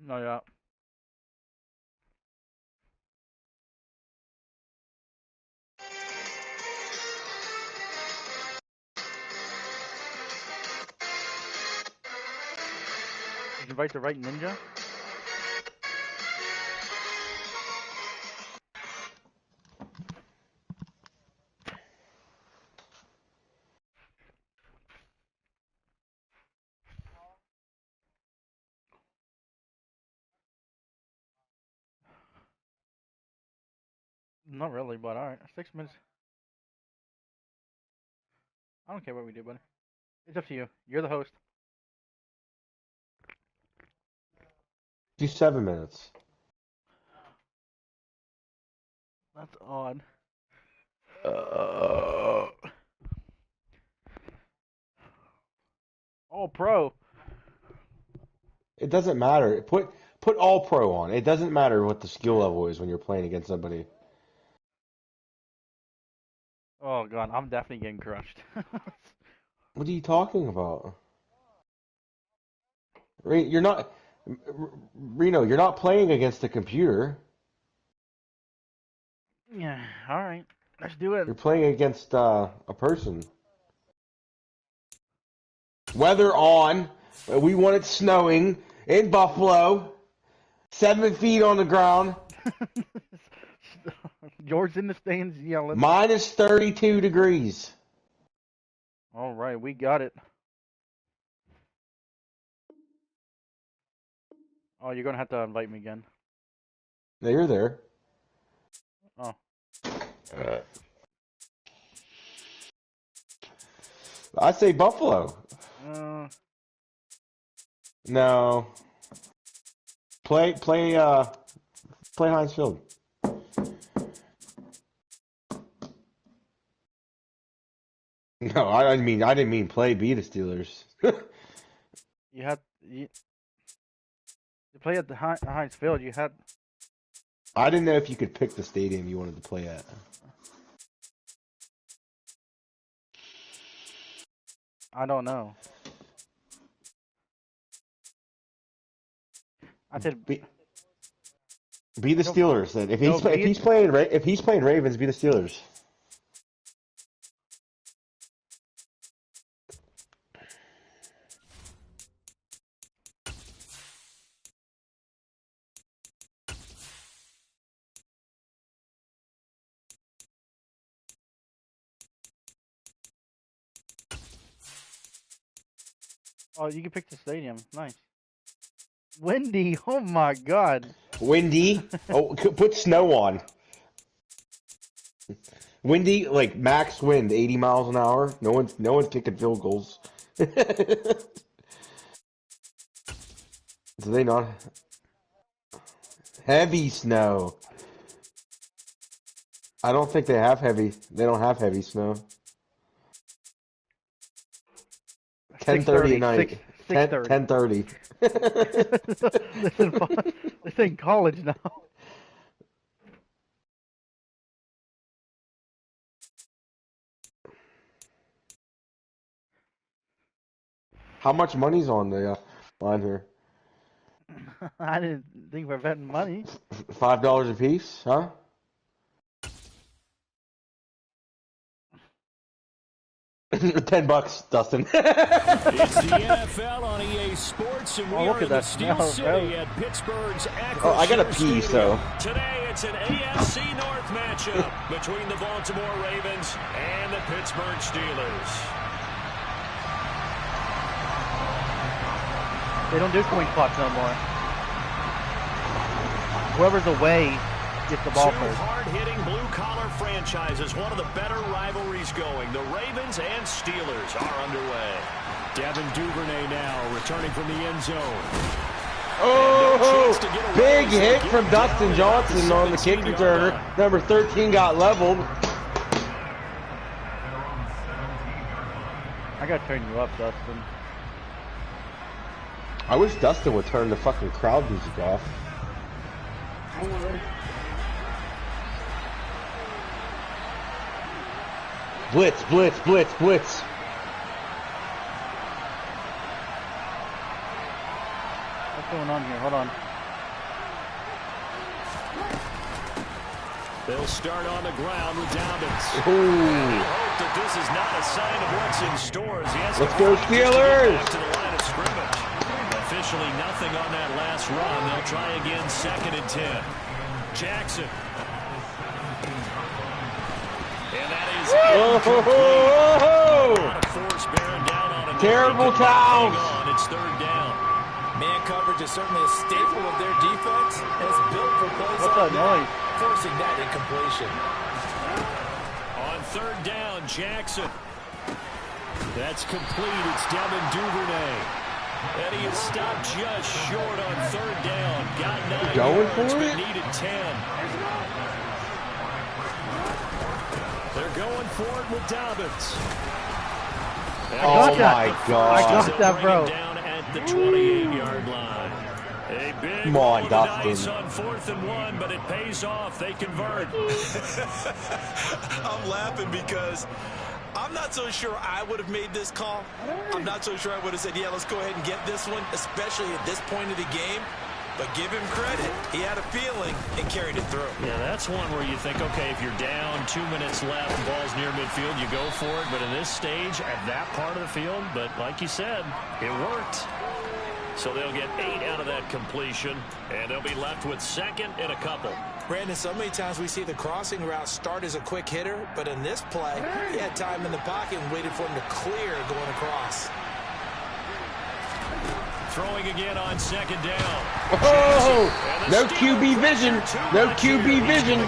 No, yeah. Did you invite the right ninja? Not really, but alright. 6 minutes. I don't care what we do, buddy. It's up to you. You're the host. Do 7 minutes. That's odd. All pro. It doesn't matter. Put all pro on. It doesn't matter what the skill level is when you're playing against somebody. Oh god, I'm definitely getting crushed. What are you talking about? You're not, Reno. You're not playing against a computer. Yeah, alright. Let's do it. You're playing against a person. Weather on. We want it snowing in Buffalo. 7 feet on the ground. George in the stands yelling. Minus 32 degrees. Alright, we got it. Oh, you're gonna have to invite me again. No, you're there. Oh. I say Buffalo. No. Play Heinz Field. No, I didn't mean play beat the Steelers. You play at the Heinz Field. You had. I didn't know if you could pick the stadium you wanted to play at. I don't know. I said be the Steelers then. If he's playing Ravens, be the Steelers. Oh, you can pick the stadium. Nice. Windy. Oh my god. Windy. Oh, put snow on. Windy, like max wind, 80 miles an hour. No one's kicking field goals. Do they not? Heavy snow. I don't think they have heavy. They don't have heavy snow. 10:30 at night. 10:30. This ain't college now. How much money's on the line here? I didn't think we're betting money. $5 a piece, huh? $10, Dustin. It's the NFL on EA Sports, and we are in the Steel City at Pittsburgh's Acrisure I gotta pee, so. Today it's an AFC North matchup between the Baltimore Ravens and the Pittsburgh Steelers. They don't do coin spots no more. Whoever's away gets the ball Two first. hard-hitting blue-collar franchises, one of the better rivalries going. The Ravens and Steelers are underway. Devin Duvernay now returning from the end zone. Oh, big hit from Dustin Johnson on the kick returner. Number 13 got leveled. I gotta turn you up, Dustin. I wish Dustin would turn the fucking crowd music off. Blitz, blitz, blitz, blitz. What's going on here? Hold on. They'll start on the ground with Dobbins. Ooh. I hope that this is not a sign of what's in store. Let's go Steelers! To the line of scrimmage. Officially nothing on that last run. They'll try again, 2nd and 10. Jackson. And that is terrible towels. It's 3rd down. Man coverage is certainly a staple of their defense. And it's built for plays What's like that noise? forcing that incompletion. On 3rd down, Jackson. That's complete. It's Devin Duvernay. And he is stopped just short on 3rd down. Got 9 yards, but needed 10. They're going for it with Dobbins. Oh, my God. I got that, bro. Down at the 28-yard line. A big Come on, roll of the dice Dustin. on 4th and 1, but it pays off. They convert. I'm laughing because I'm not so sure I would have made this call. I'm not so sure I would have said, yeah, let's go ahead and get this one, especially at this point of the game. But give him credit. He had a feeling and carried it through. Yeah, that's one where you think, okay, if you're down, 2 minutes left, ball's near midfield, you go for it. But in this stage, at that part of the field, but like you said, it worked. So they'll get 8 out of that completion, and they'll be left with 2nd and a couple. Brandon, so many times we see the crossing route start as a quick hitter, but in this play, he had time in the pocket and waited for him to clear going across. Throwing again on 2nd down. Oh, no QB vision. No QB vision.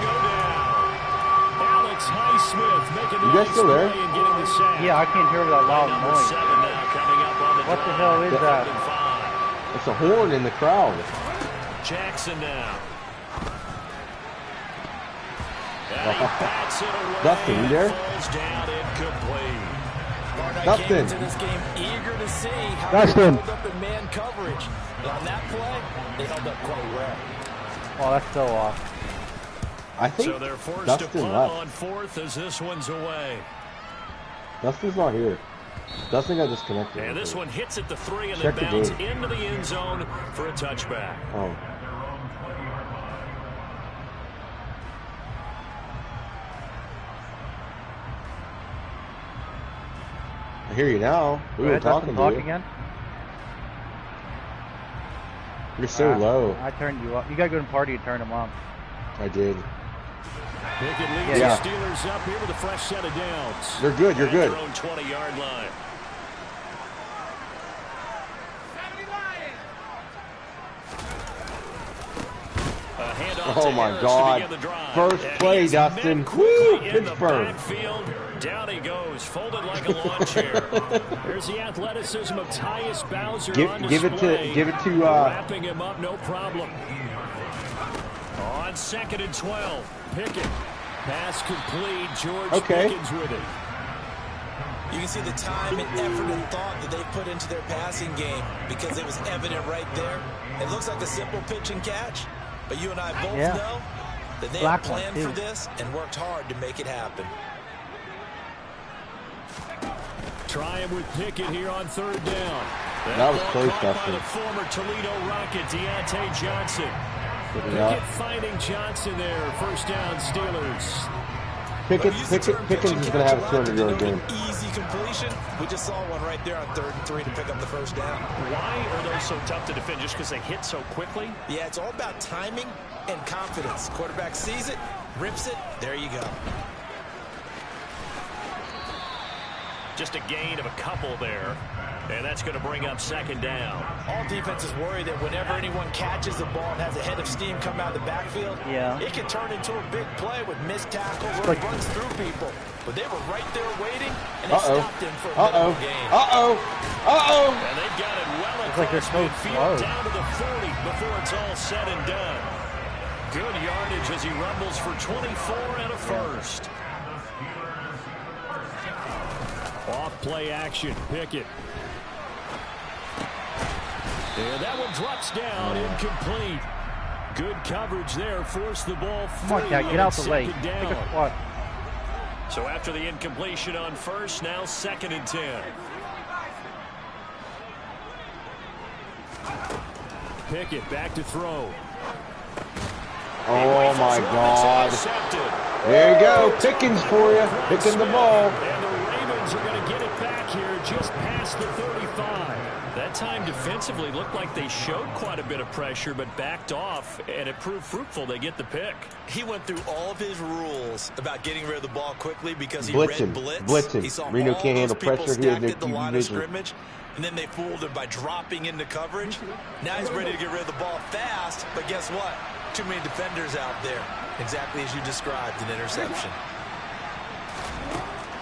Alex Highsmith making the You guys still there? and getting the sack. Yeah, I can't hear that loud Number noise. 7 now coming up on the What the drive. hell is that? 3rd and 5. It's a horn in the crowd. Jackson now. And he bats it away. Dustin, you there? Falls down incomplete. Dustin. Came into this game eager to see how Dustin. they held up in man coverage. But on that play, they held up quite well. Oh, that's so off. I think So they're forced Dustin to punt left. on 4th as this one's away. Dustin's not here. Dustin got disconnected. And this one hits at the 3 and Check then the bounds game. into the end zone for a touchback. Oh. I hear you now. We Go were ahead, talking Dustin, to you. again. You're so low. I turned you up. You gotta go to party and turn them up. I did. Pickett leads Yeah. the Steelers up here with a fresh set of downs. You're good. You're At good. their own 20-yard line. A handoff Oh to my Harris to God. begin the drive. First And play, he's Dustin. met quickly Woo, in the Pittsburgh. backfield. Down he goes, folded like a lawn chair. There's the athleticism of Tyus Bowser on Give it display. to Wrapping him up, no problem. On 2nd and 12, Pickett. Pass complete. George Okay. Pickens with it. You can see the time and effort and thought that they put into their passing game because it was evident right there. It looks like a simple pitch and catch, but you and I both know that they Black had one, planned too. for this and worked hard to make it happen. Try him with Pickett here on 3rd down. That was ball close, caught by Dustin. the former Toledo Rocket, Deontay Johnson. Yeah. Pickett finding Johnson there. 1st down, Steelers. Pickens is going to have a 200-yard game. Easy completion. We just saw one right there on 3rd and 3 to pick up the 1st down. Why are those so tough to defend? Just because they hit so quickly? Yeah, it's all about timing and confidence. Quarterback sees it, rips it, there you go. Just a gain of a couple there. And that's going to bring up 2nd down. All defenses worry that whenever anyone catches the ball and has a head of steam come out of the backfield, it can turn into a big play with missed tackles or runs through people. But they were right there waiting, and they stopped him for a minimal gain. And they've got it well like they're across so midfield slow. down to the 40 before it's all said and done. Good yardage as he rumbles for 24 and a first. Off play action, Pickett. And that one drops down, incomplete. Good coverage there, forced the ball free. Come on, Cat, get out the way. Second Pick a down. spot. So after the incompletion on 1st, now 2nd and 10. Pickett back to throw. Oh my God. There you go. Pickens for you. Picking the ball. And the Ravens are going to get it back here just past the 35. That time defensively looked like they showed quite a bit of pressure but backed off, and it proved fruitful. They get the pick. He went through all of his rules about getting rid of the ball quickly because he Blitzing. read blitz. Blitzing. He saw Reno all can't those handle people pressure here. stacked at the line of scrimmage, and then they fooled him by dropping into coverage. Now he's ready to get rid of the ball fast, but guess what? Too many defenders out there. Exactly as you described, an interception.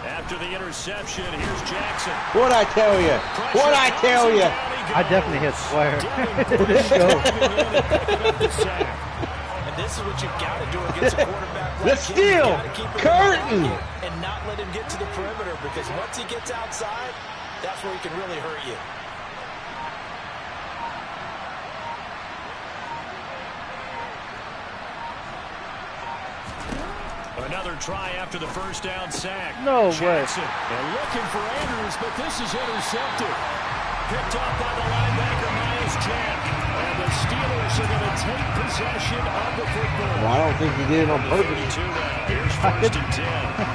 After the interception, here's Jackson. What'd I tell you? What'd I tell you? I definitely hit square. Let's go. And this is what you've got to do against a quarterback like The steal! Curtain! And not let him get to the perimeter, because once he gets outside, that's where he can really hurt you. Another try after the first down sack. No Jackson, way. they're looking for Andrews, but this is intercepted. Picked off by the linebacker, Miles Jack. And the Steelers are going to take possession of the football. Well, I don't think he did it on purpose. Here's first and 10.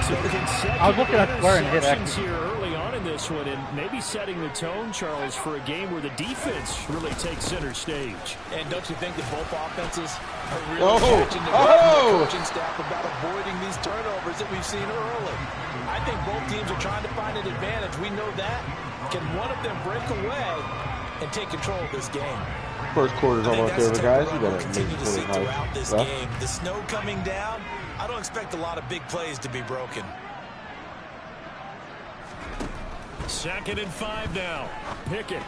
So I was looking at square and hit interceptions actually. here early on in this one, and maybe setting the tone, Charles, for a game where the defense really takes center stage. And don't you think that both offenses are really catching the coaching staff about avoiding these turnovers that we've seen early? I think both teams are trying to find an advantage. We know that. Can one of them break away and take control of this game? First quarter's almost over, guys. You gotta continue to see make throughout this it game. The snow coming down, I don't expect a lot of big plays to be broken. 2nd and 5 now. Pickett.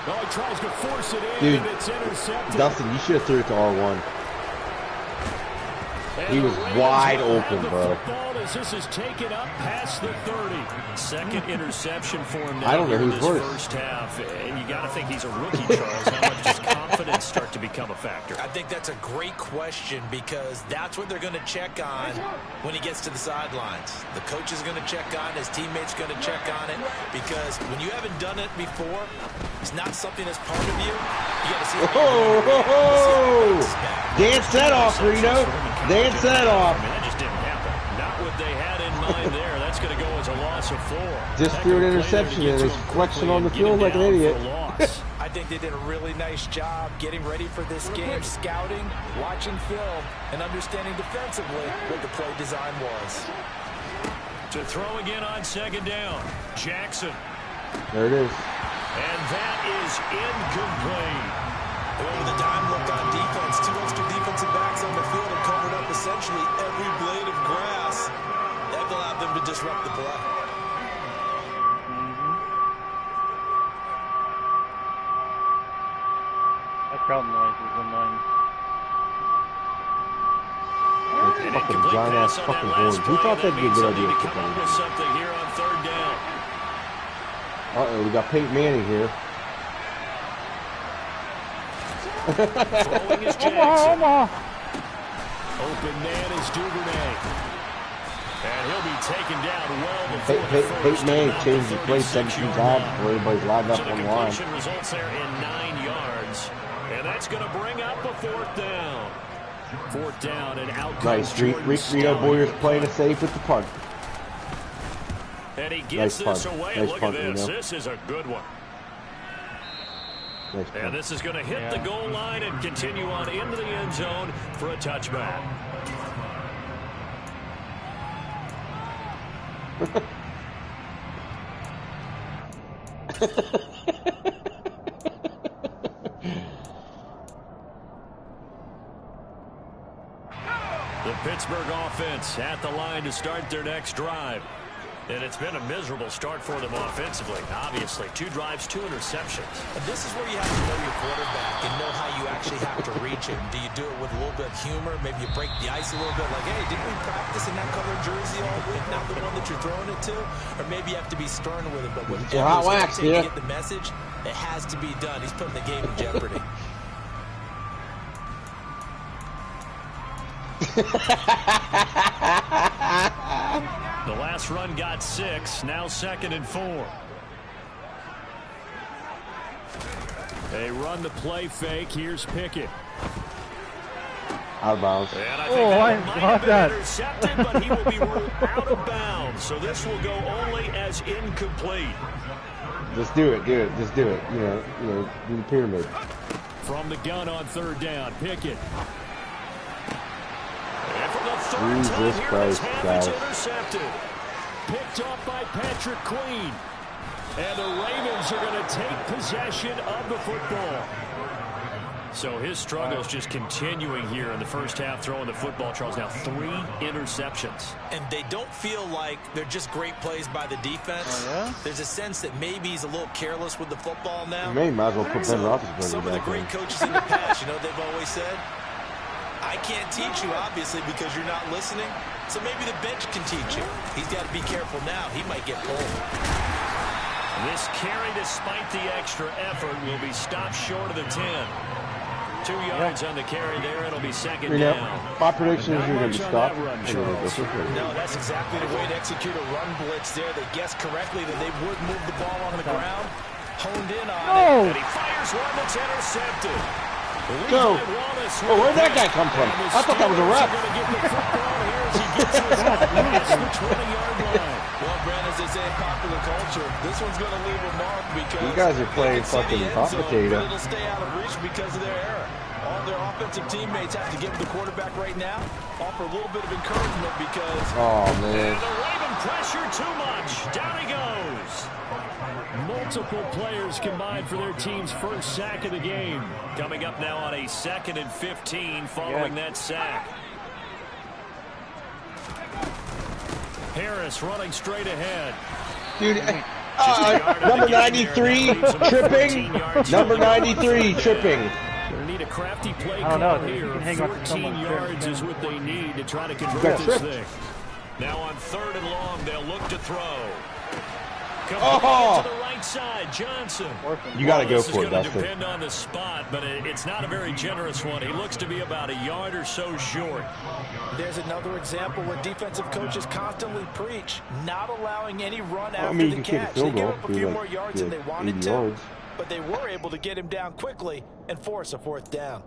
Oh, he tries to force it in, Dude, and it's intercepted. Dustin, you should have threw it to R1. He was wide open, bro. As this is taken up past the 30. Second interception for him now. I don't know in who's this worse. First half, and you got to think he's a rookie, Charles. How much does confidence start to become a factor? I think that's a great question, because that's what they're going to check on when he gets to the sidelines. The coach is going to check on it. His teammates going to check on it, because when you haven't done it before, it's not something that's part of you. You got to see. Dance that off, Reno. Dance that off. I mean, that just didn't happen. Not what they had in mind there. That's going to go as a loss of 4. Just threw an interception and he's flexing on the field like an idiot. I think they did a really nice job getting ready for this game, scouting, watching film, and understanding defensively what the play design was. To throw again on 2nd down. Jackson. There it is. And that is incomplete. With a dime look on defense, 2 extra defensive backs on the field and covered up essentially every blade of grass. That allowed them to disrupt the play. That crowd noise is annoying. It's fucking giant ass fucking horns. Who thought that'd be a good idea? Come up with something here on 3rd down. Uh-oh, we got Peyton Manning here. Throwing is Jackson. Open man is Duvernay. And he'll be taken down well before the first. Peyton Manning changed the play 17 times before everybody's lined up on the line. So the completion results there in 9 yards. And that's going to bring up a 4th down. 4th down, and out comes Nice. Reno Boyer's playing it safe with the punt. And he gets Nice this punt. away. Nice Look punt, at this. Reno. This is a good one. Nice punt. And this is going to hit the goal line and continue on into the end zone for a touchback. The Pittsburgh offense at the line to start their next drive. And it's been a miserable start for them offensively. Obviously, 2 drives, 2 interceptions. And this is where you have to know your quarterback and know how you actually have to reach him. Do you do it with a little bit of humor? Maybe you break the ice a little bit, like, hey, didn't we practice in that colored jersey all week? Not the one that you're throwing it to? Or maybe you have to be stern with him. But when everyone's to get the message, it has to be done. He's putting the game in jeopardy. The last run got 6, now 2nd and 4. They run the play fake. Here's Pickett. Out of bounds. And I think that might have been intercepted, but he will be ruled out of bounds. So this will go only as incomplete. Just do it, just do it. You know, do the pyramid. From the gun on third down, Pickett. And for the third time here in this half, it's intercepted. Picked off by Patrick Queen. And the Ravens are going to take possession of the football. So his struggles just continuing here in the first half, throwing the football. Charles, now 3 interceptions. And they don't feel like they're just great plays by the defense. Oh, yeah? There's a sense that maybe he's a little careless with the football now. You might as well put Ben Roethlisberger Some of the great coaches in the past, you know, they've always said, I can't teach you, obviously, because you're not listening. So maybe the bench can teach you. He's got to be careful now. He might get pulled. This carry, despite the extra effort, will be stopped short of the 10. 2 yards on the carry there. It'll be second down. My prediction is you're going to be stopped. No, that's exactly the way to execute a run blitz there. They guessed correctly that they would move the ball on the ground. Honed in on it. And he fires one that's intercepted. Go. Oh, where'd that guy come from? I thought that was a ref. Well, Brandon, as they say in popular culture, this one's going to leave a mark because you guys are playing fucking complicated. It'll stay out of reach because of their error. All their offensive teammates have to give the quarterback right now, offer a little bit of encouragement because man. And the Raven pressure too much. Down he goes. Multiple players combined for their team's first sack of the game. Coming up now on a 2nd and 15 following that sack. Harris running straight ahead. Dude, number 93 tripping. Number 93 tripping. Gonna need a crafty play call here. 14 yards is what they need to try to convert this thing. Now on 3rd and long, they'll look to throw. To the right side, Johnson. You got to go for it, Dustin. This is going to Dustin. depend on the spot, but it's not a very generous one. He looks to be about a yard or so short. There's another example where defensive coaches constantly preach, not allowing any run after the catch. They gave up a few more yards than they wanted to, but they were able to get him down quickly and force a 4th down.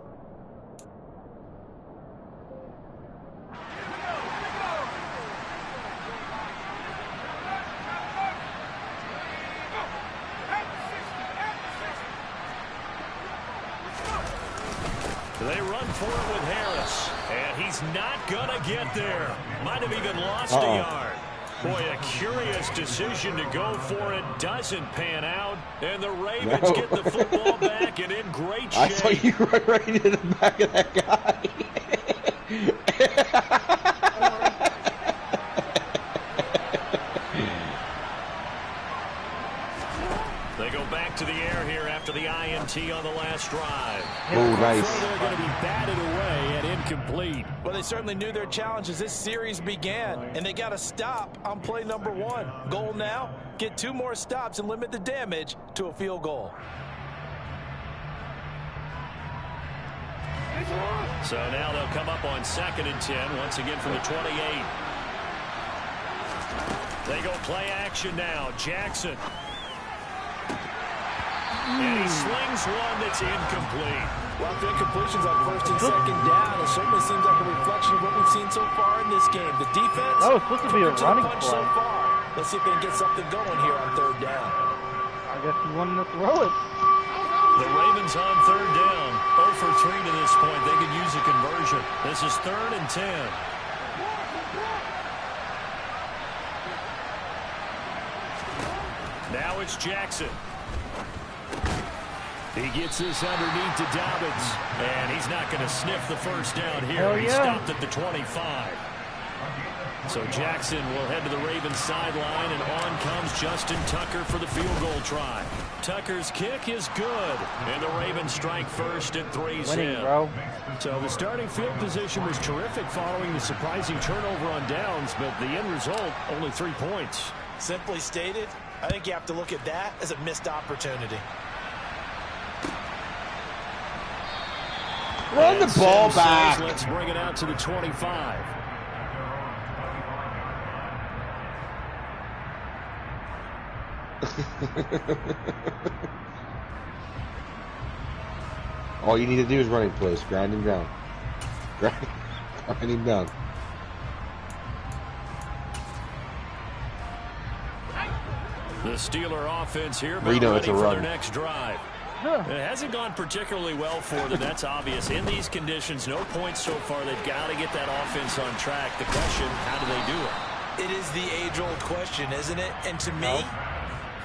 They run for it with Harris, and he's not going to get there. Might have even lost a yard. Boy, a curious decision to go for it. Doesn't pan out, and the Ravens get the football back and in great shape. I saw you run right into the back of that guy. They go back to the air here after the INT on the last drive. Oh, nice. So they're going to be batted away and incomplete. Well, they certainly knew their challenge as this series began, and they got to stop on play number 1. Goal now, get 2 more stops and limit the damage to a field goal. So now they'll come up on 2nd and 10, once again from the 28. They go play action now. Jackson. And he slings one that's incomplete. Well, the incompletions on 1st and 2nd down, it certainly seems like a reflection of what we've seen so far in this game. The defense, that was supposed to be a running play. So far. Let's see if they can get something going here on 3rd down. I guess he wanted to throw it. The Ravens on 3rd down. 0 for 3 to this point. They could use a conversion. This is 3rd and 10. Now it's Jackson. He gets this underneath to Dobbins, and he's not going to sniff the first down here. He stopped at the 25. So Jackson will head to the Ravens sideline, and on comes Justin Tucker for the field goal try. Tucker's kick is good, and the Ravens strike first at 3's in. So the starting field position was terrific following the surprising turnover on downs, but the end result, only 3 points. Simply stated, I think you have to look at that as a missed opportunity. Run the ball back. Let's bring it out to the 25. All you need to do is running plays. Grind him down. Grind him down. The Steeler offense here, but Reno, ready it's a for run. their next drive. It hasn't gone particularly well for them. That's obvious. In these conditions, no points so far. They've got to get that offense on track. The question, how do they do it? It is the age-old question, isn't it? And to me,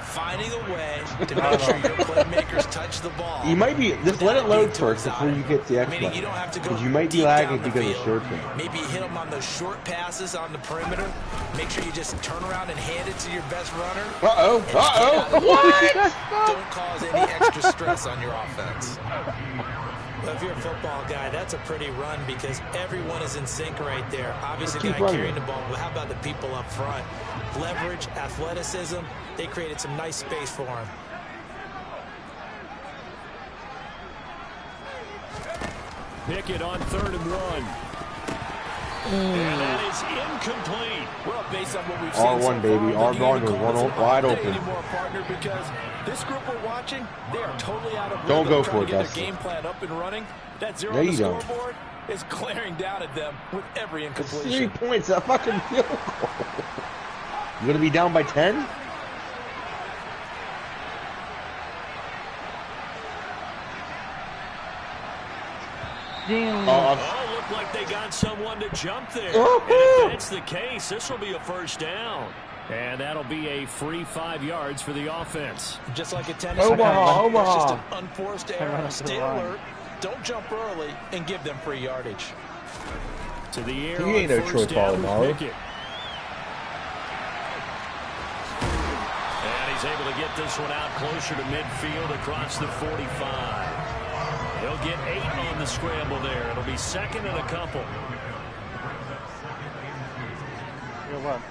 finding a way to make sure your playmakers touch the ball. You might be, just let it load first before you get the X button. You don't have to go because you might be deep lagging down the because of field. short game. Maybe you hit them on those short passes on the perimeter. Make sure you just turn around and hand it to your best runner. What? Don't cause any extra stress on your offense. Well, if you're a football guy, that's a pretty run because everyone is in sync right there. Obviously, the guy carrying the ball, but how about the people up front? Leverage, athleticism, they created some nice space for him. Pickett on 3rd and 1. And that is incomplete. Well, based on what we've seen R1, baby. R1 was one wide open. Anymore, partner, because this group we're watching, they are totally out of Don't go for it, their Dustin. game plan up and running. That zero No, on the you don't. scoreboard is glaring down at them with every It's incompletion. 3 points. A fucking field goal. You gonna be down by 10? Damn. Oh, looked like they got someone to jump there. And if that's the case, this will be a first down. And that'll be a free 5 yards for the offense. Just like a tennis Omaha. match, it's just an unforced error. Stay alert, don't jump early, and give them free yardage. To the air. You ain't no Troy Polamalu. And he's able to get this one out closer to midfield across the 45. He'll get 8 on the scramble there. It'll be 2nd and a couple. Good luck.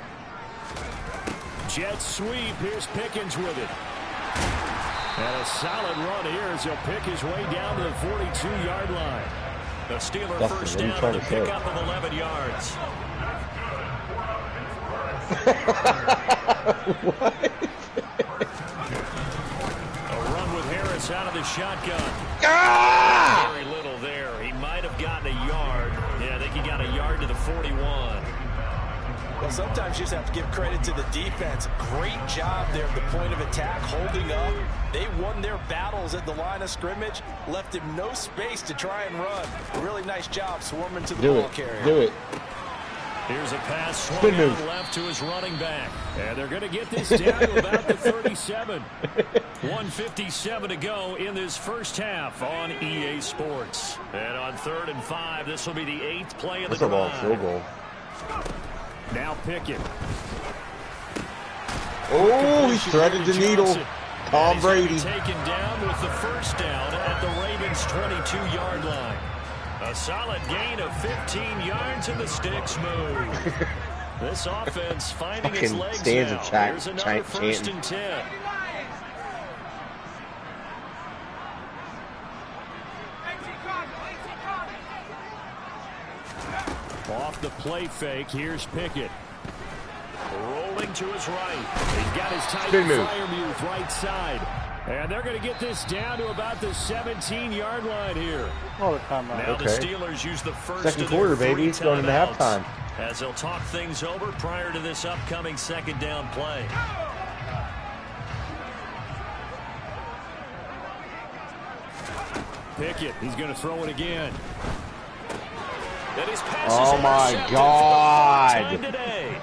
Jet sweep. Here's Pickens with it. And a solid run here as he'll pick his way down to the 42-yard line. The Steeler first down and a pickup of 11 yards. What? A run with Harris out of the shotgun. Ah! Very little there. He might have gotten a yard. Yeah, I think he got a yard to the 41. Well, sometimes you just have to give credit to the defense. Great job there at the point of attack, holding up. They won their battles at the line of scrimmage, left him no space to try and run. Really nice job swarming to the ball carrier. Do it. Here's a pass swung out left to his running back. And they're going to get this down to about the 37. 1:57 to go in this first half on EA Sports. And on 3rd and 5, this will be the 8th play of the drive. That's a long field goal. Now Pickett. Oh, he threaded the needle. Tom Brady. Taken down with the first down at the Ravens' 22-yard line. A solid gain of 15 yards and the sticks move. This offense finding its legs now. Here's another 1st and 10. Off the play fake, here's Pickett. Rolling to his right. He's got his tight Freiermuth right side. And they're going to get this down to about the 17-yard line here. All the time now. Now the Steelers use the first second quarter, baby. It's going into halftime. As they'll talk things over prior to this upcoming 2nd down play. Pickett, he's going to throw it again. And his pass oh my God. Today.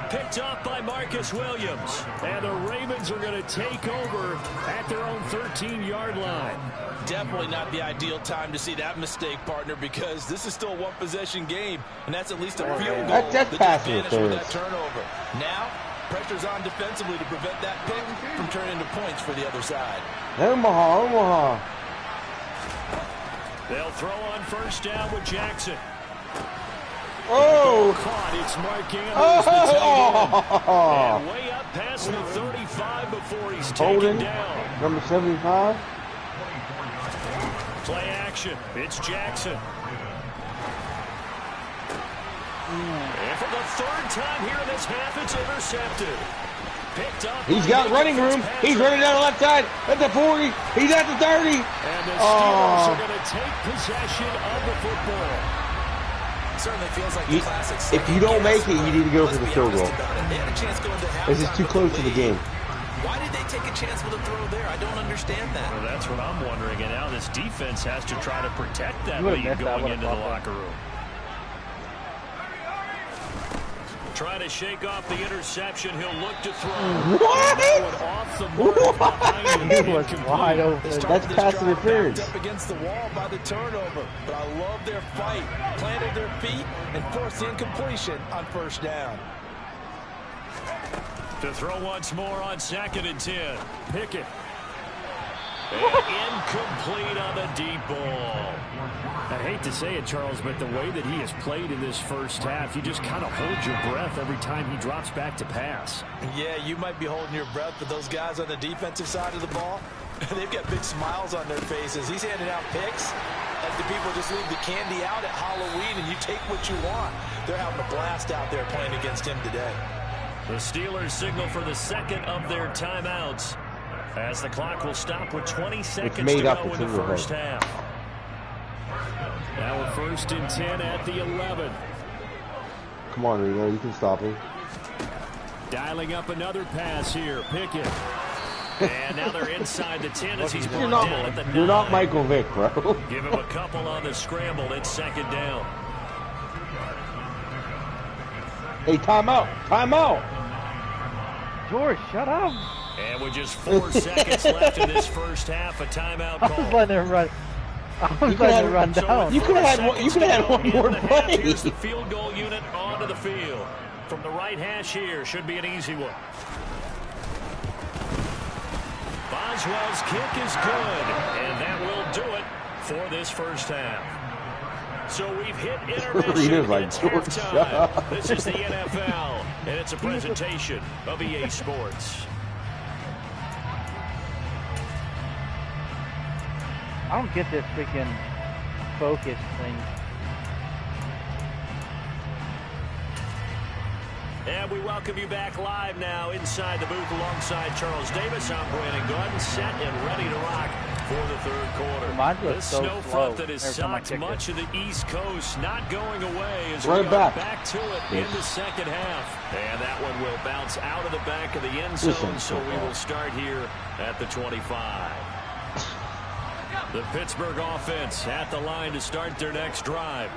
Picked up by Marcus Williams. And the Ravens are going to take over at their own 13-yard line. Definitely not the ideal time to see that mistake, partner, because this is still a one-possession game, and that's at least a field goal that's that just vanished with that turnover. Now, pressure's on defensively to prevent that pick from turning into points for the other side. Omaha. They'll throw on first down with Jackson. Oh! Caught. It's Mark Andrews, the tight end. And way up past the 35 before he's taken down. Number 75. Play action. It's Jackson. And for the 3rd time here in this half, it's intercepted. Picked up. He's got running room. He's running down the left side at the 40. He's at the 30. And the Steelers are going to take possession of the football. Certainly feels like the classic. If you don't make it, you need to go for the field goal. They had a chance going to halftime. This is too close to the game. Why did they take a chance with a throw there? I don't understand that. Well, that's what I'm wondering. And now this defense has to try to protect that lead going into the locker room. Trying to shake off the interception. He'll look to throw. What? Off the mark behind him. He was wide open. That's pass interference. Up against the wall by the turnover. But I love their fight. Planted their feet and forced the incompletion on first down. To throw once more on 2nd and 10. Pickett. And incomplete on the deep ball. I hate to say it, Charles, but the way that he has played in this first half, you just kind of hold your breath every time he drops back to pass. Yeah, you might be holding your breath, but those guys on the defensive side of the ball, they've got big smiles on their faces. He's handing out picks like the people just leave the candy out at Halloween and you take what you want. They're having a blast out there playing against him today. The Steelers signal for the second of their timeouts as the clock will stop with 20 seconds to go in the first half. Now we're 1st and 10 at the 11. Come on, Reno, you can stop him. Dialing up another pass here. Pickett. And now they're inside the 10 as he's brought down at the 9. You're not Michael Vick, bro. Give him a couple on the scramble. It's 2nd down. Hey, timeout. Timeout. George, shut up. And with just 4 seconds left in this first half, a timeout call. I was letting him run. I was letting him run down. You could have had one more play. Here's the field goal unit onto the field. From the right hash here, should be an easy one. Boswell's kick is good, and that will do it for this first half. So we've hit intermission. Like, it's halftime. This is the NFL, and it's a presentation of EA Sports. I don't get this freaking focus thing. And we welcome you back live now inside the booth alongside Charles Davis. I'm Brandon Gordon, set and ready to rock for the third quarter. This so snow front that has socked much of the East Coast not going away as we are back to it in the second half. And that one will bounce out of the back of the end zone, so we will start here at the 25. The Pittsburgh offense at the line to start their next drive.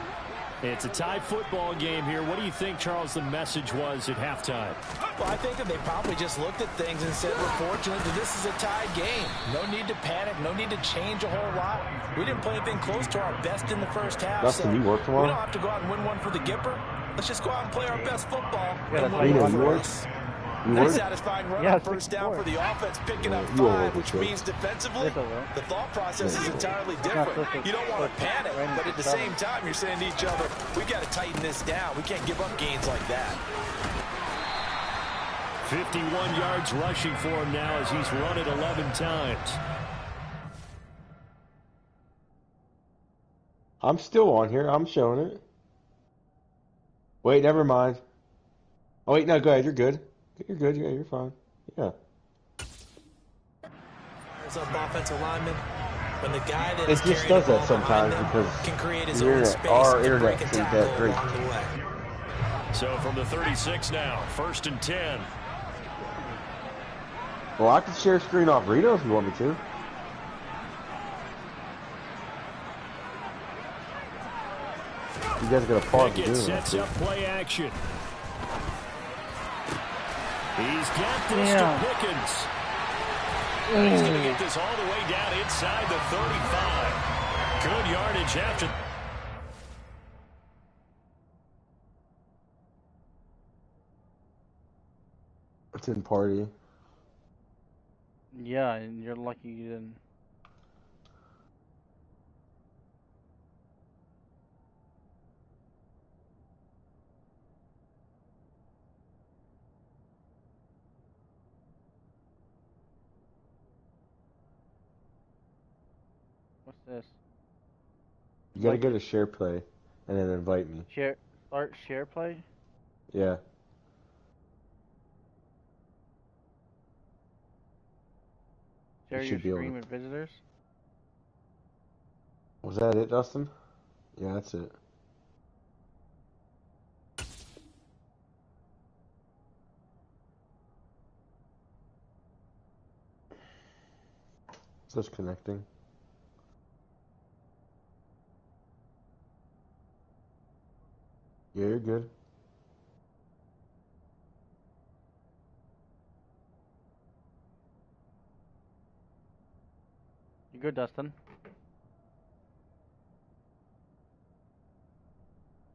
It's a tie football game here. What do you think, Charles, the message was at halftime? Well, I think that they probably just looked at things and said, we're fortunate that this is a tied game. No need to panic. No need to change a whole lot. We didn't play anything close to our best in the first half. Dustin, so you work tomorrow? We don't have to go out and win one for the Gipper. Let's just go out and play our best football. Yeah, and win for us. That's satisfying run on first down for the offense, picking up 5, which means defensively, the thought process is entirely different. You don't want to panic, but at the same time, you're saying to each other, we got to tighten this down. We can't give up gains like that. 51 yards rushing for him now as he's run it 11 times. I'm still on here. I'm showing it. Wait, never mind. Oh, wait, no, go ahead. You're good. You're good. Yeah, you're fine. Yeah. As an offensive lineman, when the guy that it just does that sometimes because can create his own space, our internet isn't that great. So from the 36 now, 1st and 10. Well, I can share screen off Reno if you want me to. You guys got a pause to do sets up play action. He's got this to Pickens. And he's going to get this all the way down inside the 35. Good yardage after. It's in party. Yeah, and you're lucky you didn't. What's this? You gotta go to share play and then invite me. Start share play? Yeah. Share your screen with visitors? Was that it, Dustin? Yeah, that's it. Just connecting. Yeah, you're good. You good, Dustin?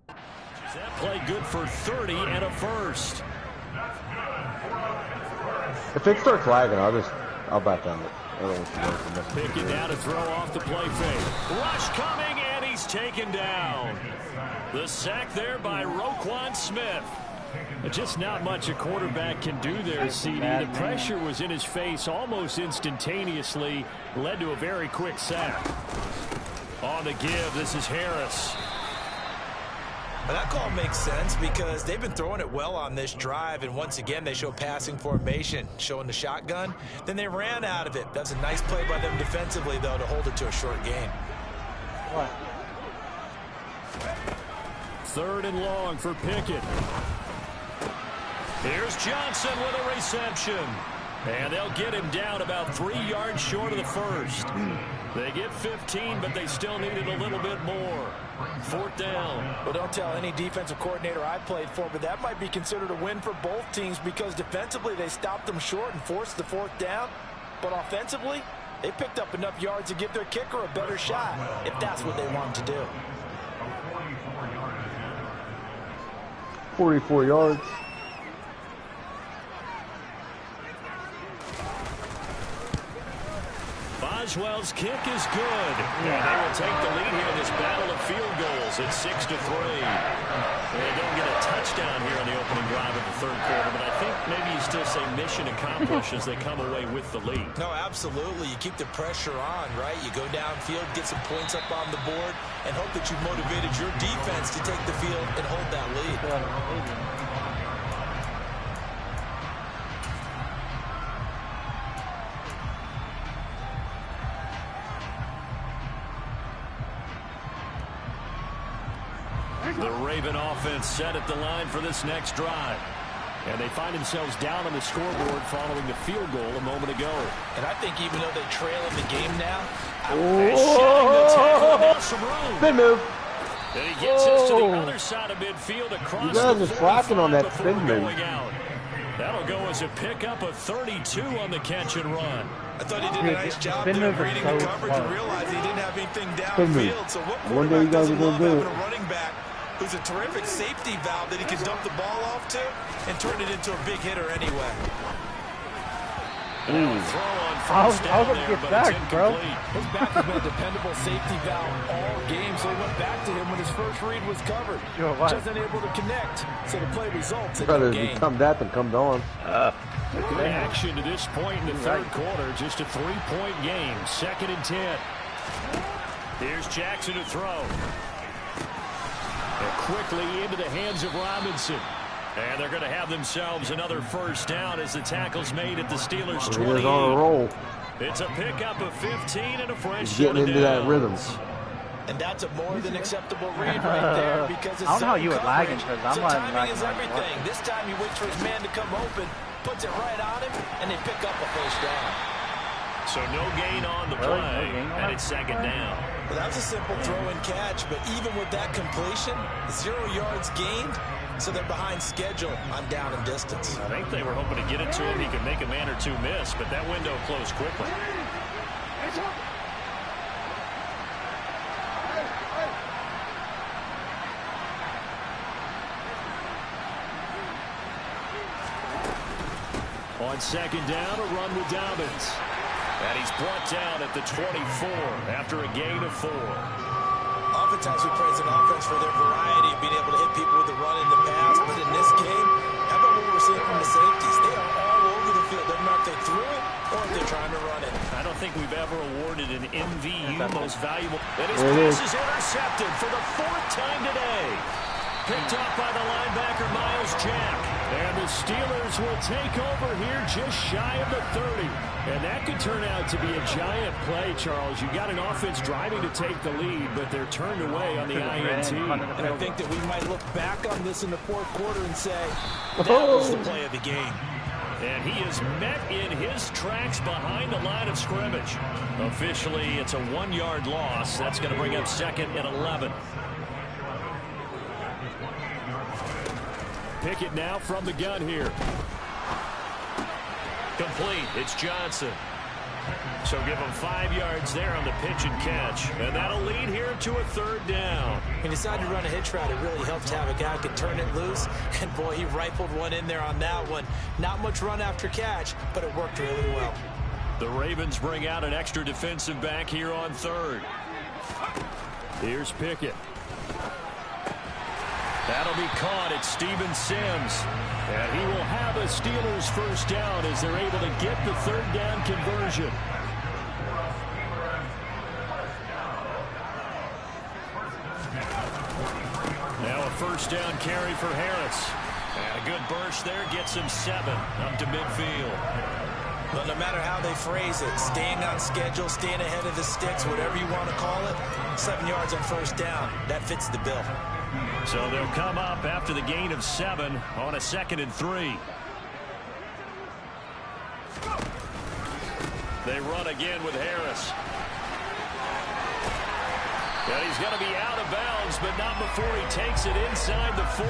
That play good for 30 and a first. If it starts lagging, I'll back on it. Pickett down to throw off the play fake. Rush coming, and he's taken down. The sack there by Roquan Smith. Just not much a quarterback can do there, CD. The pressure was in his face almost instantaneously. Led to a very quick sack. On the give, this is Harris. Well, that call makes sense because they've been throwing it well on this drive, and once again they show passing formation, showing the shotgun. Then they ran out of it. That's a nice play by them defensively, though, to hold it to a short gain. What? 3rd and long for Pickett. Here's Johnson with a reception. And they'll get him down about 3 yards short of the first. They get 15, but they still needed a little bit more. 4th down. Well, don't tell any defensive coordinator I played for, but that might be considered a win for both teams because defensively they stopped them short and forced the 4th down. But offensively, they picked up enough yards to give their kicker a better shot if that's what they want to do. 44 yards. Boswell's kick is good. And they will take the lead here in this battle of field goals at 6-3. They don't get a touchdown here on the opening drive of the 3rd quarter, but I think maybe you still say mission accomplished as they come away with the lead. No, absolutely. You keep the pressure on, right? You go downfield, get some points up on the board, and hope that you've motivated your defense to take the field and hold that lead. The Raven offense set at the line for this next drive. And they find themselves down on the scoreboard following the field goal a moment ago. And I think even though they trail in the game now, Good move. And he gets us to the other side of midfield across you guys are slacking on that spin move. That'll go as a pickup of 32 on the catch and run. I thought he did a nice job there reading the coverage and realized he didn't have anything downfield. So what quarterback doesn't love having a running back who's a terrific safety valve that he can dump the ball off to and turn it into a big hitter anyway. How's it get back, bro? His back has been a dependable safety valve all game, so he went back to him when his first read was covered. Just unable to connect, so the play results in the game. Come up and come down. Good action to this point in the 3rd quarter. Just a 3-point game. 2nd and 10. Here's Jackson to throw. And quickly into the hands of Robinson. And they're going to have themselves another first down as the tackle's made at the Steelers' 28. On a roll. It's a pickup of 15 and a fresh He's getting into that rhythm. And that's a more than acceptable read right there because it's I don't know how you were lagging because I'm not timing is everything. This time he waits for his man to come open, puts it right on him, and they pick up a first down. So no gain on the play, and it's 2nd down. Well, that's a simple throw and catch, but even with that completion, 0 yards gained, so they're behind schedule on down and distance. I think they were hoping to get it to him. He could make a man or two miss, but that window closed quickly. On 2nd down, a run with Dobbins. And he's brought down at the 24 after a gain of 4. Oftentimes we praise an offense for their variety of being able to hit people with the run and the pass, but in this game, how about what we're seeing from the safeties? They are all over the field. Doesn't matter if they threw it or if they're trying to run it. I don't think we've ever awarded an MVU most valuable. And his pass is intercepted for the 4th time today. Picked off by the linebacker, Miles Jack. And the Steelers will take over here just shy of the 30. And that could turn out to be a giant play, Charles. You got an offense driving to take the lead, but they're turned away on the INT. And I think that we might look back on this in the 4th quarter and say, that was the play of the game. And he is met in his tracks behind the line of scrimmage. Officially, it's a 1-yard loss. That's going to bring up 2nd and 11. Pickett now from the gun here. Complete. It's Johnson. So give him 5 yards there on the pitch and catch. And that'll lead here to a 3rd down. He decided to run a hitch route. It really helped to have a guy who could turn it loose. And, boy, he rifled one in there on that one. Not much run after catch, but it worked really well. The Ravens bring out an extra defensive back here on 3rd. Here's Pickett. That'll be caught at Steven Sims. And he will have a Steelers 1st down as they're able to get the 3rd down conversion. Now a 1st down carry for Harris. And a good burst there gets him 7 up to midfield. But no matter how they phrase it, staying on schedule, staying ahead of the sticks, whatever you want to call it, 7 yards on 1st down. That fits the bill. So they'll come up after the gain of 7 on a 2nd and 3. They run again with Harris. And he's going to be out of bounds, but not before he takes it inside the 40.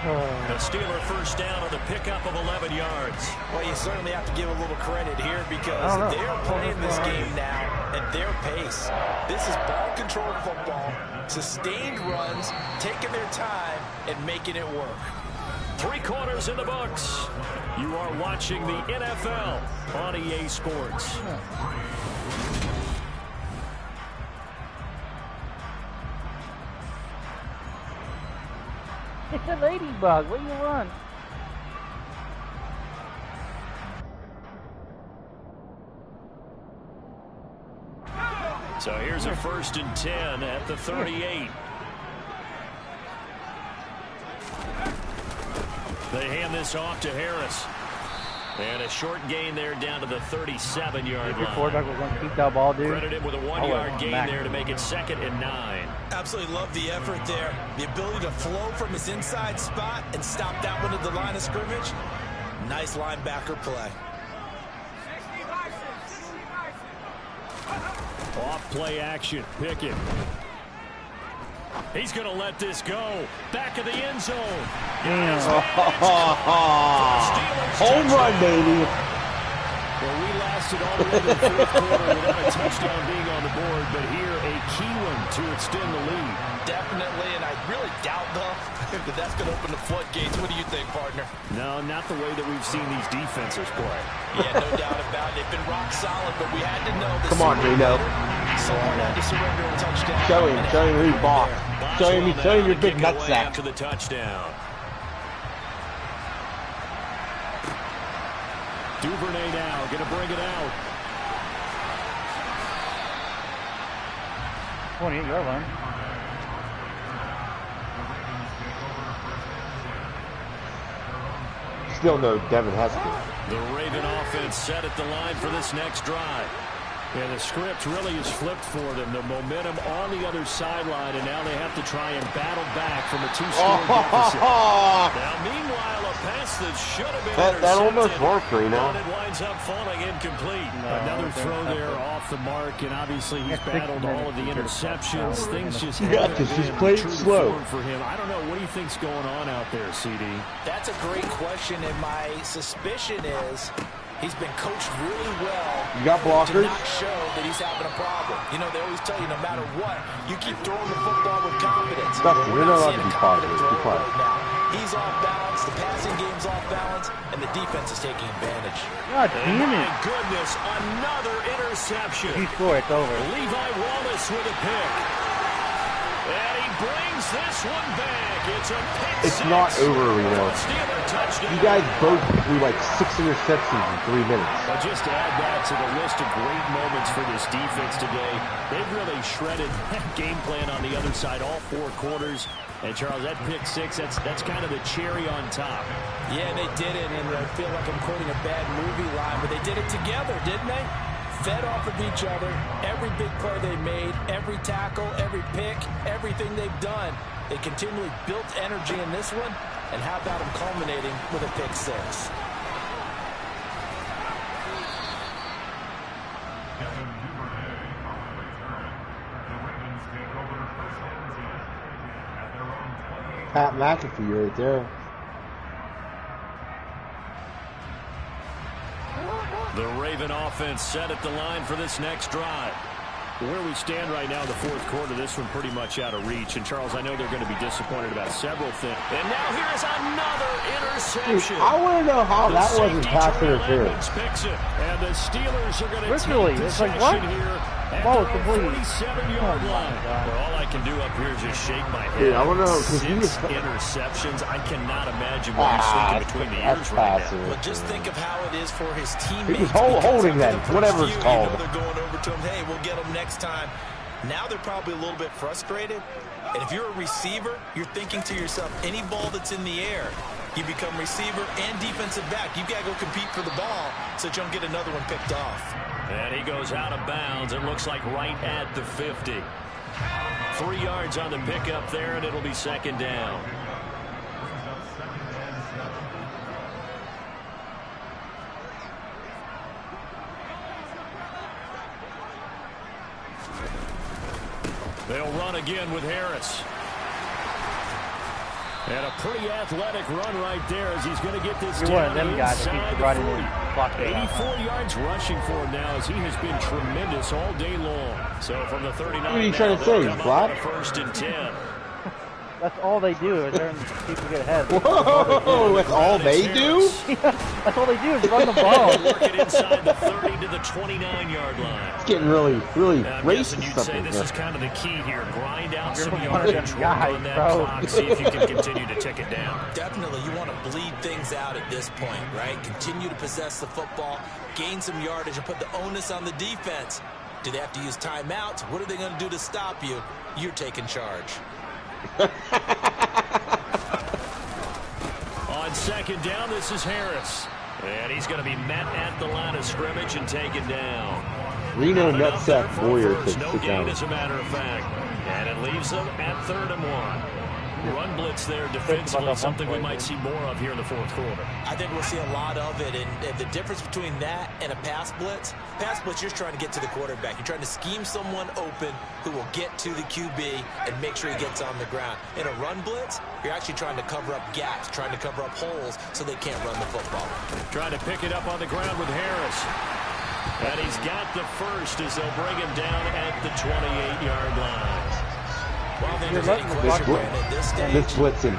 A Steeler 1st down on the pickup of 11 yards. Well, you certainly have to give a little credit here because they're playing this game now at their pace. This is ball control football, sustained runs, taking their time and making it work. 3 quarters in the books. You are watching the NFL on EA Sports. It's a ladybug. What do you want? So here's a 1st and 10 at the 38. They hand this off to Harris. And a short gain there down to the 37-yard line. Quarterback was going to keep that ball, dude. Credit him with a 1-yard gain there to make it 2nd and 9. Absolutely love the effort there. The ability to flow from his inside spot and stop that one at the line of scrimmage. Nice linebacker play. Off play action. Pickett. He's going to let this go. Back of the end zone. Home run, baby. Well, we lasted all the way to the 4th quarter without a touchdown being on the board, but here a key one to extend the lead. Definitely, and I really doubt, though, that that's going to open the floodgates. What do you think, partner? No, not the way that we've seen these defenses play. Yeah, no doubt about it. They've been rock solid, but we had to know this. Come on, Reno. Someone had to surrender a touchdown. Show him who he bought. Show him your big nutsack. After the touchdown. Duvernay now going to bring it out. 28-yard line. Still no Devin Hester. The Raven offense set at the line for this next drive. And the script really is flipped for them. The momentum on the other sideline, and now they have to try and battle back from a 2-score deficit. Now, meanwhile, a pass that should have been intercepted. That almost worked, Reno. And it winds up falling incomplete. Another throw there off the mark, and obviously he's battled all of the interceptions. Things just play it slow for him. I don't know. What do you think's going on out there, CD? That's a great question, and my suspicion is he's been coached really well. You got blockers? To not show that he's having a problem. You know, they always tell you no matter what, you keep throwing the football with confidence. Dustin, you're not allowed to be positive. Be quiet. Right now. He's off balance, the passing game's off balance, and the defense is taking advantage. God damn it. My goodness, another interception. You score, it's over. Levi Wallace with a pick. And he brings this one back. It's a pick It's six. not over, Reno. Steeler touchdown. You guys both threw like 6 interceptions in 3 minutes. Well, just to add that to the list of great moments for this defense today, they've really shredded that game plan on the other side all 4 quarters. And, Charles, that pick six, that's kind of the cherry on top. Yeah, they did it, and I feel like I'm quoting a bad movie line, but they did it together, didn't they? Fed off of each other, every big play they made, every tackle, every pick, everything they've done. They continually built energy in this one, and how about them culminating with a pick six? Pat McAfee right there. The Raven offense set at the line for this next drive. Where we stand right now in the fourth quarter, this one pretty much out of reach. And, Charles, I know they're going to be disappointed about several things. And now here's another interception. I want to know how that wasn't pass interference. Picks it, and the Steelers are going to literally, take it's like, what? here Ball at is the complete. 47-yard line. Well, all I can do up here is just shake my head. Dude, I want to know, 'cause 6 interceptions. I cannot imagine what he's thinking between the ears right now. Well, just think of how it is for his teammates. He was holding that, whatever it's called. They're going over to him, hey, we'll get him next time. Now they're probably a little bit frustrated. And if you're a receiver, you're thinking to yourself, any ball that's in the air, you become receiver and defensive back. You've got to go compete for the ball so that you don't get another one picked off. And he goes out of bounds. It looks like right at the 50. 3 yards on the pickup there, and it'll be second down. They'll run again with Harris. And a pretty athletic run right there as he's going to get this down inside the 40. 84 yards rushing for him now as he has been tremendous all day long. So from the 39, what are you trying to say, Black? First and 10. That's all they do is turn people get ahead. Whoa, that's all they do? Yeah, that's all they do is run the ball. Work it inside the 30 to the 29-yard line. It's getting really racist. You'd say this is kind of the key here. Grind out some yardage, work on that clock, see if you can continue to tick it down. Definitely, you want to bleed things out at this point, right? Continue to possess the football, gain some yardage, and put the onus on the defense. Do they have to use timeouts? What are they going to do to stop you? You're taking charge. On second down, this is Harris. And he's going to be met at the line of scrimmage and taken down. Reno nutsack Boyer first, to no sit gain, down. as a matter of fact. And it leaves them at 3rd and 1. Run blitz there defensively, something we might see more of here in the fourth quarter. I think we'll see a lot of it, and the difference between that and a pass blitz, you're trying to get to the quarterback. You're trying to scheme someone open who will get to the QB and make sure he gets on the ground. In a run blitz, you're actually trying to cover up gaps, trying to cover up holes so they can't run the football. Trying to pick it up on the ground with Harris. And he's got the first as they'll bring him down at the 28-yard line. Well, then there's any question, Brandon, this stage, blitzing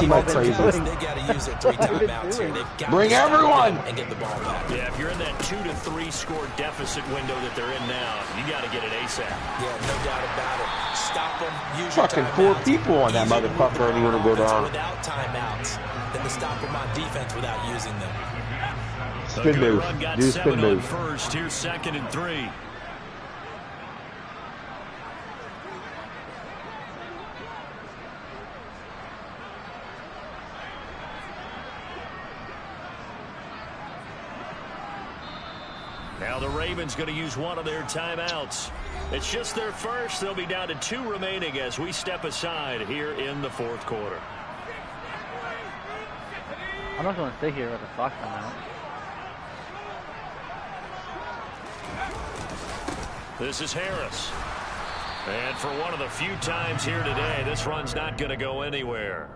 like crazy. They got to use their 3 timeouts here. They've got bring to everyone and get the ball back. Yeah, if you're in that 2 to 3 score deficit window that they're in now, you got to get it ASAP. Yeah, no doubt about it. Stop them. Use fucking your 4 people on that motherfucker and you want to go down. Without timeouts, then to stop them on defense without using them. Spin move. Do spin move. First, here's 2nd and 3. Now the Ravens going to use one of their timeouts. It's just their first. They'll be down to 2 remaining as we step aside here in the fourth quarter. I'm not going to stay here with the clock come out. This is Harris. And for one of the few times here today, this run's not going to go anywhere.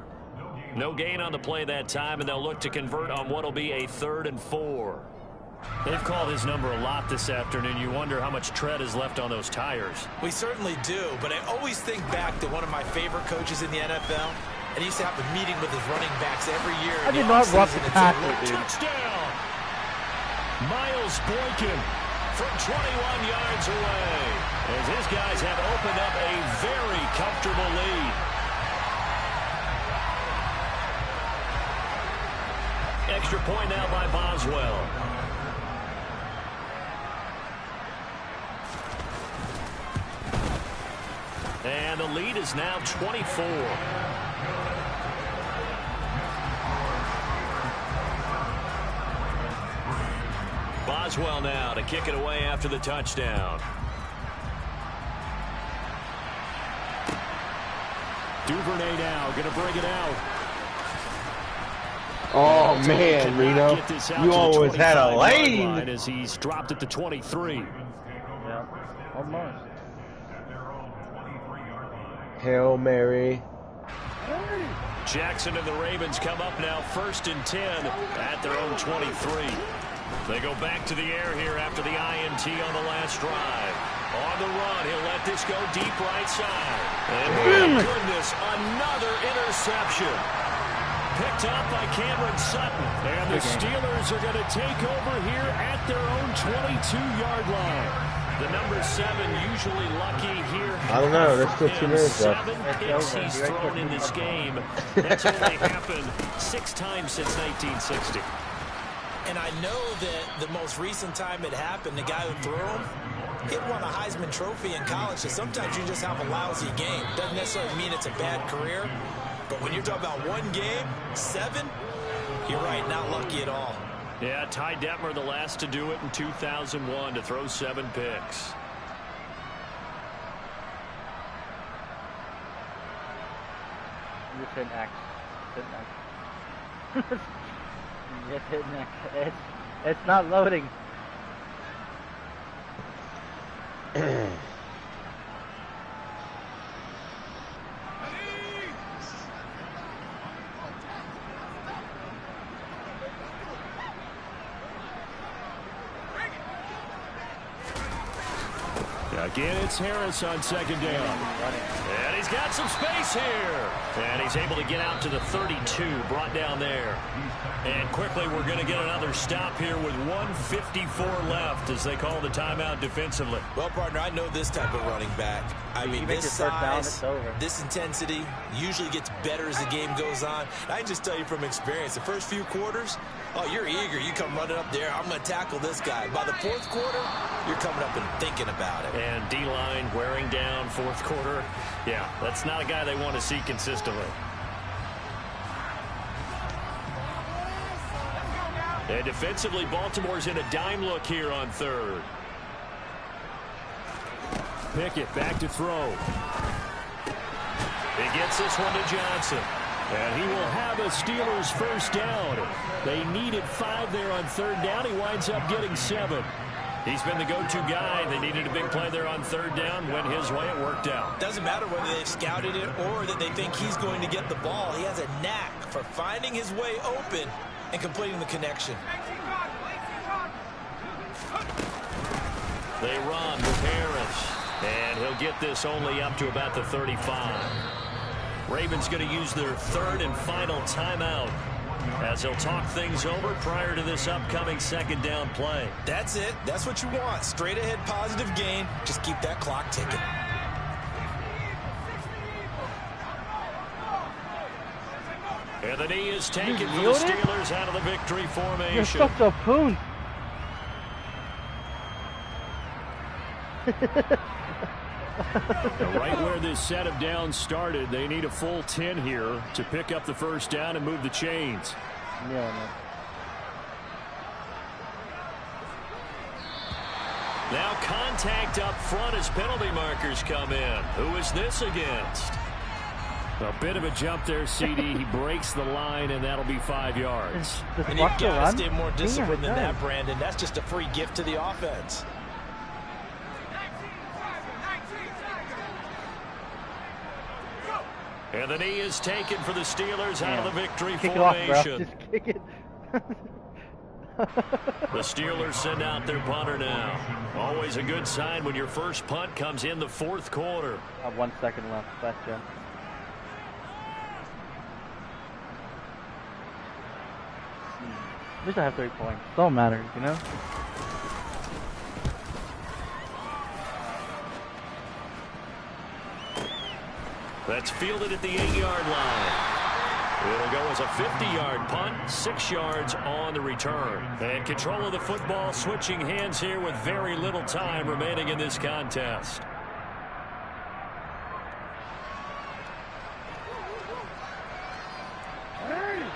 No gain on the play that time, and they'll look to convert on what will be a 3rd and 4. They've called his number a lot this afternoon. You wonder how much tread is left on those tires. We certainly do, but I always think back to one of my favorite coaches in the NFL, and he used to have a meeting with his running backs every year. I did not rough the tackle, dude. Touchdown! Miles Boykin from 21 yards away, as his guys have opened up a very comfortable lead. Extra point now by Boswell. And the lead is now 24. Boswell now to kick it away after the touchdown. Duvernay now going to bring it out. Oh, man, Reno. You always had a lane. As he's dropped it to 23. Yeah, almost. Hail Mary. Jackson and the Ravens come up now 1st and 10 at their own 23. They go back to the air here after the INT on the last drive. On the run, he'll let this go deep right side. And my goodness, another interception. Picked up by Cameron Sutton. And the Steelers are going to take over here at their own 22-yard line. The number 7 usually lucky here. I don't know. There's still 2 minutes left. 7 picks he's thrown in this game. That's only happened 6 times since 1960. And I know that the most recent time it happened, the guy who threw him, he won a Heisman Trophy in college. So sometimes you just have a lousy game. Doesn't necessarily mean it's a bad career. But when you're talking about one game, 7, you're right, not lucky at all. Yeah, Ty Detmer, the last to do it in 2001, to throw 7 picks. You just hit X. Hit X. Just hit X. It's not loading. Again, it's Harris on 2nd down. And he's got some space here. And he's able to get out to the 32, brought down there. And quickly, we're going to get another stop here with 1:54 left as they call the timeout defensively. Well, partner, I know this type of running back. I mean, this size, this intensity usually gets better as the game goes on. I can just tell you from experience, the first few quarters, oh, you're eager. You come running up there, I'm going to tackle this guy. By the 4th quarter, you're coming up and thinking about it. And D-line wearing down 4th quarter. Yeah, that's not a guy they want to see consistently. And defensively, Baltimore's in a dime look here on 3rd. Pickett back to throw. He gets this one to Johnson. And he will have a Steelers first down. They needed 5 there on 3rd down. He winds up getting 7. He's been the go-to guy. They needed a big play there on 3rd down. Went his way. It worked out. Doesn't matter whether they've scouted it or that they think he's going to get the ball. He has a knack for finding his way open and completing the connection. They run with Harris. And he'll get this only up to about the 35. Ravens going to use their 3rd and final timeout as they'll talk things over prior to this upcoming 2nd down play. That's it. That's what you want. Straight ahead positive gain. Just keep that clock ticking. And the knee is taken for the Steelers out of the victory formation. You're such a poon. Right where this set of downs started, they need a full 10 here to pick up the first down and move the chains. Yeah, man. Now contact up front as penalty markers come in. Who is this against? A bit of a jump there, CD. He breaks the line, and that'll be 5 yards. And you've got to stay more disciplined than that, Brandon. That's just a free gift to the offense. And the knee is taken for the Steelers out of the victory kick formation. It off, bro. Just kick it. The Steelers send out their punter now. Always a good sign when your first punt comes in the 4th quarter. 1 second left. That's Jim. At least I have 3 points. Don't matter, you know? That's fielded at the 8-yard line. It'll go as a 50-yard punt, 6 yards on the return. And control of the football switching hands here with very little time remaining in this contest.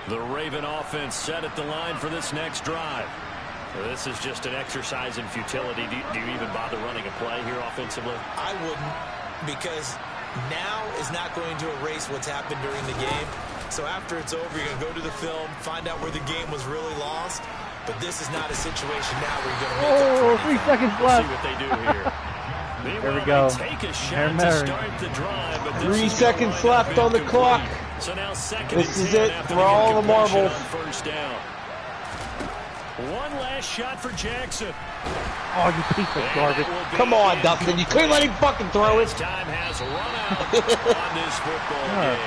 The Raven offense set at the line for this next drive. This is just an exercise in futility. Do you even bother running a play here offensively? I wouldn't, because now is not going to erase what's happened during the game. So after it's over, you're going to go to the film, find out where the game was really lost. But this is not a situation now where you're going to make up for anything. 3 seconds left. See what they do here. There we go. Take a shot to start the drive, but 3 sequence left on the clock. So now second This and is 10 it. after Throw all the marbles. on first down. One last shot for Jackson. Oh, you piece of garbage. Come on, Dustin. You couldn't let him fucking throw it. Time has run out on this football game.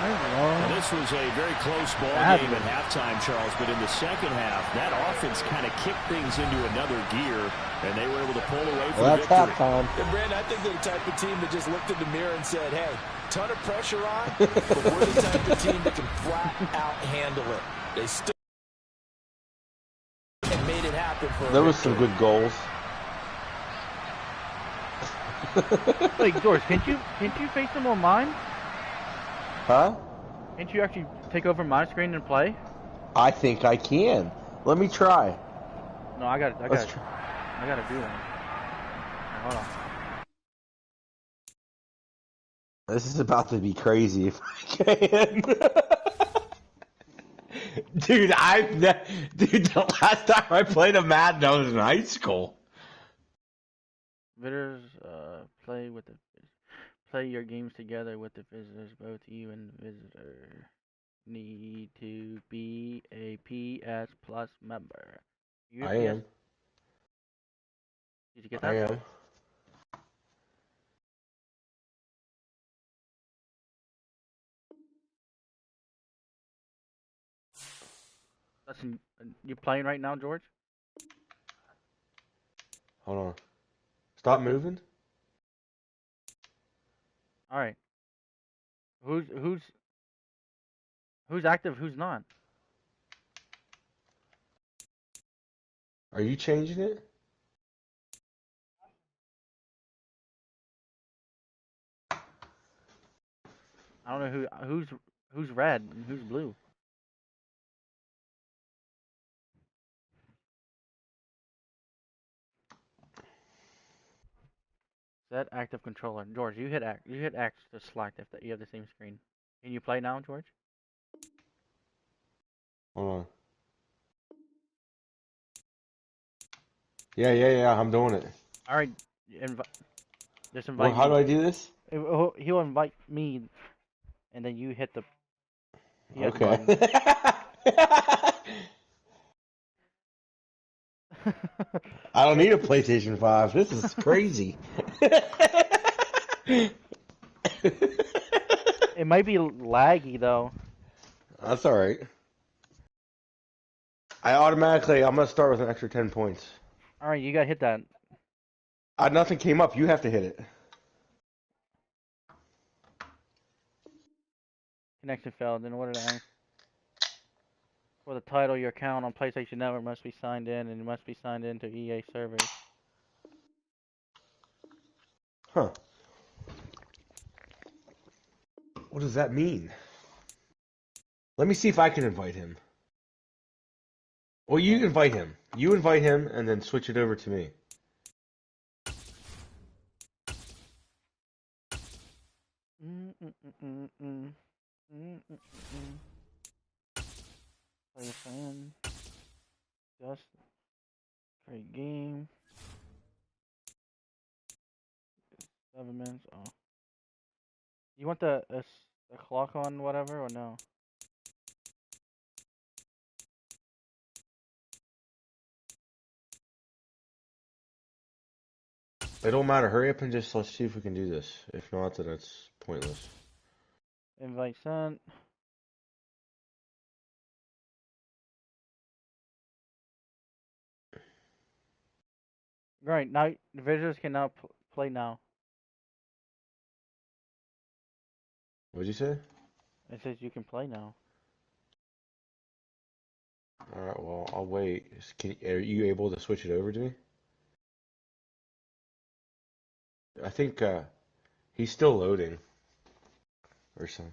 And this was a very close ball game at halftime, Charles, but in the second half, that offense kind of kicked things into another gear, and they were able to pull away from Well, that's victory. halftime. And Brandon, I think they're the type of team that just looked in the mirror and said, hey, ton of pressure on, but we're the type of team that can flat out handle it. They stood and made it happen for There was some good goals. Wait, George, can't you face them on mine? Huh? Can't you actually take over my screen and play? I think I can. Let me try. No, I gotta do that. Hold on. This is about to be crazy if I can. Dude, the last time I played a Madden, I was in high school. Visitors play your games together with the visitors. Both you and the visitor need to be a PS Plus member. I am. Did you get that? I am. Listen, you playing right now, George? Hold on. Stop moving. All right. Who's active? Who's not? Are you changing it? I don't know who's red and who's blue. Set active controller. George, you hit X to select if you have the same screen. Can you play now, George? Hold on. Yeah, I'm doing it. All right, just invite Well, how me. do I do this? He'll invite me, and then you hit the. Okay. I don't need a PlayStation 5. This is crazy. It might be laggy though. That's all right. I'm gonna start with an extra 10 points. All right, you gotta hit that. Nothing came up. You have to hit it. Connection failed. In order to ask for the title, your account on PlayStation Network must be signed in, and it must be signed in to EA servers. Huh. What does that mean? Let me see if I can invite him. Well, you invite him. You invite him, and then switch it over to me. Play a fan. Just create game. 7 minutes. Oh. You want the clock on whatever or no? It don't matter. Hurry up and just let's see if we can do this. If not, then it's pointless. Invite sent. Right, now the visitors can now play now. What'd you say? It says you can play now. Alright, well, I'll wait. Are you able to switch it over to me? I think he's still loading. Or something.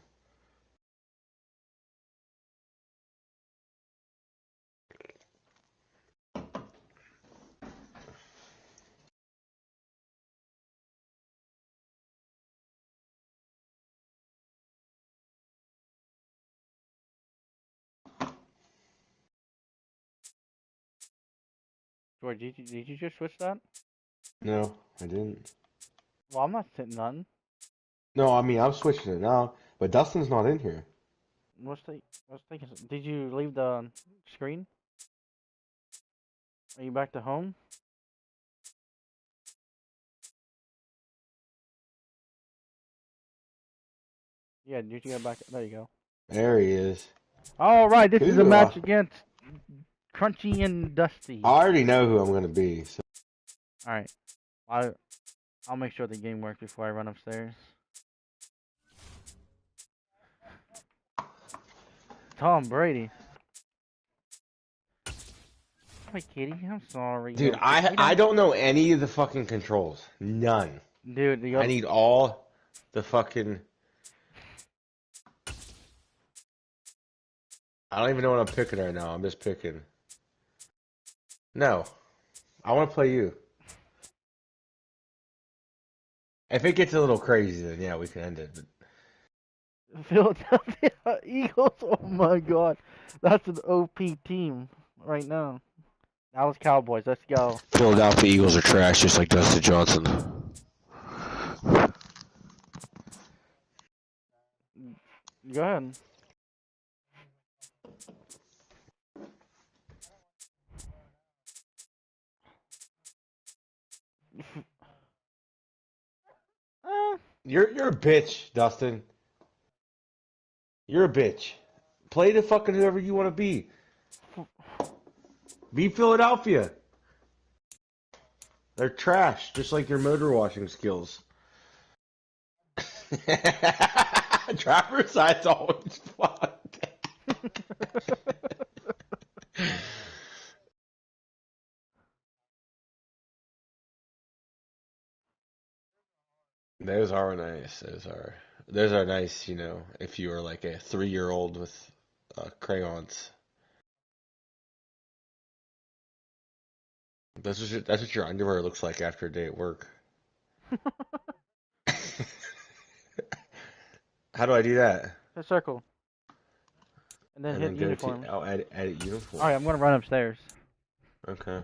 George, did you just switch that? No, I didn't. Well, I'm not sitting none. No, I mean, I'm switching it now. But Dustin's not in here. What's taking? Did you leave the screen? Are you back to home? Yeah, did you get back? There you go. There he is. All right, this is a match against Crunchy and Dusty. I already know who I'm going to be. So. All right. I'll make sure the game works before I run upstairs. Tom Brady. Hi, Kitty. I'm sorry. Dude, I don't know any of the fucking controls. None. Dude, I need all the fucking... I don't even know what I'm picking right now. I'm just picking. No. I want to play you. If it gets a little crazy, then yeah, we can end it. But... Philadelphia Eagles. Oh my God, that's an OP team right now. Dallas Cowboys. Let's go. Philadelphia Eagles are trash, just like Dustin Johnson. Go ahead. You're a bitch, Dustin. You're a bitch. Play the fucking whoever you want to be. Be Philadelphia. They're trash, just like your motor washing skills. Driver's side's always fun. Those are nice. Those are nice, you know, if you were like a 3-year-old with crayons. That's what your underwear looks like after a day at work. How do I do that? Hit circle. And then hit uniform. Edit uniform. Alright, I'm gonna run upstairs. Okay.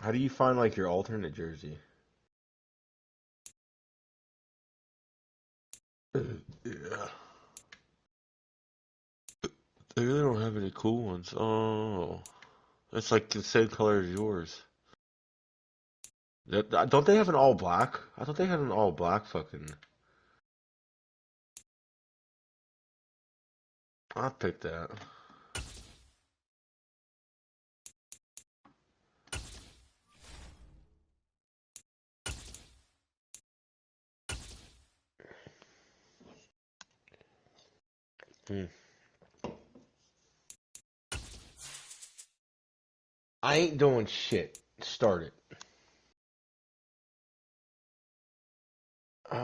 How do you find like your alternate jersey? Yeah. They really don't have any cool ones. Oh. It's like the same color as yours. Don't they have an all black? I thought they had an all black fucking. I'll pick that. I ain't doing shit. Start it. Okay.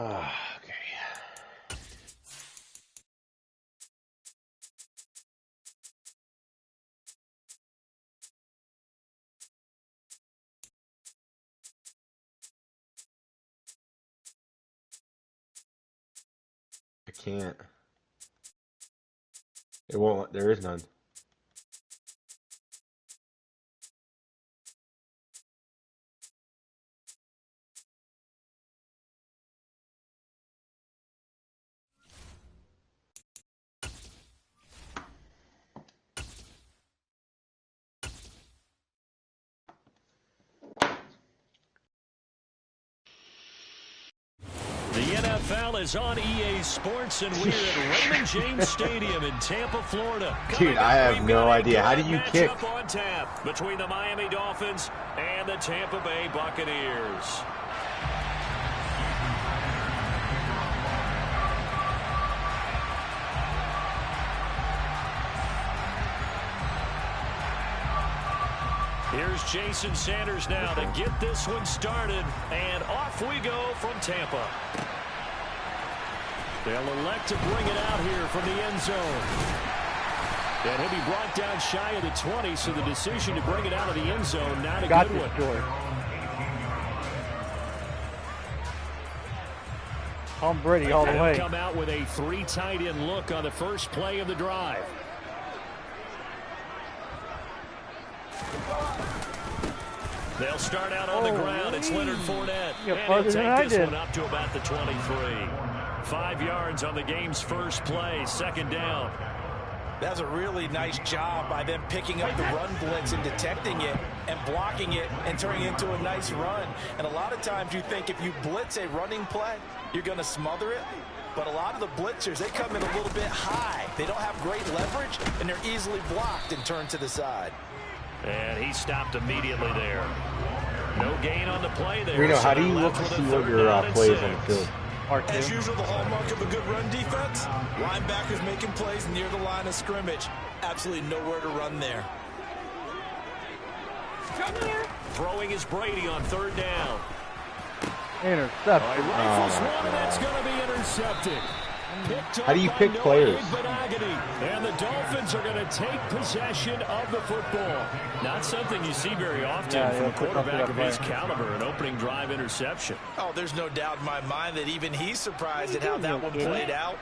I can't. It won't. There is none. The NFL is on EA Sports, and we're at Raymond James Stadium in Tampa, Florida. Dude, I have no idea. How do you kick? On tap between the Miami Dolphins and the Tampa Bay Buccaneers. Here's Jason Sanders now to get this one started, and off we go from Tampa. They'll elect to bring it out here from the end zone. And he'll be brought down shy of the 20, so the decision to bring it out of the end zone, not a good one. Tom Brady all the way. Come out with a 3 tight end look on the first play of the drive. They'll start out on the ground. It's Leonard Fournette. And he'll take this one up to about the 23. 5 yards on the game's first play, second down. That's a really nice job by them picking up the run blitz and detecting it and blocking it and turning it into a nice run. And a lot of times you think if you blitz a running play, you're going to smother it. But a lot of the blitzers, they come in a little bit high. They don't have great leverage, and they're easily blocked and turned to the side. And he stopped immediately there. No gain on the play there. Reno, how do you look to see what your plays on the field? As usual, the hallmark of a good run defense, linebackers making plays near the line of scrimmage. Absolutely nowhere to run there. Throwing is Brady on third down. Intercepted. Rifles one, and that's going to be intercepted. How do you pick players? And the Dolphins are going to take possession of the football. Not something you see very often from a quarterback of his caliber, an opening drive interception. Oh, there's no doubt in my mind that even he's surprised at how that one played out.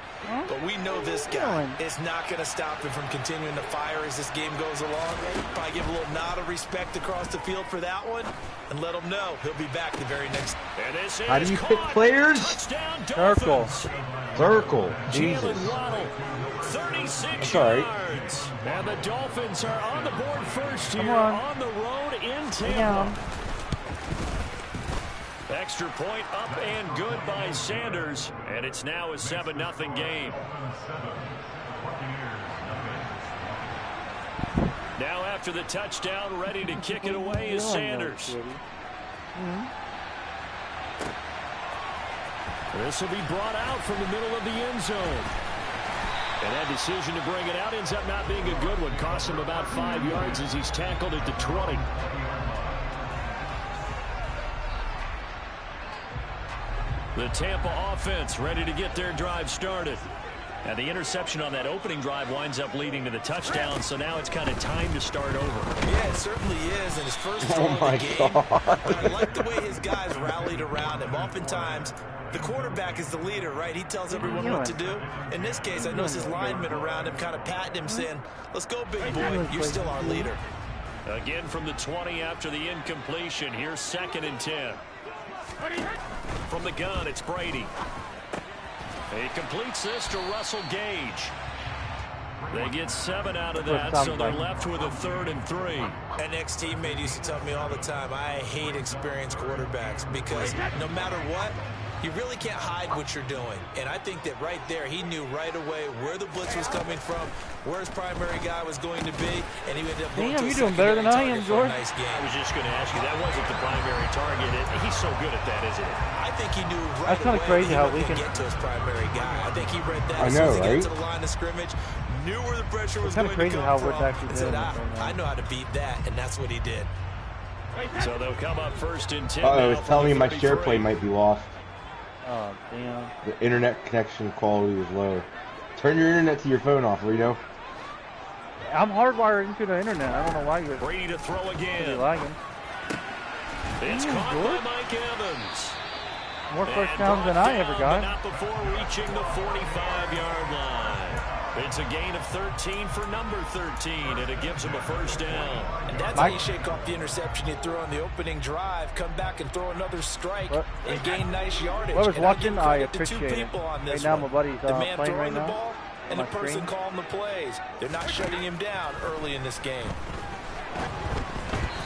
But we know this guy is not going to stop him from continuing to fire as this game goes along. Probably give a little nod of respect across the field for that one and let him know he'll be back the very next. How do you pick players? Circle. Circle. Jesus. 36 right. yards. And the Dolphins are on the board first here on the road in Tampa. Extra point up and good by Sanders. And it's now a 7-0 game. Now after the touchdown, ready to kick it away is Sanders. This will be brought out from the middle of the end zone. And that decision to bring it out ends up not being a good one. Costs him about 5 yards as he's tackled at the 20. The Tampa offense ready to get their drive started. And the interception on that opening drive winds up leading to the touchdown, so now it's kind of time to start over. Yeah, it certainly is, and his first throw of the game. But I like the way his guys rallied around him. Oftentimes, the quarterback is the leader, right? He tells everyone what to do. In this case, I noticed his linemen around him kind of patting him, saying, let's go, big boy. You're still our leader. Again from the 20 after the incompletion. Here's 2nd and 10. From the gun, it's Brady. He completes this to Russell Gage. They get 7 out of that, so they're left with a 3rd and 3. An ex-teammate used to tell me all the time, I hate experienced quarterbacks because no matter what, you really can't hide what you're doing. And I think that right there, he knew right away where the blitz was coming from, where his primary guy was going to be, and he ended up going to a you're doing better than I am, George. Nice game. I was just going to ask you, that wasn't the primary target. He's so good at that, isn't he? I think he knew right That's kind of crazy how we can get to his primary guy. I think he read that as soon as he got to the line of scrimmage, knew where the pressure was going to come from. And said, I know how to beat that, and that's what he did. So they'll come up 1st and 10. It's telling me my share play might be lost. Oh, damn. The internet connection quality is low. Turn your internet to your phone off, Reno. I'm hardwired into the internet. I don't know why you're free to throw again. Lagging. It's caught by Mike Evans. More first downs than I ever got. Not before reaching the 45-yard line. It's a gain of 13 for number 13, and it gives him a 1st down. And that's how you shake off the interception you threw on the opening drive, come back and throw another strike, and gain nice yardage. Whoever's watching, I appreciate it. Right now, my buddy's the man playing throwing right the now. ball and the person calling the plays. They're not shutting him down early in this game.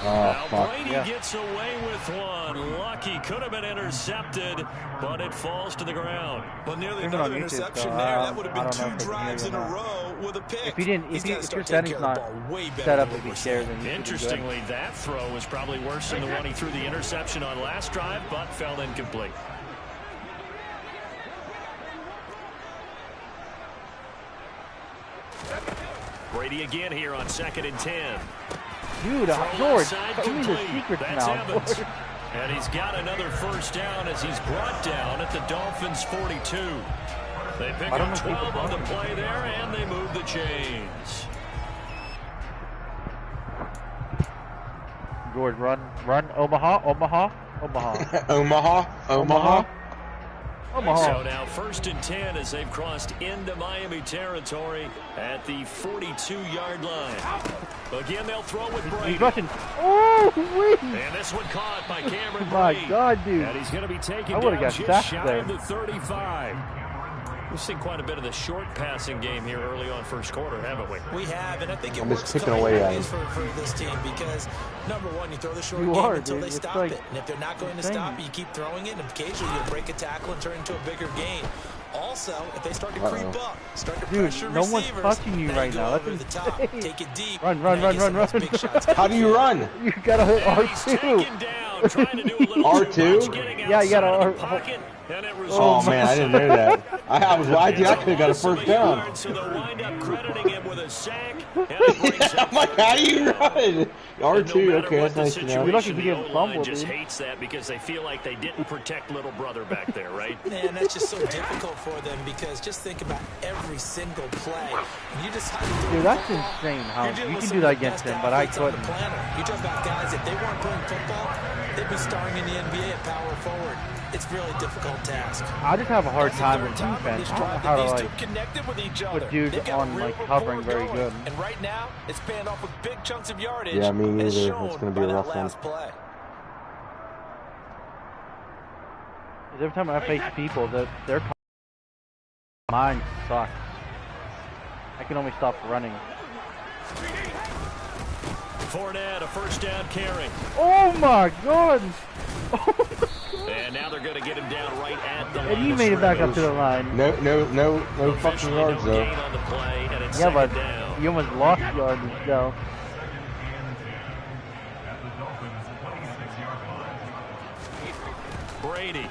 Now Brady gets away with one. Lucky, could have been intercepted, but it falls to the ground. Well, nearly another interception there. That would have been 2 drives in a row with a pick. If your setting's not set up to be shared, then interestingly, that throw was probably worse than the one he threw the interception on last drive, but fell incomplete. Brady again here on 2nd and 10. Dude, George, tell me the secrets now. Evans. And he's got another 1st down as he's brought down at the Dolphins' 42. They pick up 12 on the play there, and they move the chains. George, run, Omaha. Omaha. Come on. So now 1st and 10 as they've crossed into Miami territory at the 42-yard line. Again, they'll throw with Brady. He's rushing. Oh, wait. And this one caught by Cameron My Brady. God, dude. And he's going to be taken I down got just shy there. of the 35. We've seen quite a bit of the short passing game here early on first quarter, haven't we? We have, and I think it I'm works just picking away at for this team because, number one, you throw the short game until they it's stop like it. And if they're not going to stop it, you keep throwing it, and occasionally you'll break a tackle and turn it into a bigger gain. Also, if they start to creep up, start to pressure no one's receivers, touching you right now. Over the top, take it deep. Run. How do you run? You gotta hit R2. Down, trying to do a little R2? Yeah, you gotta. Oh man, I didn't know that. I was lying. I could have got a first down. So they'll wind up crediting him with a sack. I'm like, how do you run? R2, okay, that's nice to know. You're lucky to get fumbled, just dude. hates that because they feel like they didn't protect little brother back there, right? Man, that's just so difficult for them because just think about every single play. You just Dude, that's insane how you can do that against him, but I couldn't. You talk about guys, if they weren't playing football, they'd be starring in the NBA at power forward. It's a really difficult task. I just have a hard time with defense. I don't know how to put dudes on covering very good. And right now, it's paying off with big chunks of yardage. Yeah, me either. It's going to be a rough one. Play. Every time I face people, their mind sucks. I can only stop running. Fournette, a first down carry. Oh my God! And now they're going to get him down right at the line. And he made it back up to the line. No fucking yards though. Yeah, but you almost lost yardage though. Brady.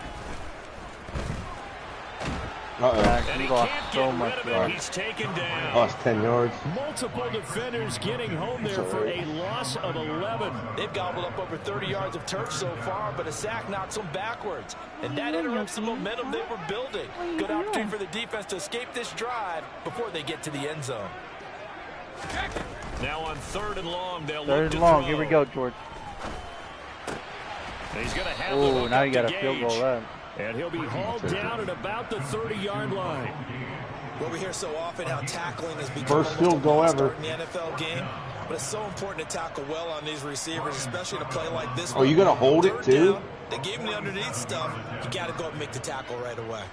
He lost so much yards. He's taken down. Lost 10 yards. Multiple defenders getting home there for a loss of 11. They've gobbled up over 30 yards of turf so far, but a sack knocks them backwards. And that interrupts the momentum they were building. Good opportunity for the defense to escape this drive before they get to the end zone. Now on 3rd and long, they'll look to throw. Here we go, George. He's going to have oh, now you got a field goal there. And he'll be hauled down at about the 30-yard line. Well, we hear so often how tackling has become first field goal ever in the NFL game, but it's so important to tackle well on these receivers, especially to play like this. Oh, you gonna hold it too? Down, they gave him the underneath stuff. You got to go and make the tackle right away.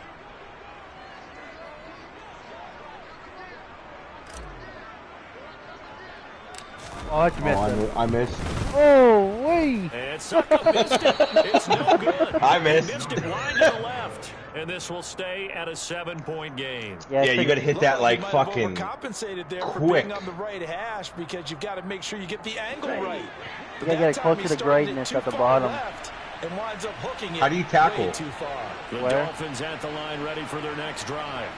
Oh, I missed I missed. Oh, wait. And Sucka missed it. It's no good. I missed. He missed it wide to the left. And this will stay at a 7-point game. Yeah, you got to hit that like fucking compensated there quick. For being on the right hash because you've got to make sure you get the angle right. You got to get it closer to greatness at the bottom. And winds up hooking it. How do you tackle? Too far. The Dolphins at the line ready for their next drive.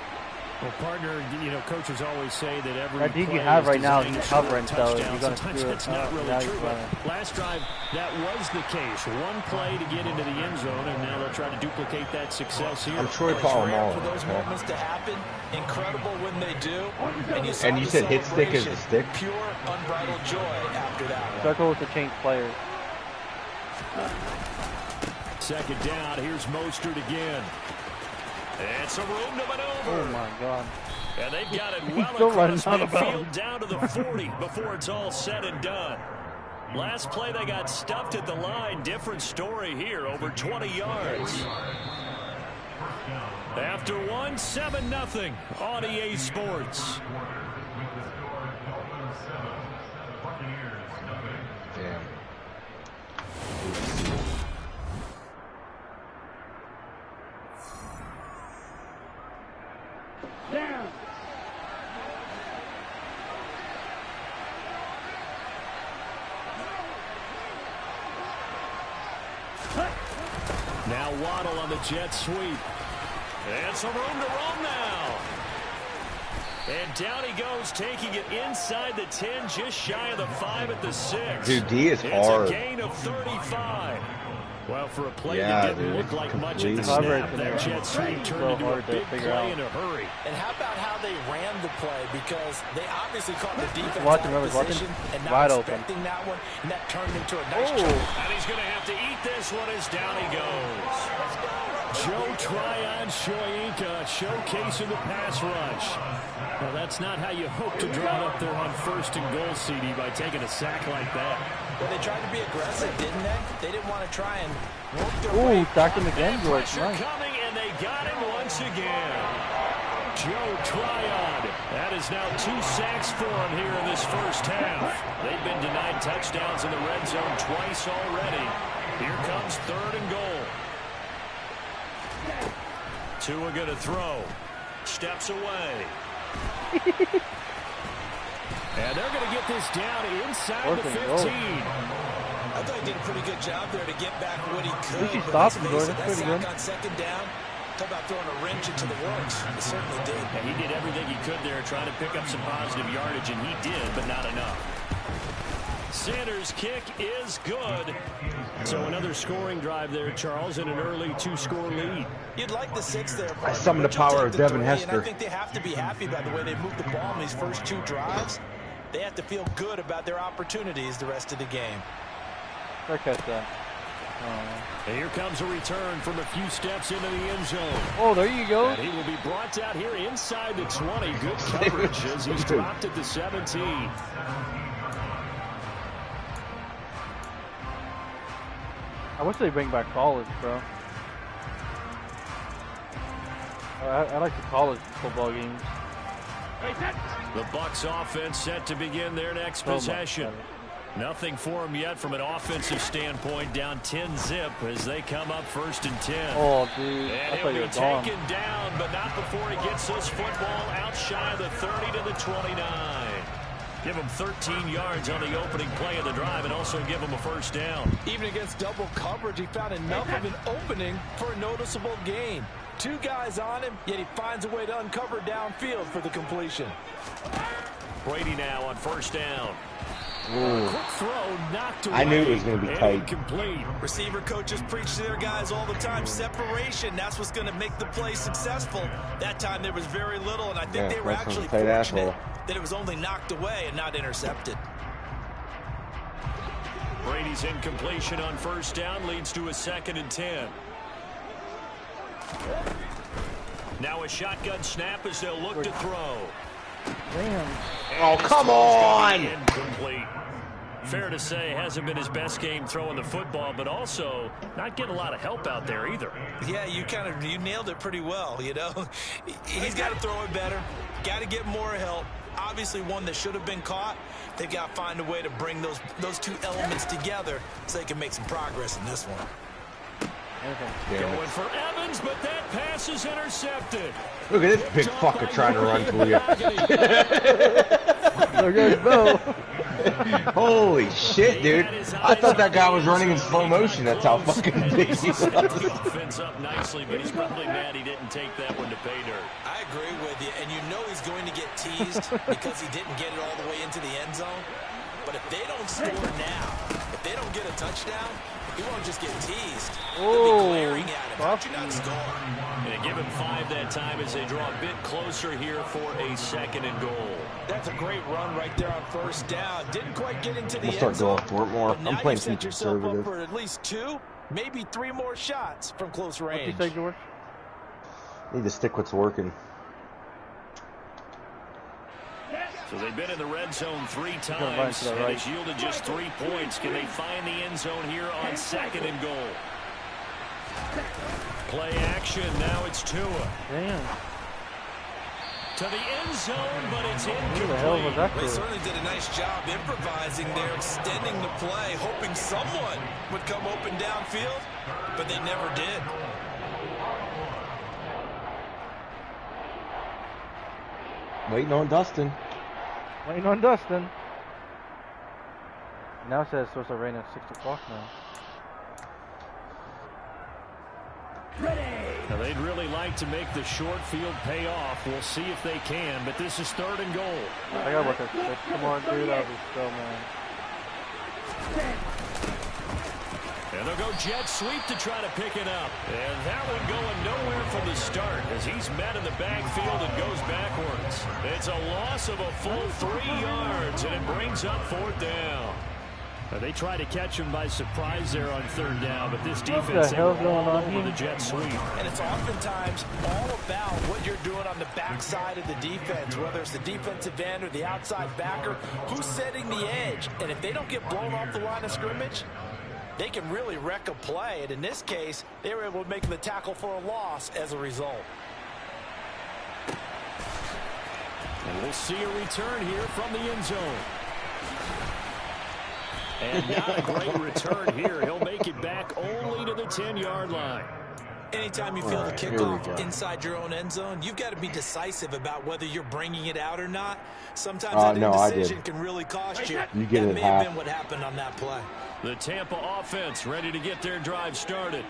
Well, partner, coaches always say that every that dude you have right now is covering, so you're going to screw it that's not really true. Last drive, that was the case. One play to get into the end zone, and now they'll try to duplicate that success here. I'm sure it's all for those moments to happen. Incredible when they do. And you said hit stick is a stick? Pure, unbridled joy after that one. Circle was to change players. Second down, here's Mostert again. And some room to maneuver. Oh, my God. And they've got it well across midfield down to the 40 before it's all said and done. Last play, they got stuffed at the line. Different story here, over 20 yards. After one, 7-0 on EA Sports. Down. Now Waddle on the jet sweep. And some room to roam now. And down he goes, taking it inside the 10, just shy of the 5 at the 6. Dude, D is hard. It's a gain of 35. Well, for a play that didn't look like much at the snap, that jet sweep turned into a big play in a hurry. And how about how they ran the play? Because they obviously caught the defense watching, and not wide expecting open. that one, and that turned into a nice And he's going to have to eat this one as down he goes. Joe Tryon Shoyinka showcasing the pass rush. Well, that's not how you hope to draw it up there on 1st and goal, CD, by taking a sack like that. Well, they tried to be aggressive, didn't they? They didn't want to try and work their way. Ooh, back him again, George. Nice. Coming, and they got him once again. Joe Tryon. That is now 2 sacks for him here in this first half. They've been denied touchdowns in the red zone twice already. Here comes 3rd and goal. Tua going to throw. Steps away. And they're going to get this down inside the 15. I thought he did a pretty good job there to get back what he could. He stopped him, Jordan. That's pretty good. On 2nd down, talk about throwing a wrench into the works. He certainly did. And he did everything he could there trying to pick up some positive yardage, and he did, but not enough. Sanders' kick is good. So another scoring drive there, Charles, and an early 2-score lead. You'd like the 6 there. I summoned the power of Devin Hester. I think they have to be happy by the way they moved the ball in these first 2 drives. They have to feel good about their opportunities the rest of the game. I catch that. And here comes a return from a few steps into the end zone. Oh, there you go. And he will be brought out here inside the 20. Good coverage as he's dropped at the 17. I wish they bring back college, bro. I like the college football games. The Bucs offense set to begin their next possession. Nothing for them yet from an offensive standpoint. Down 10-zip as they come up 1st and 10. Oh, dude. And he'll be taken down, but not before he gets this football out shy of the 30 to the 29. Give him 13 yards on the opening play of the drive and also give him a 1st down. Even against double coverage, he found enough of an opening for a noticeable gain. 2 guys on him, yet he finds a way to uncover downfield for the completion. Brady now on 1st down. Quick throw, knocked away. I knew it was going to be tight. Complete. Receiver coaches preach to their guys all the time. Separation, that's what's going to make the play successful. That time there was very little, and I think they were actually fortunate that it was only knocked away and not intercepted. Brady's incompletion on 1st down leads to a 2nd and 10. Now a shotgun snap as they'll look to throw. Damn. Oh, come on! Incomplete. Fair to say, hasn't been his best game throwing the football, but also not getting a lot of help out there either. Yeah, you nailed it pretty well, you know. He's got to throw it better. Got to get more help. Obviously one that should have been caught. They've got to find a way to bring those 2 elements together so they can make some progress in this one. Going for Evans, but that pass is intercepted. Look at this big fucker trying to run to you. There goes Bo. Holy shit, dude. I thought that guy was running in slow motion. That's how fucking big he was. Offense up nicely, but he's probably mad he didn't take that one to pay dirt. I agree with you, and you know he's going to get teased because he didn't get it all the way into the end zone. But if they don't score now, if they don't get a touchdown, he won't just get teased. They'll be glaring at him. How'd you not score? And give him 5 that time as they draw a bit closer here for a 2nd and goal. That's a great run right there on 1st down. Didn't quite get into the end zone. zone. Start going for it more. I'm playing some conservative. For at least 2, maybe 3 more shots from close range. What'd you say, George? Need to stick what's working. So they've been in the red zone 3 times, and it's yielded just 3 points. Can they find the end zone here on 2nd and goal? Play action, now it's Tua. Damn. To the end zone, but it's incomplete. Who the hell was that? They certainly did a nice job improvising there, extending the play, hoping someone would come open downfield, but they never did. Waiting on Dustin. Waiting on Dustin. Now it says it's supposed to rain at 6 o'clock now. Now they'd really like to make the short field pay off. We'll see if they can, but this is 3rd and goal. I gotta work at 6. Come on, dude. That'll be so, man. And they'll go jet sweep to try to pick it up. And that one going nowhere from the start as he's met in the backfield and goes backwards. It's a loss of a full 3 yards, and it brings up 4th down. They try to catch him by surprise there on third down, but this defense, they were all over the jet sweep. And it's oftentimes all about what you're doing on the backside of the defense, whether it's the defensive end or the outside backer, who's setting the edge. And if they don't get blown off the line of scrimmage, they can really wreck a play. And in this case, they were able to make the tackle for a loss as a result. And we'll see a return here from the end zone. And not a great return here. He'll make it back only to the 10-yard line. Anytime you feel the kickoff inside your own end zone, you've got to be decisive about whether you're bringing it out or not. Sometimes that indecision can really cost you. You get that may have been what happened on that play. The Tampa offense ready to get their drive started.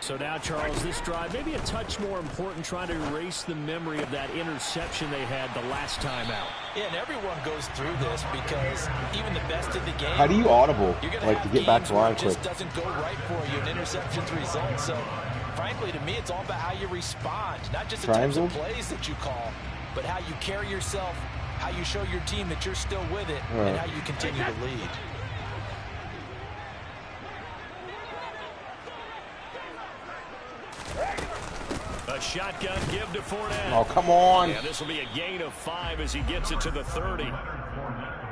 So now, Charles, this drive maybe a touch more important, trying to erase the memory of that interception they had the last time out. Yeah, and everyone goes through this because even the best of the game. How do you audible, like, to get back to line quick? It just doesn't go right for you, and interceptions result. So, frankly, to me, it's all about how you respond, not just the types of plays that you call, but how you carry yourself, how you show your team that you're still with it, and how you continue to lead. A shotgun give to Fournette. Oh, come on. Yeah, this will be a gain of 5 as he gets it to the 30.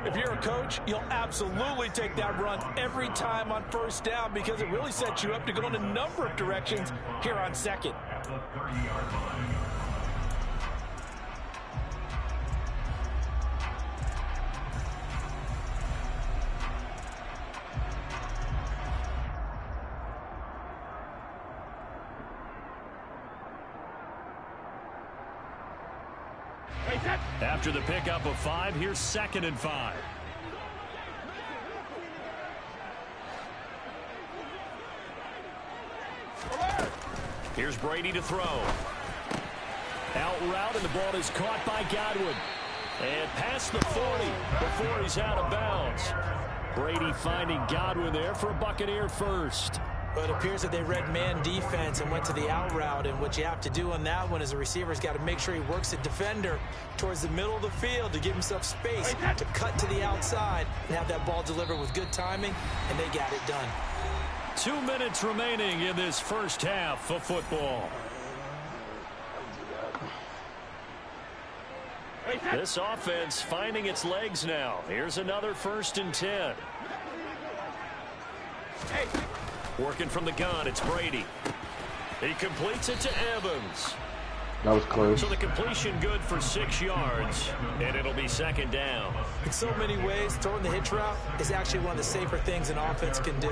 If you're a coach, you'll absolutely take that run every time on first down because it really sets you up to go in a number of directions here on second. After the pickup of 5, here's 2nd and 5. Here's Brady to throw. Out route, and the ball is caught by Godwin. And past the 40 before he's out of bounds. Brady finding Godwin there for a Buccaneer first. But it appears that they read man defense and went to the out route. And what you have to do on that one is the receiver's got to make sure he works the defender towards the middle of the field to give himself space to cut to the outside and have that ball delivered with good timing, and they got it done. 2 minutes remaining in this first half of football. This offense finding its legs now. Here's another 1st and 10. Working from the gun, it's Brady. He completes it to Evans. That was close. So the completion good for 6 yards, and it'll be 2nd down. In so many ways, throwing the hitch route is actually one of the safer things an offense can do.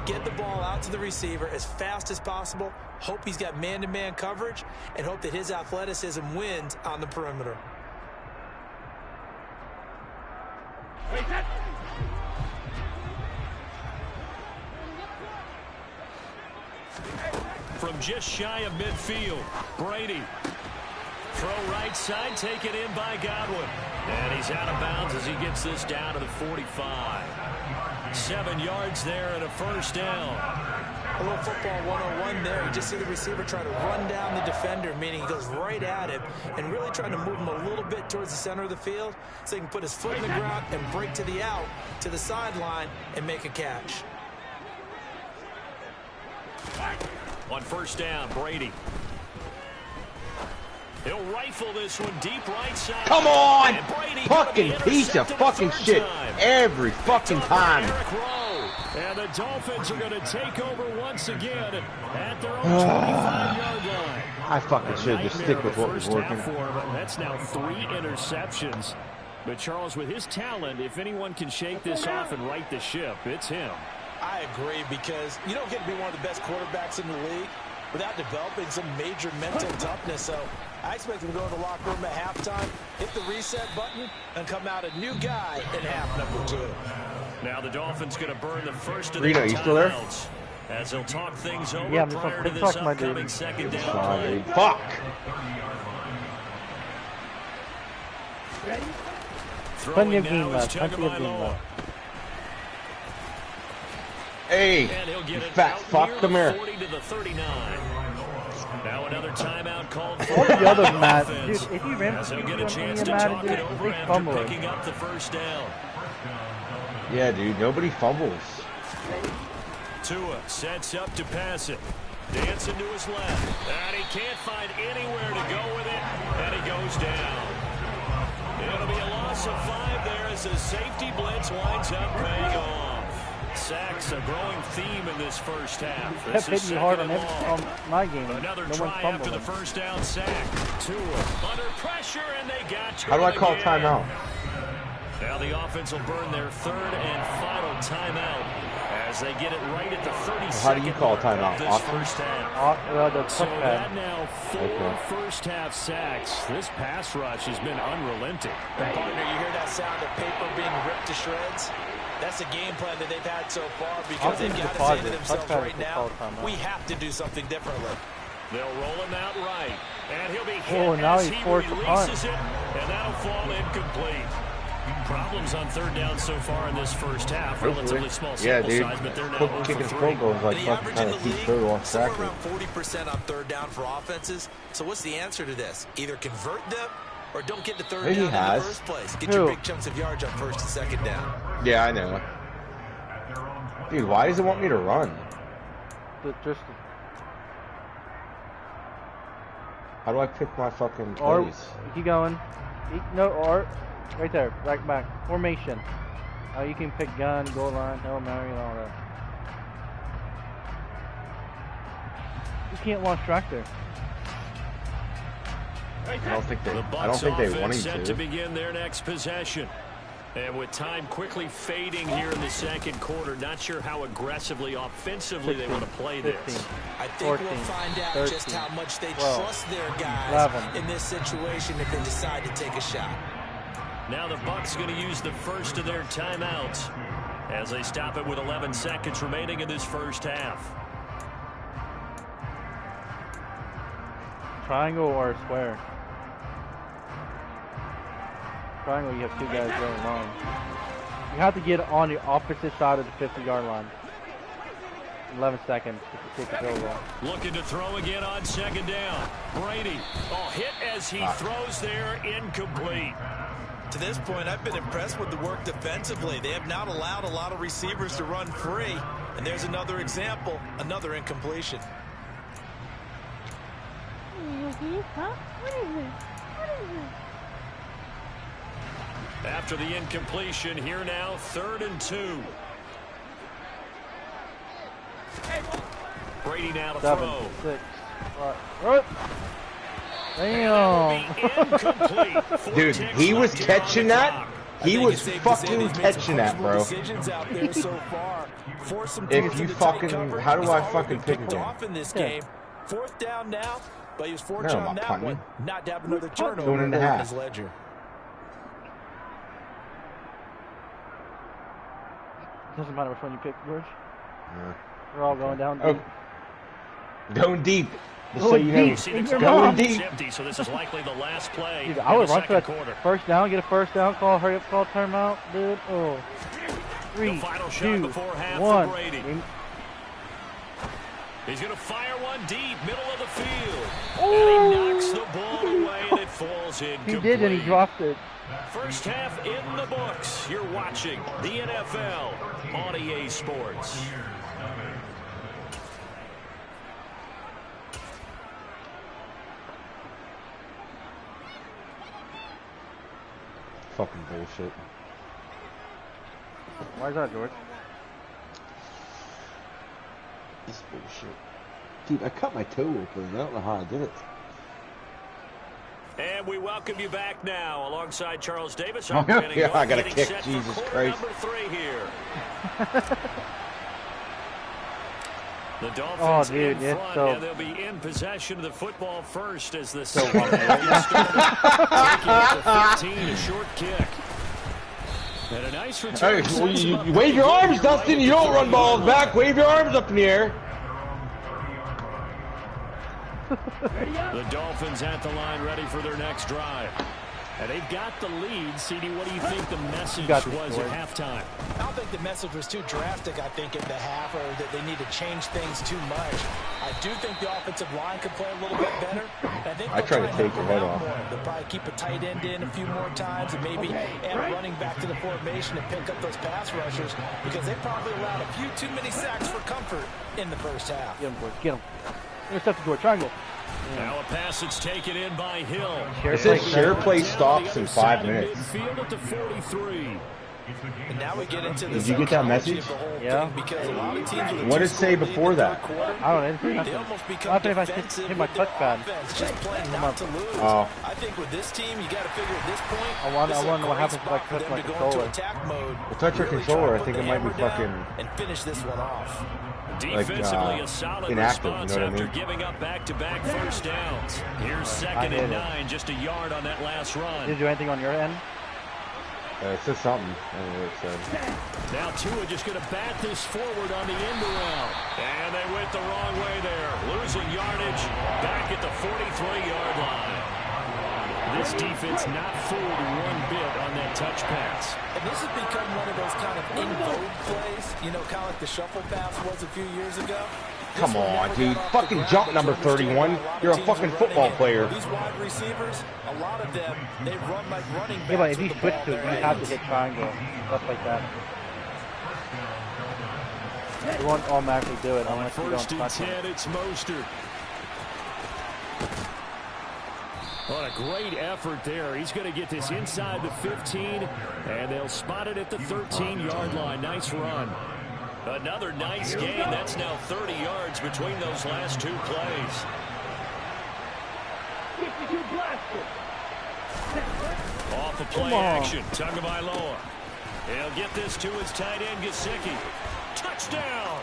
Get the ball out to the receiver as fast as possible, hope he's got man-to-man coverage, and hope that his athleticism wins on the perimeter. From just shy of midfield, Brady. Throw right side, taken in by Godwin. And he's out of bounds as he gets this down to the 45. 7 yards there and a 1st down. A little football 101 there. You just see the receiver try to run down the defender, meaning he goes right at him and really trying to move him a little bit towards the center of the field so he can put his foot in the ground and break to the out, to the sideline, and make a catch. On 1st down, Brady. He'll rifle this one deep right side. Come on! Fucking piece of fucking shit every fucking time. And the Dolphins are going to take over once again at their own 25-yard line. I fucking should just stick with what was working. That's now 3 interceptions. But Charles, with his talent, if anyone can shake this off and right the ship, it's him. I agree, because you don't get to be one of the best quarterbacks in the league without developing some major mental toughness. So I expect him to go to the locker room at halftime, hit the reset button, and come out a new guy in half number 2. Now the Dolphins going to burn the first of the Reno, you still there? As they'll talk things over yeah, prior to this upcoming 2nd down play. Fuck! Plenty of game left. Plenty of game left. Hey, you fat fuck, come here. Now another timeout called for all the other Madden. Dude, if you ran he'll get a chance to Madden, talk it over they after fumble picking up the 1st down. Yeah, dude, nobody fumbles. Tua sets up to pass it. Dancing to his left. And he can't find anywhere to go with it. And he goes down. It'll be a loss of 5 there as the safety blitz winds up paying off. Sacks a growing theme in this first half. This is hitting hard on my game. Another try after the first down sack. Tua under pressure, and they got to How do I call timeout? Now the offense will burn their 3rd and final timeout as they get it right at the 32nd. How do you call timeout? This first half. So that now 4 first-half sacks. This pass rush has been unrelenting. Partner, you hear that sound of paper being ripped to shreds? That's a game plan that they've had so far because they've got to say to themselves right now, we have to do something differently. They'll roll him out right, and he'll be hit now as he he forced releases it, and that'll fall incomplete. Problems on 3rd down so far in this first half. Relatively small sample size, but they're now over 3. The average in the league, somewhere around 40% on 3rd down for offenses. So what's the answer to this? Either convert them or don't get to 3rd down in the first place. Get your big chunks of yards on 1st and 2nd down. Yeah, I know. Dude, why does it want me to run? How do I pick my fucking plays? Keep going. Or right there, right back. Formation. You can pick gun, goal line, Hail Mary, and all that. You can't launch tractor. I don't think they wanted set to begin their next possession. And with time quickly fading here in the 2nd quarter, not sure how aggressively, offensively 15, they want to play 15, this. I think 14, we'll find out 13, just how much they 12, trust their guys 11. in this situation if they decide to take a shot. Now the Bucs going to use the first of their timeouts as they stop it with 11 seconds remaining in this first half. Triangle or square? Triangle, you have 2 guys going long. You have to get on the opposite side of the 50-yard line. 11 seconds to take the field goal. Looking to throw again on 2nd down. Brady, hit as he throws there, incomplete. To this point, I've been impressed with the work defensively. They have not allowed a lot of receivers to run free. And there's another example, another incompletion. Huh? What is it? What is it? After the incompletion, here now, 3rd and 2. Brady now to 7, throw. 6, 5. Damn. Dude, he was catching that. He was fucking catching that, bro. If you fucking, how do I fucking pick again? 4th down now, but he was fortunate on that one. Not to have another turnover going into half. his ledger. Doesn't matter which one you pick, George. Yeah. We're all going down deep. Going deep. Going deep. Empty, so this is likely the last play. Dude, I would run for that first down, get a first down call, hurry up call, timeout, dude. 3, 2, 1. He's going to fire one deep, middle of the field. And he knocks the ball away, and it falls incomplete. He did, and he dropped it. First half in the books. You're watching the NFL on EA Sports. Fucking bullshit. Why is that, George? This bullshit. Dude, I cut my toe open. I don't know how I did it. And we welcome you back now alongside Charles Davis. Yeah, I got a kick. Jesus Christ. Number 3 here. The Dolphins dude, in front, and they'll be in possession of the football first as the so second half gets started. Taking it to 15, a short kick. And a nice return. Hey, you wave your arms, Dustin. You don't run balls back. Wave your arms up in the air. The Dolphins at the line ready for their next drive. And they've got the lead. CD, what do you think the message was at halftime? I don't think the message was too drastic, I think, in the half, or that they need to change things too much. I do think the offensive line could play a little bit better. I try to take your head off. They'll probably keep a tight end in a few more times and maybe add a running back to the formation and pick up those pass rushers, because they probably allowed a few too many sacks for comfort in the first half. Get him, boys. Get him. Intercept the door. Triangle. Now a pass that's taken in by Hill. It says share play stops in 5 minutes. Midfield at the 43. And now we get into the Did you get that message? Yeah. Because a lot of teams What did it say before that? I don't know. They almost become I think if I defensive hit my with their touchpad. offense, just playing not to lose. Oh. I think with this team, you got to figure at this point. I wonder this is a what great happens if I spot for touch them my to go controller. into attack mode. Well, touch your really controller. try I to think put it the might be hammer down fucking and finish this one off. Defensively, a solid inactive, response you know what I after mean? giving up back-to-back first downs. Here's second and 9, just a yard on that last run. Did you do anything on your end? It says something. I don't know what it said. Now Tua just going to bat this forward on the end around. And they went the wrong way there. Losing yardage back at the 43-yard line. This defense not fooled one bit on that touch pass. And this has become one of those kind of in-vogue plays, you know, kind of like the shuffle pass was a few years ago. Come on, dude. Fucking jump number 31. You're a fucking football player. These wide receivers, a lot of them, they run like running backs. Yeah, but if you with the switch ball to it, in you their have to hands. hit triangle. Stuff like that. You won't automatically do it unless you don't First and touch 10, it. it's Mostert. What a great effort there. He's going to get this inside the 15, and they'll spot it at the 13-yard line. Nice run. Another nice game. That's now 30 yards between those last two plays. Off of play action. Tagovailoa. He'll get this to his tight end, Gesicki. Touchdown!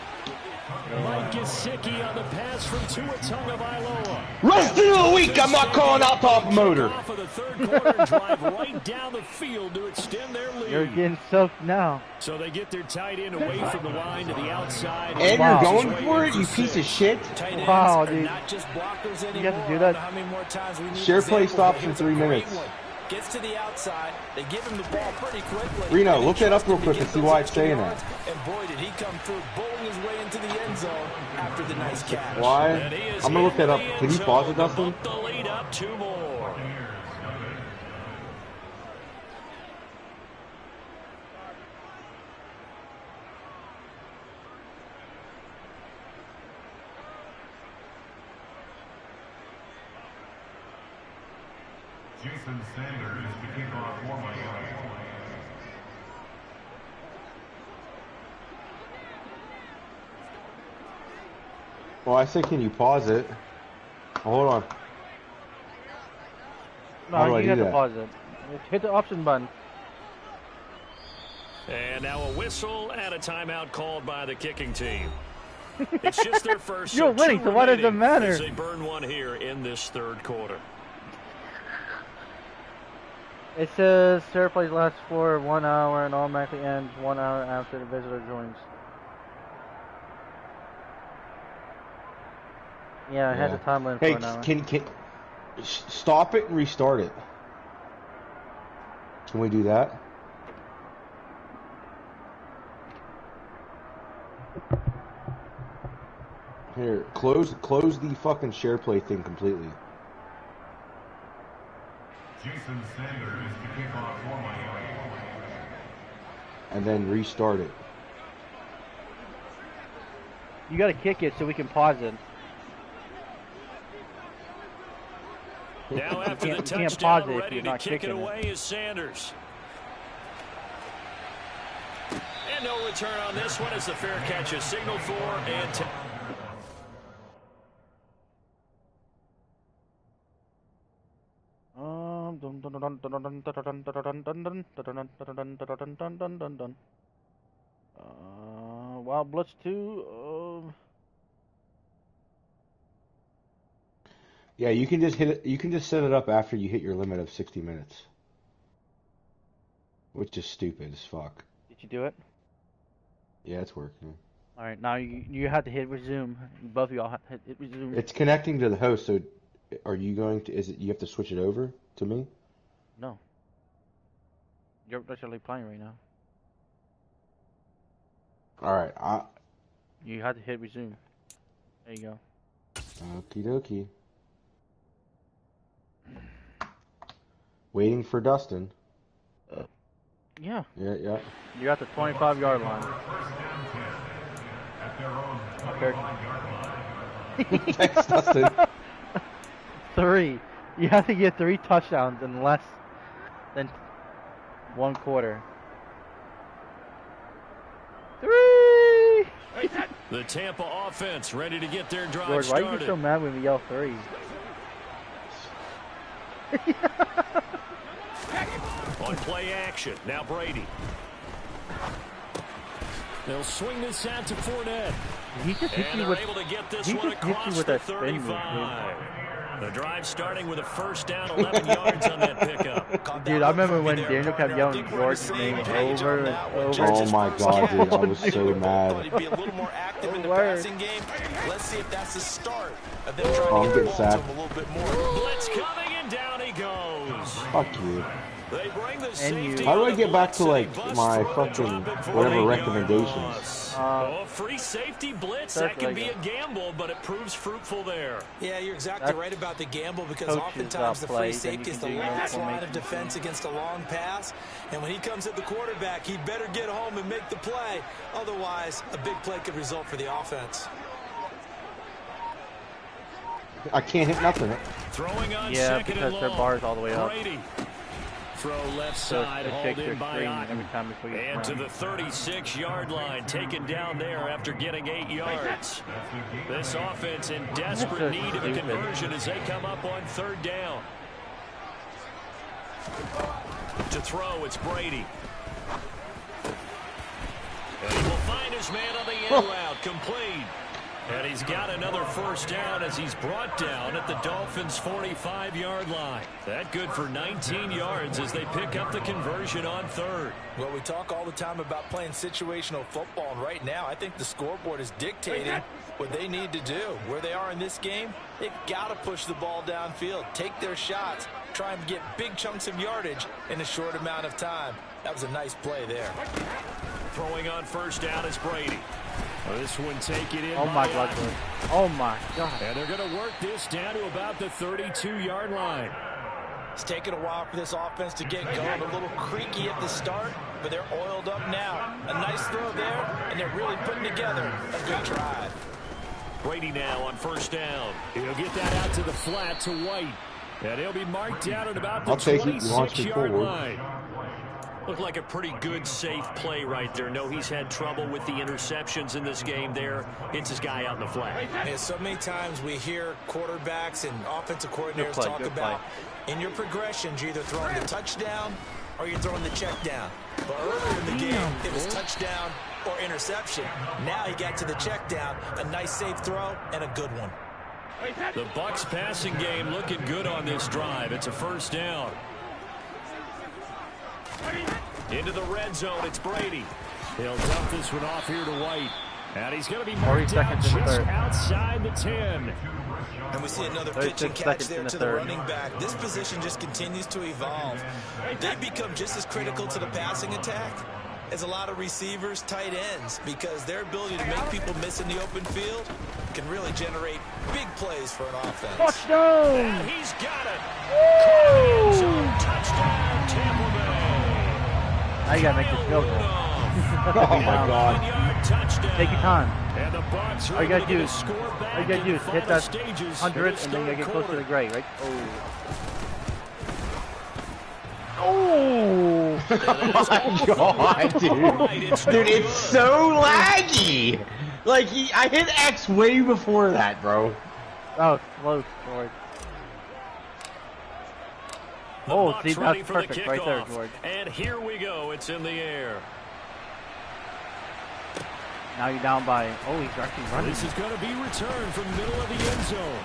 Mike Gesicki on the pass from Tua Tagovailoa. Rest of the week, I'm not calling out top motor. Off of the third quarter, drive right down the field to extend their lead. You're getting soaked now. So they get their tight end away from the line to the outside. And Wow. you're going for it, you piece of shit. Tight ends Wow, are dude. not just blockers anymore. You have to do I that? don't know how many more times we need Share play examples, stops but in here's a 3 great minutes. one. Gets to the outside. They give him the ball pretty quickly. Reno, and they look that up trust real him to quick get and see those why it's extra saying yards. that. And boy, did he come through, bowling his way into the end zone after the nice catch. Why? And he is I'm gonna look that up. in the Can you end pause zone it, to Dustin? bump the lead up 2 more. Jason Sanders is the kickoff for Miami. Well, I said, can you pause it? Hold on. How do No, I you do have to that? pause it. Hit the option button. And now a whistle and a timeout called by the kicking team. It's just their first. You're so winning, two so why does it remaining matter? as they burn one here in this third quarter. It says serve plays lasts for 1 hour and automatically ends 1 hour after the visitor joins. Yeah, it has a time limit Hey, for an hour. can stop it and restart it? Can we do that? Here, close the fucking share play thing completely. Jason Sanders is the kickoff for Miami. And then restart it. You gotta kick it so we can pause it. Now after the can't touchdown, pause it if ready you're to not kick it kicking it. away is Sanders. And no return on this one as the fair catch is signaled for and Wild Blitz 2. Yeah, you can just hit it. You can just set it up after you hit your limit of 60 minutes, which is stupid as fuck. Did you do it? Yeah, it's working. All right, now you have to hit resume. Both of y'all have to hit resume. It's connecting to the host. So, are you going to? Is it? You have to switch it over to me? No. You're literally playing right now. Alright, You have to hit resume. There you go. Okie dokie. Waiting for Dustin. Yeah. Yeah. You're at the 25-yard line. Thanks, Dustin. 3. You have to get 3 touchdowns in less than 1 quarter. 3! The Tampa offense ready to get their drive George, started. why are you so mad when we yell 3? On play action, now Brady. They'll swing this out to Fournette. He just hit and you they're with, able to get this he one just hit across you with the that spin move, 35. The drive starting with a first down, 11 yards on that pickup. Dude, I remember when Daniel kept yelling George's name over and over. Oh my god, dude, I was so mad. Be a little more active in the passing game. Let's see if that's the start of them trying I'm to getting get the ball to sacked. him a little bit more. Blitz coming and down he goes. Fuck you. They bring the safety How do I on get the back to blitz, like and he my busts through and fucking drop it for whatever 8 recommendations? yards. Free safety blitz, that can be a gamble, but it proves fruitful there. Yeah, you're exactly right about the gamble because oftentimes the free safety is the last line of defense against a long pass. And when he comes at the quarterback, he better get home and make the play. Otherwise, a big play could result for the offense. I can't hit nothing. Throwing on Yeah, second because and their long. bar's all the way up. Brady. Throw left So side, it hauled shakes in their by screen Otten. every time before you And to run. the 36-yard line, taken down there after getting 8 yards. This offense in desperate need of a conversion as they come up on 3rd down. To throw, it's Brady. And he will find his man on the end route, complete. And he's got another first down as he's brought down at the Dolphins' 45-yard line. That good for 19 yards as they pick up the conversion on 3rd. Well, we talk all the time about playing situational football, and right now I think the scoreboard is dictating what they need to do. Where they are in this game, they've got to push the ball downfield, take their shots, try and get big chunks of yardage in a short amount of time. That was a nice play there. Throwing on first down is Brady. This one taken in. Oh my god. Oh my god. And they're going to work this down to about the 32-yard line. It's taken a while for this offense to get going. A little creaky at the start, but they're oiled up now. A nice throw there, and they're really putting together a good drive. Brady now on first down. He'll get that out to the flat to White. And he'll be marked down at about the 26-yard line. Looked like a pretty good, safe play right there. No, he's had trouble with the interceptions in this game there. Hits his guy out in the flat. And so many times we hear quarterbacks and offensive coordinators talk about in your progressions, you're either throwing the touchdown or you're throwing the check down. But earlier in the game, it was touchdown or interception. Now he got to the check down. A nice, safe throw and a good one. The Bucs passing game looking good on this drive. It's a first down. Into the red zone, it's Brady. He'll dump this one off here to White. And he's going to be marked down just outside the 10. And we see another pitch and catch there to the running back. This position just continues to evolve. They become just as critical to the passing attack as a lot of receivers, tight ends, because their ability to make people miss in the open field can really generate big plays for an offense. Touchdown! And he's got it. Woo! Touchdown, Tampa Bay. Now you gotta make this field goal. Oh my god. Take your time. And the Bucs All you gotta do is hit that 100 and then you gotta get close to the gray, right? Oh. Oh my god, dude. Dude, it's so laggy. Like, I hit X way before that, bro. Oh, close, George. Oh, see, that's perfect right there, George. And here we go. It's in the air. Now you're down by, oh, he's actually running. This is going to be returned from middle of the end zone.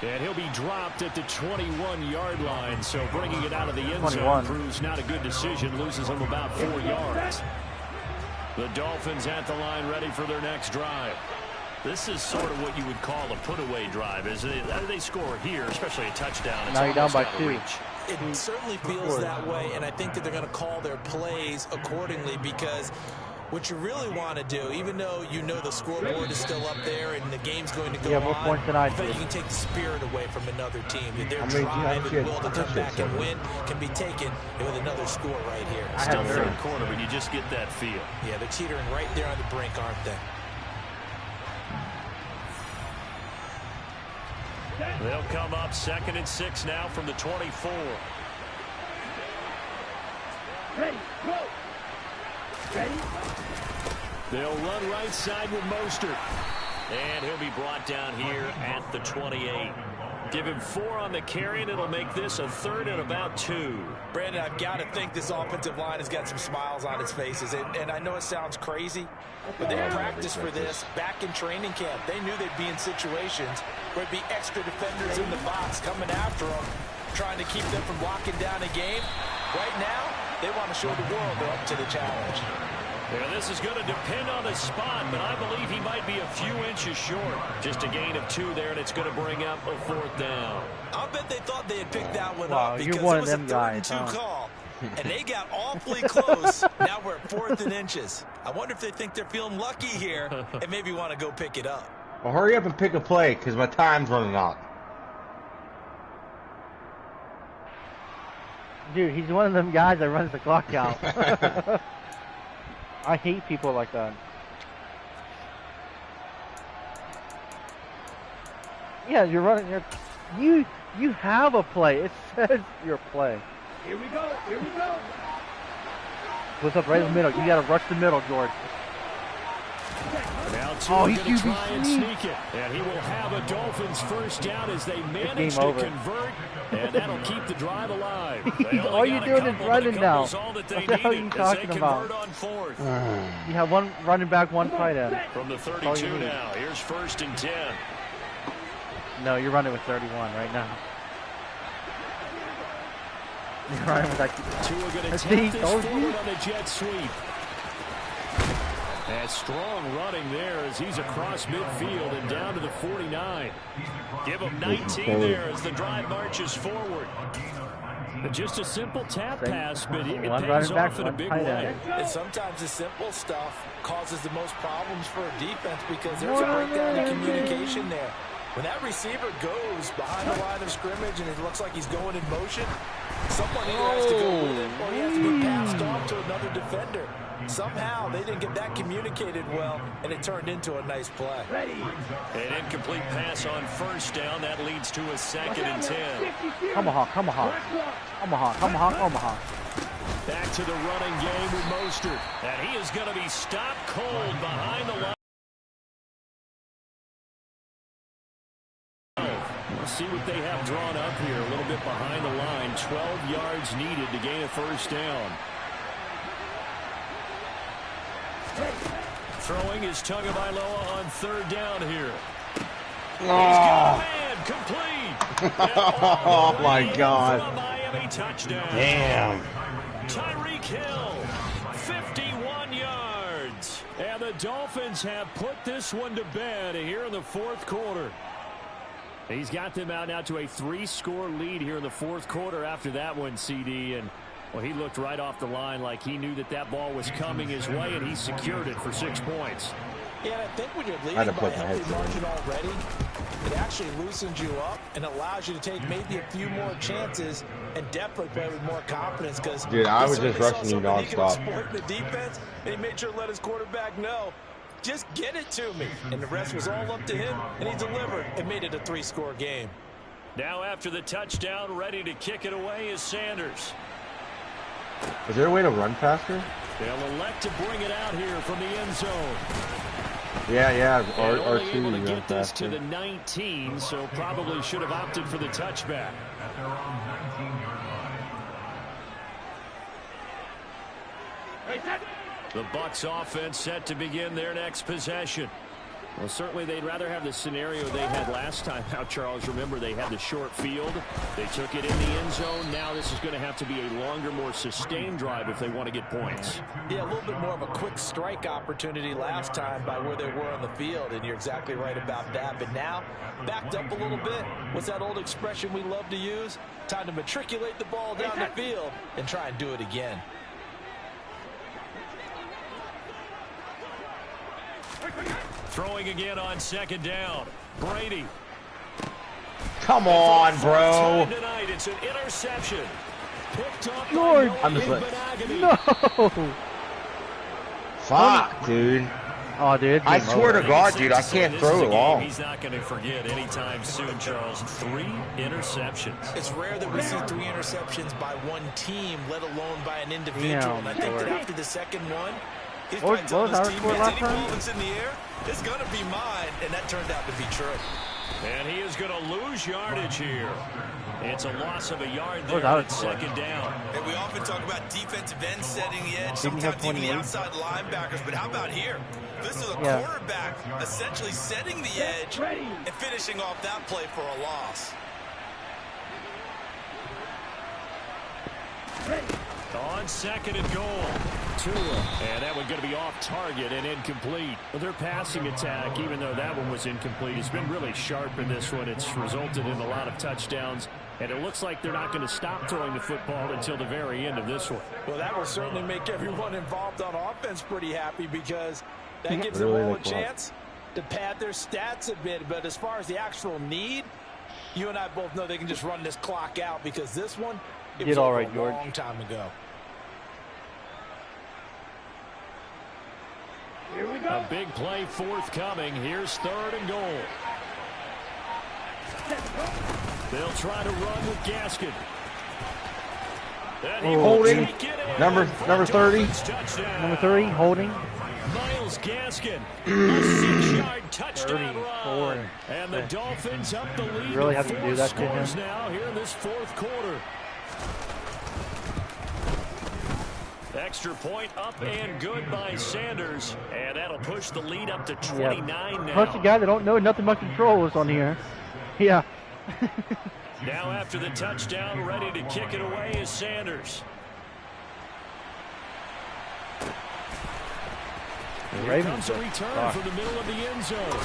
And he'll be dropped at the 21-yard line, so bringing it out of the end zone proves not a good decision, loses him about 4 yards. The Dolphins at the line ready for their next drive. This is sort of what you would call a put-away drive, isn't it? They score here, especially a touchdown. It's now you're down by 2. It certainly feels that way, and I think that they're going to call their plays accordingly, because what you really want to do, even though you know the scoreboard is still up there and the game's going to go on, I think you can take the spirit away from another team. Their drive and will to come back and win can be taken with another score right here. Still third quarter, but you just get that feel. Yeah, they're teetering right there on the brink, aren't they? They'll come up 2nd and 6 now from the 24. Ready, go! Ready? They'll run right side with Mostert. And he'll be brought down here at the 28. Give him 4 on the carry, and it'll make this a 3rd and about 2. Brandon, I've got to think this offensive line has got some smiles on its faces. And I know it sounds crazy, but they practiced for this back in training camp. They knew they'd be in situations where there'd be extra defenders in the box coming after them, trying to keep them from locking down a game. Right now, they want to show the world they're up to the challenge. Yeah, this is going to depend on his spot, but I believe he might be a few inches short. Just a gain of 2 there, and it's going to bring up a 4th down. I'll bet they thought they had picked that one up because it was a 3rd and 2 call. And they got awfully close. Now we're at 4th and inches. I wonder if they think they're feeling lucky here and maybe want to go pick it up. Well, hurry up and pick a play, because my time's running out. Dude, he's one of them guys that runs the clock out. I hate people like that. Yeah, you're running. You have a play. It says your play. Here we go. Here we go. What's up right in the middle? You got to rush the middle, George. Now Tua going to try and sneak it. And he will have a Dolphins first down as they manage to convert. And that'll keep the drive alive. All you're doing is running now. What the hell are you talking about? You have one running back, one tight end. From the 32 now, here's 1st and 10. No, you're running with 31 right now. You're running with that. Tua going to take this forward on the jet sweep. And strong running there as he's across midfield and down to the 49. Give him 19 there as the drive marches forward. Just a simple tap pass, but it pays off in a big way. And sometimes the simple stuff causes the most problems for a defense because there's a breakdown in communication there. When that receiver goes behind the line of scrimmage and it looks like he's going in motion, someone either has to go with it or he has to be passed off to another defender. Somehow they didn't get that communicated well, and it turned into a nice play. An incomplete pass on 1st down. That leads to a 2nd and 10. Tomahawk. Back to the running game with Mostert. And he is going to be stopped cold behind the line. Let's see what they have drawn up here. A little bit behind the line. 12 yards needed to gain a 1st down. Throwing is Tagovailoa on 3rd down here. He's got a man complete. Oh my God. For a Miami touchdown. Damn. Tyreek Hill, 51 yards. And the Dolphins have put this one to bed here in the 4th quarter. He's got them out now to a 3-score lead here in the 4th quarter after that one, CD. And well, he looked right off the line like he knew that ball was coming his way, and he secured it for 6 points. Yeah, and I think when you're leading by a healthy margin already, it actually loosens you up and allows you to take maybe a few more chances and definitely play with more confidence. Because dude, I was just rushing you nonstop. The defense, and he made sure to let his quarterback know, just get it to me. And the rest was all up to him, and he delivered and made it a 3-score game. Now after the touchdown, ready to kick it away is Sanders. Is there a way to run faster? They'll elect to bring it out here from the end zone. Yeah. R2 able to get this to the 19, so probably should have opted for the touchback. At their own 19-yard line. The Bucs offense set to begin their next possession. Well, certainly they'd rather have the scenario they had last time out, Charles. Remember, they had the short field. They took it in the end zone. Now this is going to have to be a longer, more sustained drive if they want to get points. Yeah, a little bit more of a quick strike opportunity last time by where they were on the field, and you're exactly right about that. But now, backed up a little bit. What's that old expression we love to use? Time to matriculate the ball down the field and try and do it again. Throwing again on second down. Brady. Come on, bro. Tonight, it's an interception. Picked up George. I'm just No. Fuck, dude. Oh, dude. I swear to God, dude, I can't throw it long. He's not going to forget anytime soon, Charles. 3 interceptions. It's rare that we see 3 interceptions by one team, let alone by an individual. And I think that after the second one, he's probably telling his teammates, any ball that's in the air, it's going to be mine. And that turned out to be true. And he is going to lose yardage here. It's a loss of a yard there at second down. And we often talk about defensive ends setting the edge, sometimes even the outside linebackers. But how about here? This is a quarterback essentially setting the edge and finishing off that play for a loss. On second and goal. Tua. And that one going to be off target and incomplete. Well, their passing attack, even though that one was incomplete, has been really sharp in this one. It's resulted in a lot of touchdowns. And it looks like they're not going to stop throwing the football until the very end of this one. Well, that will certainly make everyone involved on offense pretty happy because that gives them all a chance to pad their stats a bit. But as far as the actual need, you and I both know they can just run this clock out because this one, it was over a long time ago. Here we go. A big play forthcoming. Here's third and goal. They'll try to run with Gaskin. Holding. Number 30. Number 3, holding. Myles Gaskin. A 6-yard touchdown run. And the Dolphins up the lead. You really have to do that to him now here in this fourth quarter. Extra point up and good by Sanders. And that'll push the lead up to 29 now. Plus the guy that don't know nothing but control is on here. Yeah. Now after the touchdown, ready to kick it away is Sanders. Here comes a return from the middle of the end zone.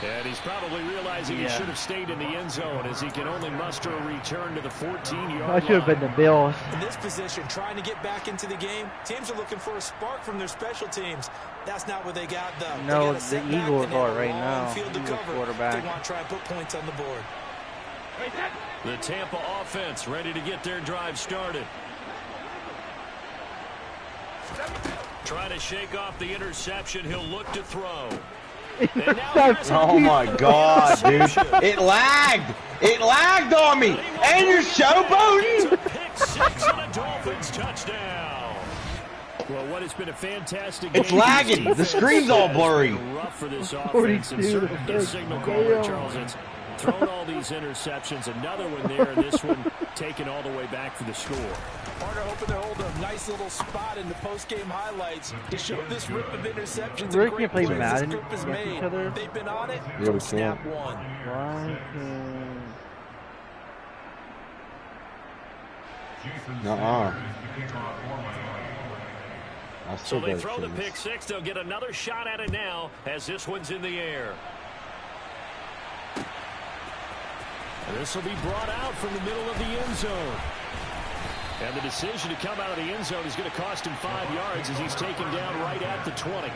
And he's probably realizing he should have stayed in the end zone as he can only muster a return to the 14-yard line. That should have been the Bills. In this position, trying to get back into the game, teams are looking for a spark from their special teams. That's not what they got, though. No, the Eagles are right now. Eagles quarterback. They want to try and put points on the board. The Tampa offense ready to get their drive started. Trying to shake off the interception. He'll look to throw. Oh my God, dude. It lagged. It lagged on me. And you're showboating. Pick 6 and a Dolphins touchdown. Well, what has been a fantastic game. It's lagging. The screen's all blurry. Rough for this offense and certainly the signal caller, Charles. It's thrown all these interceptions. Another one there, and this one taken all the way back for the score. Carter hoping to hold a nice little spot in the post-game highlights to show this rip of interceptions. We can't play Madden against each other. They've been on it Yeah, from we snap can't. one. Nuh-uh. So they throw the pick 6. They'll get another shot at it now as this one's in the air. This will be brought out from the middle of the end zone. And the decision to come out of the end zone is going to cost him 5 yards as he's taken down right at the 20.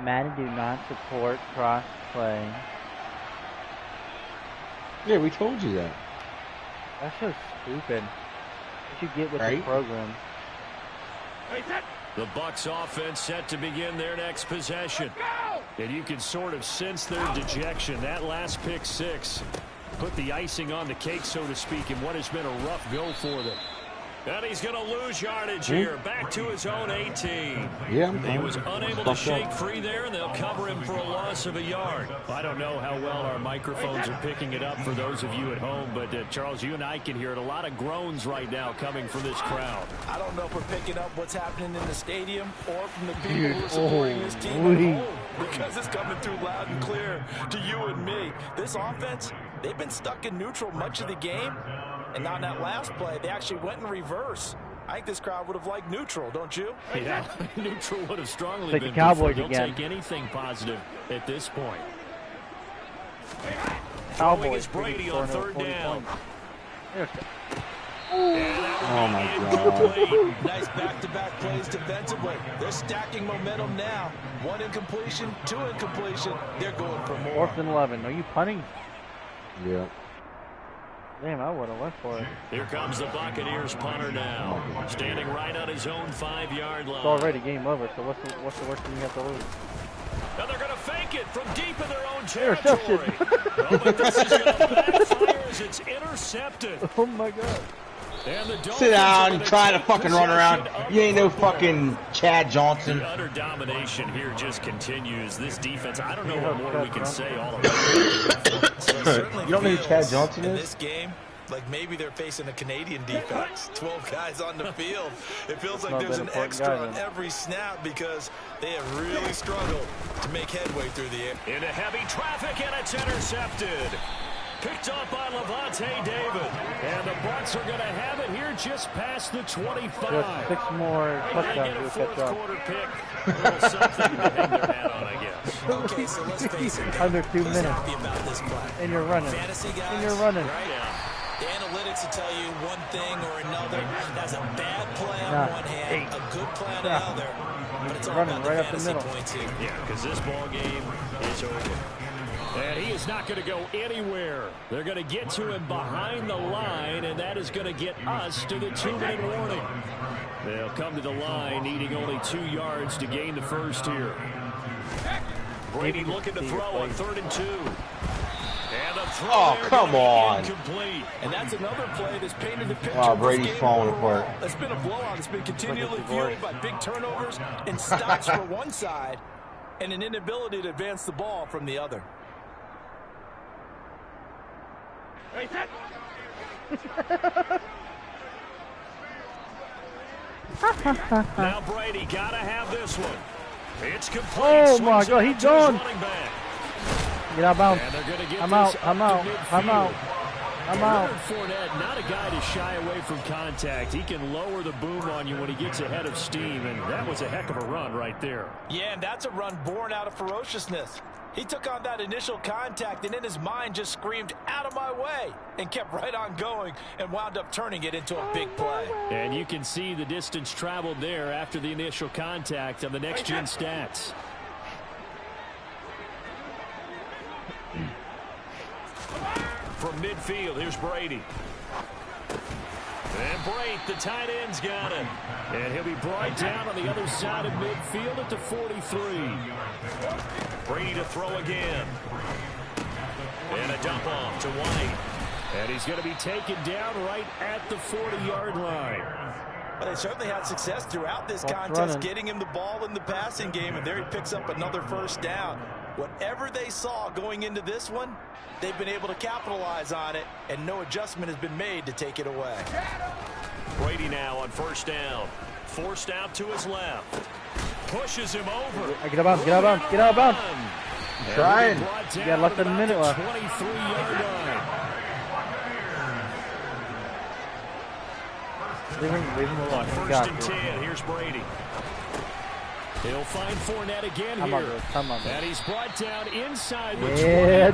Madden do not support cross play. Yeah, we told you that. That's so stupid. What you get with the program. The Bucs offense set to begin their next possession. And you can sort of sense their dejection. That last pick 6 put the icing on the cake, so to speak, in what has been a rough go for them. And he's going to lose yardage here. Back to his own 18. Yeah, he was unable to shake free there, and they'll cover him for a loss of a yard. I don't know how well our microphones are picking it up for those of you at home, but Charles, you and I can hear it. A lot of groans right now coming from this crowd. I don't know if we're picking up what's happening in the stadium or from the people who are supporting this team at home, because it's coming through loud and clear to you and me. This offense, they've been stuck in neutral much of the game. And on that last play, they actually went in reverse. I think this crowd would have liked neutral, don't you? Yeah, neutral would have strongly like been the Cowboys preferred. again. They'll take anything positive at this point. Cowboys is Brady on third down. Oh my God. Nice back-to-back plays defensively. They're stacking momentum now. 1 incompletion, 2 incompletion. They're going for more. 4th and 11. Are you punting? Yeah. Damn, I would have went for it. Here comes the Buccaneers punter now. Standing right on his own 5-yard line. It's already game over, so what's the worst thing you have to lose? And they're going to fake it from deep in their own territory. Oh, but this is going to backfire as it's intercepted. Oh, my God. Sit down and try to fucking run around. You ain't no fucking Chad Johnson. The utter domination here just continues. This defense, I don't know what more we can say all around. You don't know who Chad Johnson in is? this game, like maybe they're facing a Canadian defense. 12 guys on the field. It feels like there's an extra on every snap because they have really struggled to make headway through the air. Into heavy traffic, and it's intercepted. Picked up by Levante David. And the Bucs are going to have it here just past the 25. Just 6 more touchdowns to catch up. Quarter pick. A little something to hang their hat on, I guess. Okay, so let's face it. Under 2 minutes. Happy about this play. And you're running. Fantasy guys, and you're running. Right? Yeah. The analytics will tell you one thing or another. That's a bad play on one hand, a good play on another. But it's all about the fantasy points here. Yeah, because this ball game is over. And he is not going to go anywhere. They're going to get to him behind the line, and that is going to get us to the 2-minute warning. They'll come to the line needing only 2 yards to gain the first here. Brady looking to throw on 3rd and 2. And the throw come on. Incomplete. And that's another play that's painted the picture. Oh, Brady's falling apart. It's been a blowout. It's been continually fueled by big turnovers and stops for one side and an inability to advance the ball from the other. Now Brady got to have this one. It's complete. Oh my God, he's gone. Get out of bounds. I'm out. Fournette, not a guy to shy away from contact. He can lower the boom on you when he gets ahead of steam, and that was a heck of a run right there. Yeah, and that's a run born out of ferociousness. He took on that initial contact and in his mind just screamed, "Out of my way," and kept right on going and wound up turning it into a big play. And you can see the distance traveled there after the initial contact on the next-gen stats. From midfield, here's Brady. And Brate, the tight end's got it. And he'll be brought down on the other side of midfield at the 43. Brady to throw again. And a dump off to White. And he's going to be taken down right at the 40-yard line. But they certainly had success throughout this contest, getting him the ball in the passing game, and there he picks up another first down. Whatever they saw going into this one, they've been able to capitalize on it, and no adjustment has been made to take it away. Brady now on first down. Forced out to his left. Pushes him over. Get out of bounds. Trying. You got less than a minute left. 23-yard line. Leave him alone. On first and 10, here's Brady. He'll find Fournette again here. Come on, and he's brought down inside the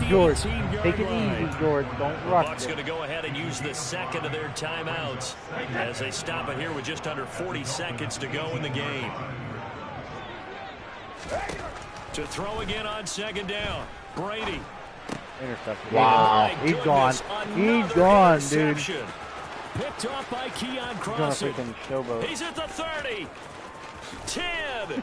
George. 18-yard Take it line. easy, George. Don't The rush Bucs it. going to go ahead and use the second of their timeouts as they stop it here with just under 40 seconds to go in the game. To throw again on second down. Brady. Intercepted. Wow. He's gone. He's gone, dude. Picked off by Keon He's Crossing. gonna freaking showboat. He's at the 30. 10.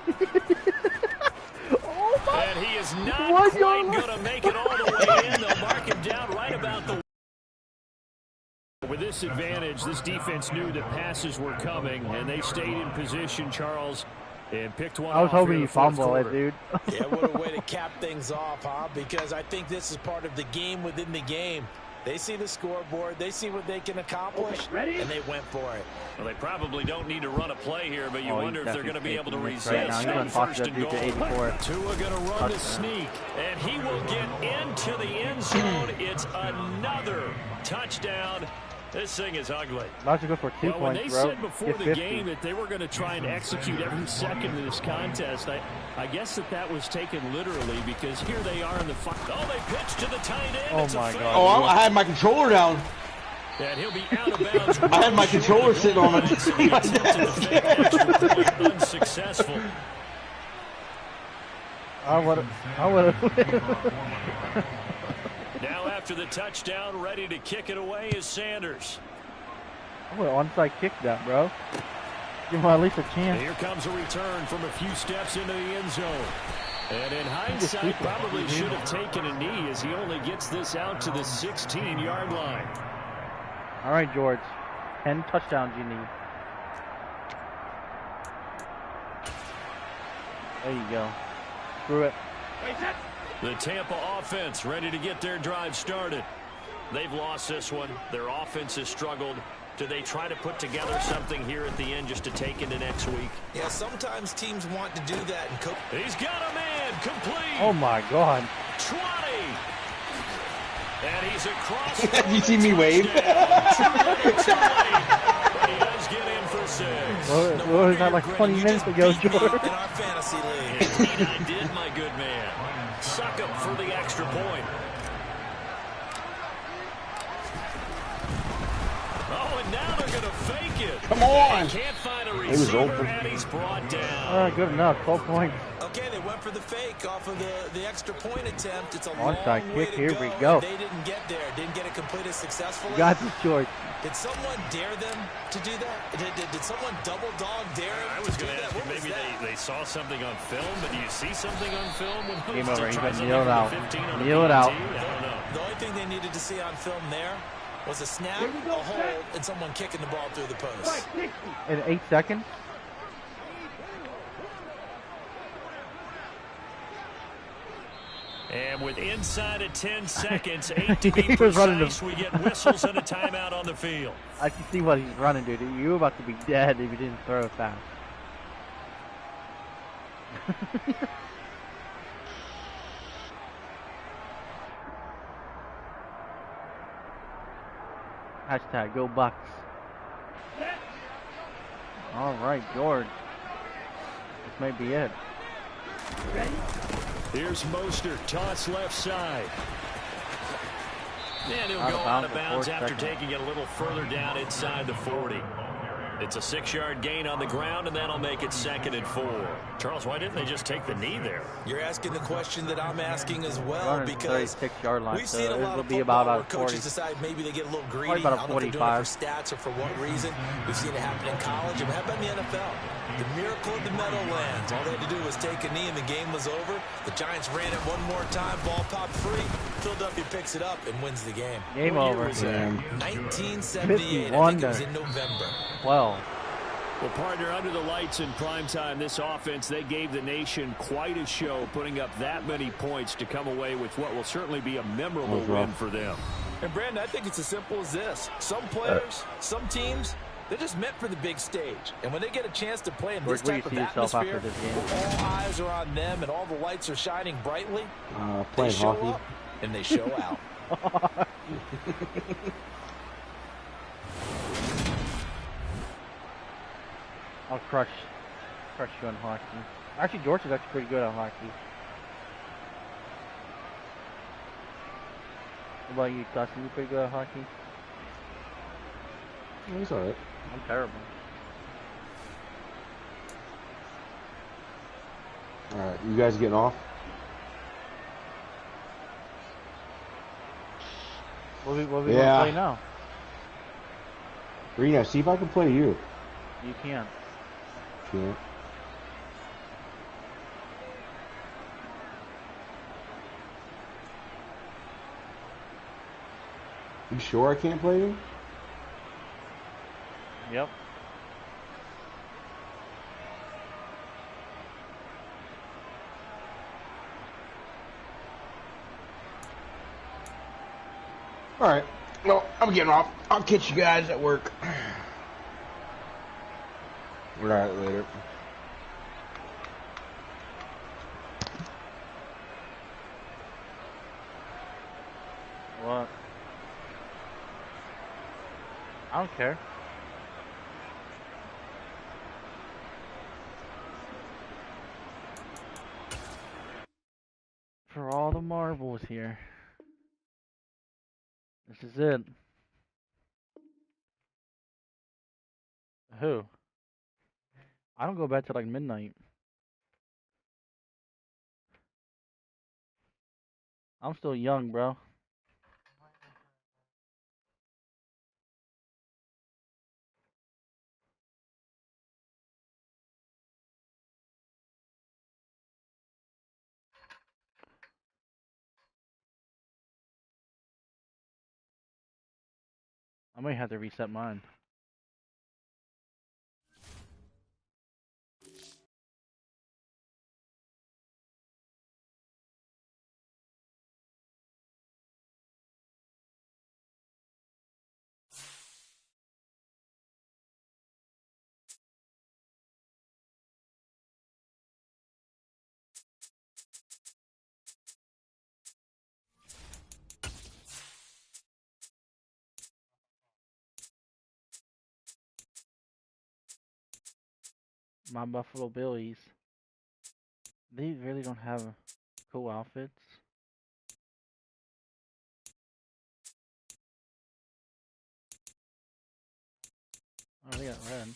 Oh my! And he is not quite going to make it all the way in. They'll mark him down right about the with this advantage, this defense knew that passes were coming, and they stayed in position, Charles, and picked one I was off hoping in you the fourth fumble it, quarter. dude. Yeah, what a way to cap things off, huh? Because I think this is part of the game within the game. They see the scoreboard, they see what they can accomplish, and they went for it. Well, they probably don't need to run a play here, but you wonder if they're going to be able to resist. Right now, he's going to toss that dude to 84. Tua going to run the sneak, And he will get into the end zone. It's another touchdown. This thing is ugly. About to go for 2 well, when points, they bro. said before Get the 50. game that they were going to try and execute every second of this contest, I guess that was taken literally because here they are in the Oh, they pitch to the tight end. Oh, It's a my fake. God. Oh, I had my controller down. and he'll be out of bounds. I had my controller sitting on my desk. Unsuccessful. I would have. Now after the touchdown, ready to kick it away is Sanders. I would have onside kicked that, bro. Give him at least a And chance. here comes a return from a few steps into the end zone. And in hindsight, probably should have taken a knee as he only gets this out to the 16-yard line. All right, George. 10 touchdowns you need. There you go. Screw it. The Tampa offense ready to get their drive started. They've lost this one. Their offense has struggled. Do they try to put together something here at the end just to take into next week? Yeah, sometimes teams want to do that. And he's got a man complete. Oh, my God. 20. And he's across. Have you seen me wave? But he does get in for 6. What was that, like 20 minutes ago, George? in our fantasy league. Indeed I did, my good man. Suck up for the extra point. Oh, and now they're going to fake it. Come on. They can't find a was receiver, open. and he's brought down. Good enough. 12 points. Okay, they went for the fake off of the extra point attempt. It's a Onside long way kick. to Here go. we go. They didn't get there. Didn't get it completed successfully. You got this, George. Did someone dare them to do that? Did someone double dog dare them I was to do going to that? ask you, What was maybe that? they saw something on film, but do you see something on film? When Game to over. He's try gonna something kneel it from the out. 15 on a Kneel it PAT? out. I don't know. The only thing they needed to see on film there was a snap, a hold, and someone kicking the ball through the post. In 8 seconds? And with inside of 10 seconds, 8 to be He was running precise, we get whistles and a timeout on the field. I can see what he's running, dude. You're about to be dead if you didn't throw it fast. Hashtag go Bucks. All right, George. This may be it. Here's Mostert, toss left side. And he'll go out of bounds after taking it a little further down inside the 40. It's a 6-yard gain on the ground, and that'll make it 2nd and 4. Charles, why didn't they just take the knee there? You're asking the question that I'm asking as well, because 36-yard line, we've seen a lot it'll of be football about where coaches 40. decide maybe they get a little greedy. Probably about a I don't know if they're doing it 45. for stats or for what reason. We've seen it happen in college, and how about in the NFL? The miracle of the Meadowlands. All they had to do was take a knee, and the game was over. The Giants ran it one more time. Ball popped free. Philadelphia picks it up and wins the game. Game over. 1978. I think it was in November. 12. Well, partner, under the lights in primetime, this offense, they gave the nation quite a show, putting up that many points to come away with what will certainly be a memorable win for them. And, Brandon, I think it's as simple as this. Some players, some teams, they're just meant for the big stage. And when they get a chance to play in this type of atmosphere, where all eyes are on them and all the lights are shining brightly, they show up and they show out. I'll crush you on hockey. Actually, George is actually pretty good on hockey. What about you, Dustin? You pretty good at hockey? He's alright. I'm terrible. Alright, you guys getting off? What we going to play now? Reno, see if I can play you. You can't. Can't. You sure I can't play you? Yep. All right. Well, I'm getting off. I'll catch you guys at work. We're at it later. What? I don't care. For all the marbles here. This is it. Who? I don't go back till like midnight. I'm still young, bro. I might have to reset mine. My Buffalo Billies. They really don't have cool outfits. Oh, they got red.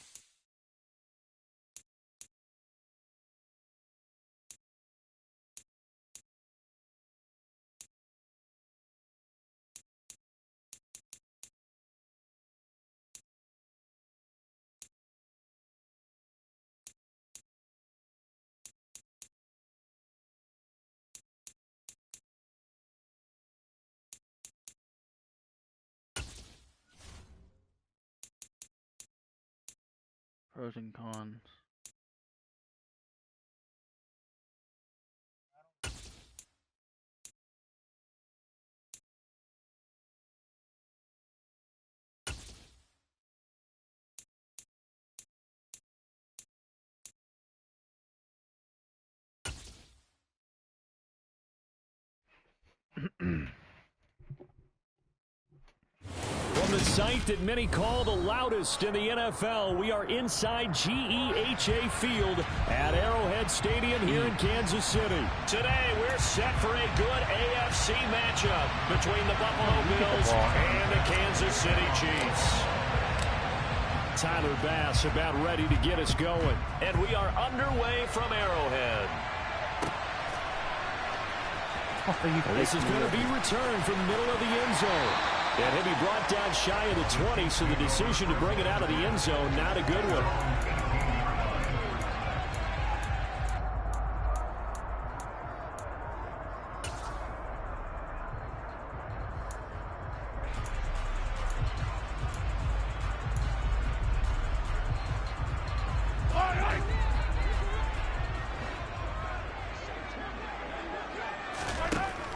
Pros and cons. From the site that many call the loudest in the NFL, we are inside GEHA Field at Arrowhead Stadium here in Kansas City. Today, we're set for a good AFC matchup between the Buffalo Bills and the Kansas City Chiefs. Tyler Bass about ready to get us going. And we are underway from Arrowhead. This is going to be returned from the middle of the end zone. And he'll be brought down shy of the 20, so the decision to bring it out of the end zone, not a good one.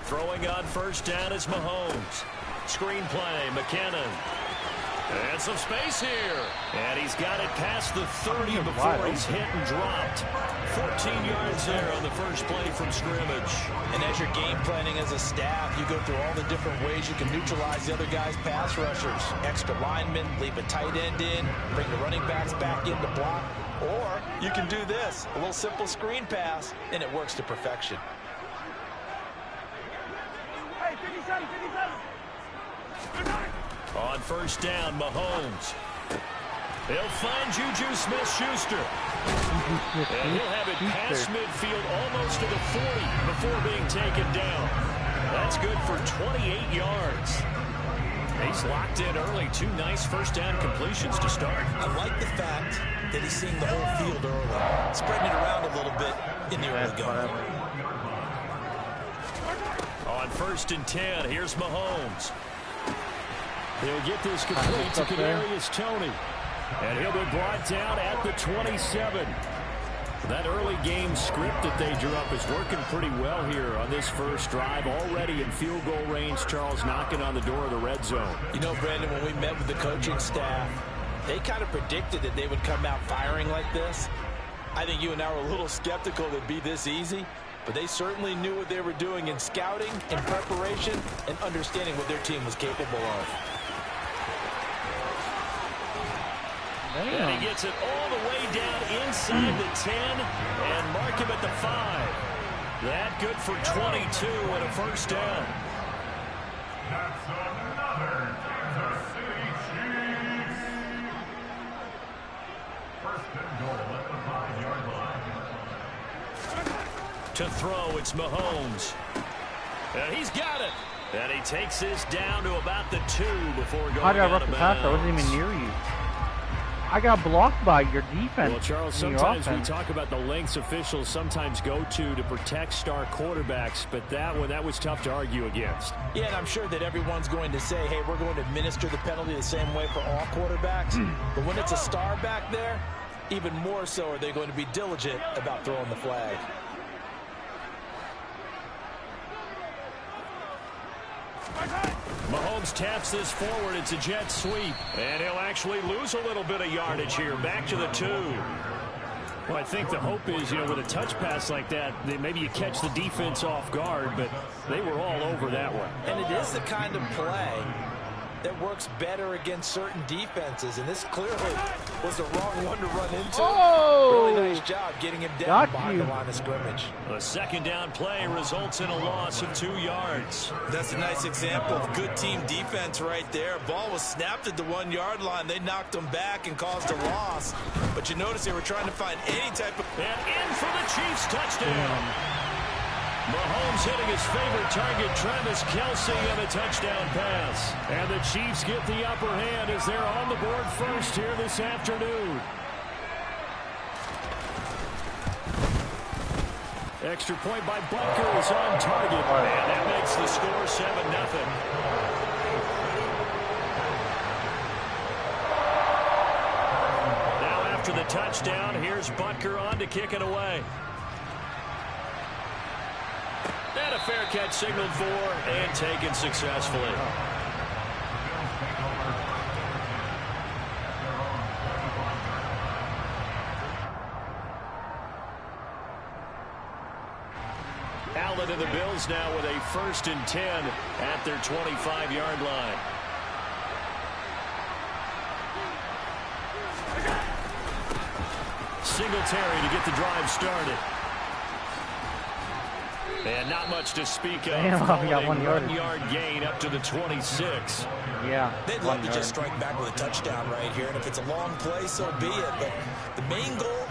Throwing on first down is Mahomes. Screen play, McKinnon. And some space here. And he's got it past the 30 before he's hit and dropped. 14 yards there on the first play from scrimmage. And as you're game planning as a staff, you go through all the different ways you can neutralize the other guy's pass rushers. Extra linemen, leave a tight end in, bring the running backs back in to block. Or you can do this, a little simple screen pass, and it works to perfection. Hey, 57, 57. On first down, Mahomes. He'll find Juju Smith-Schuster. And he'll have it past midfield almost to the 40 before being taken down. That's good for 28 yards. He's locked in early. Two nice first down completions to start. I like the fact that he's seeing the whole field early, spreading it around a little bit in the early going. On first and 10, here's Mahomes. He'll get this complete to Kadarius Toney. And he'll be brought down at the 27. That early game script that they drew up is working pretty well here on this first drive. Already in field goal range, Charles knocking on the door of the red zone. You know, Brandon, when we met with the coaching staff, they kind of predicted that they would come out firing like this. I think you and I were a little skeptical that it'd be this easy, but they certainly knew what they were doing in scouting, in preparation, and understanding what their team was capable of. And he gets it all the way down inside the 10 and mark him at the 5. That good for 22 and a first down. That's another Kansas City Chiefs. First and goal at the 5-yard line. To throw, it's Mahomes. And he's got it. And he takes this down to about the 2 before going How did I out rush of the pass? I bounds. wasn't even near you. I got blocked by your defense. Well, Charles, sometimes we talk about the lengths officials sometimes go to protect star quarterbacks, but that one, that was tough to argue against. Yeah, and I'm sure that everyone's going to say, hey, we're going to administer the penalty the same way for all quarterbacks. But when it's a star back there, even more so are they going to be diligent about throwing the flag. Mahomes taps this forward. It's a jet sweep. And he'll actually lose a little bit of yardage here. Back to the 2. Well, I think the hope is, with a touch pass like that, maybe you catch the defense off guard, but they were all over that one. And it is the kind of play that works better against certain defenses, and this clearly was the wrong one to run into. Oh! Really nice job getting him down behind the line of scrimmage. A second down play results in a loss of 2 yards. That's a nice example of good team defense right there. Ball was snapped at the 1-yard line. They knocked them back and caused a loss. But you notice they were trying to find any type of... And in for the Chiefs touchdown. Mahomes hitting his favorite target, Travis Kelce, and a touchdown pass. And the Chiefs get the upper hand as they're on the board first here this afternoon. Extra point by Butker is on target. And that makes the score 7-0. Now after the touchdown, here's Butker on to kick it away. And a fair catch signaled for and taken successfully. Allen and the Bills now with a 1st and 10 at their 25-yard line. Singletary to get the drive started. And not much to speak of. Damn, we got 1 yard. 1 yard gain up to the 26. Yeah. They'd love to just strike back with a touchdown right here. And if it's a long play, so be it. But the main goal,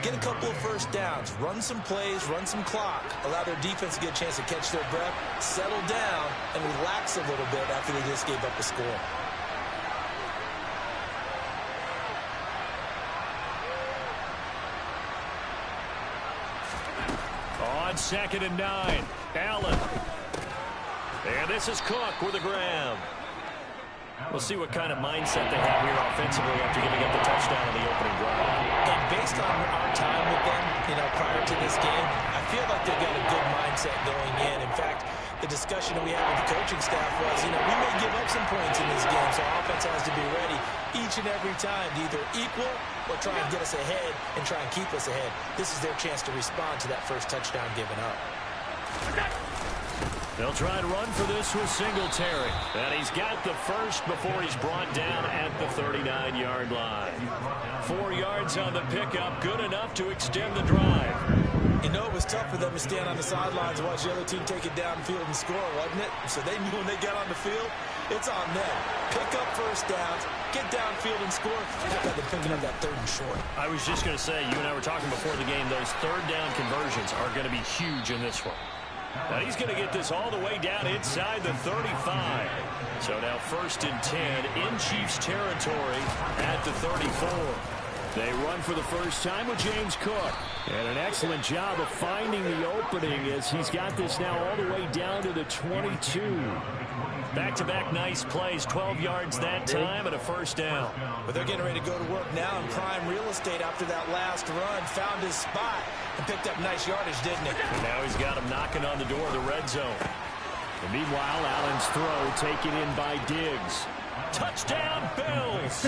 get a couple of first downs. Run some plays, run some clock. Allow their defense to get a chance to catch their breath, settle down, and relax a little bit after they just gave up a score. On 2nd and 9, Allen. And this is Cook with a grab. We'll see what kind of mindset they have here offensively after giving up the touchdown on the opening drive. And based on our time with them, prior to this game, I feel like they've got a good mindset going in. In fact, the discussion that we had with the coaching staff was, we may give up some points in this game, so our offense has to be ready each and every time to either equal or try and get us ahead and try and keep us ahead. This is their chance to respond to that first touchdown given up. They'll try to run for this with Singletary. And he's got the first before he's brought down at the 39-yard line. 4 yards on the pickup, good enough to extend the drive. It was tough for them to stand on the sidelines and watch the other team take it downfield and score, wasn't it? So they knew when they got on the field, it's on them. Pick up first downs, get downfield and score. How about them picking up that 3rd and short? I was just going to say, you and I were talking before the game, those 3rd down conversions are going to be huge in this one. Now he's going to get this all the way down inside the 35. So now 1st and 10 in Chiefs territory at the 34. They run for the first time with James Cook. And an excellent job of finding the opening as he's got this now all the way down to the 22. Back-to-back nice plays, 12 yards that time and a first down. But they're getting ready to go to work now in prime real estate after that last run. Found his spot and picked up nice yardage, didn't he? And now he's got him knocking on the door of the red zone. And meanwhile, Allen's throw taken in by Diggs. Touchdown, Bills!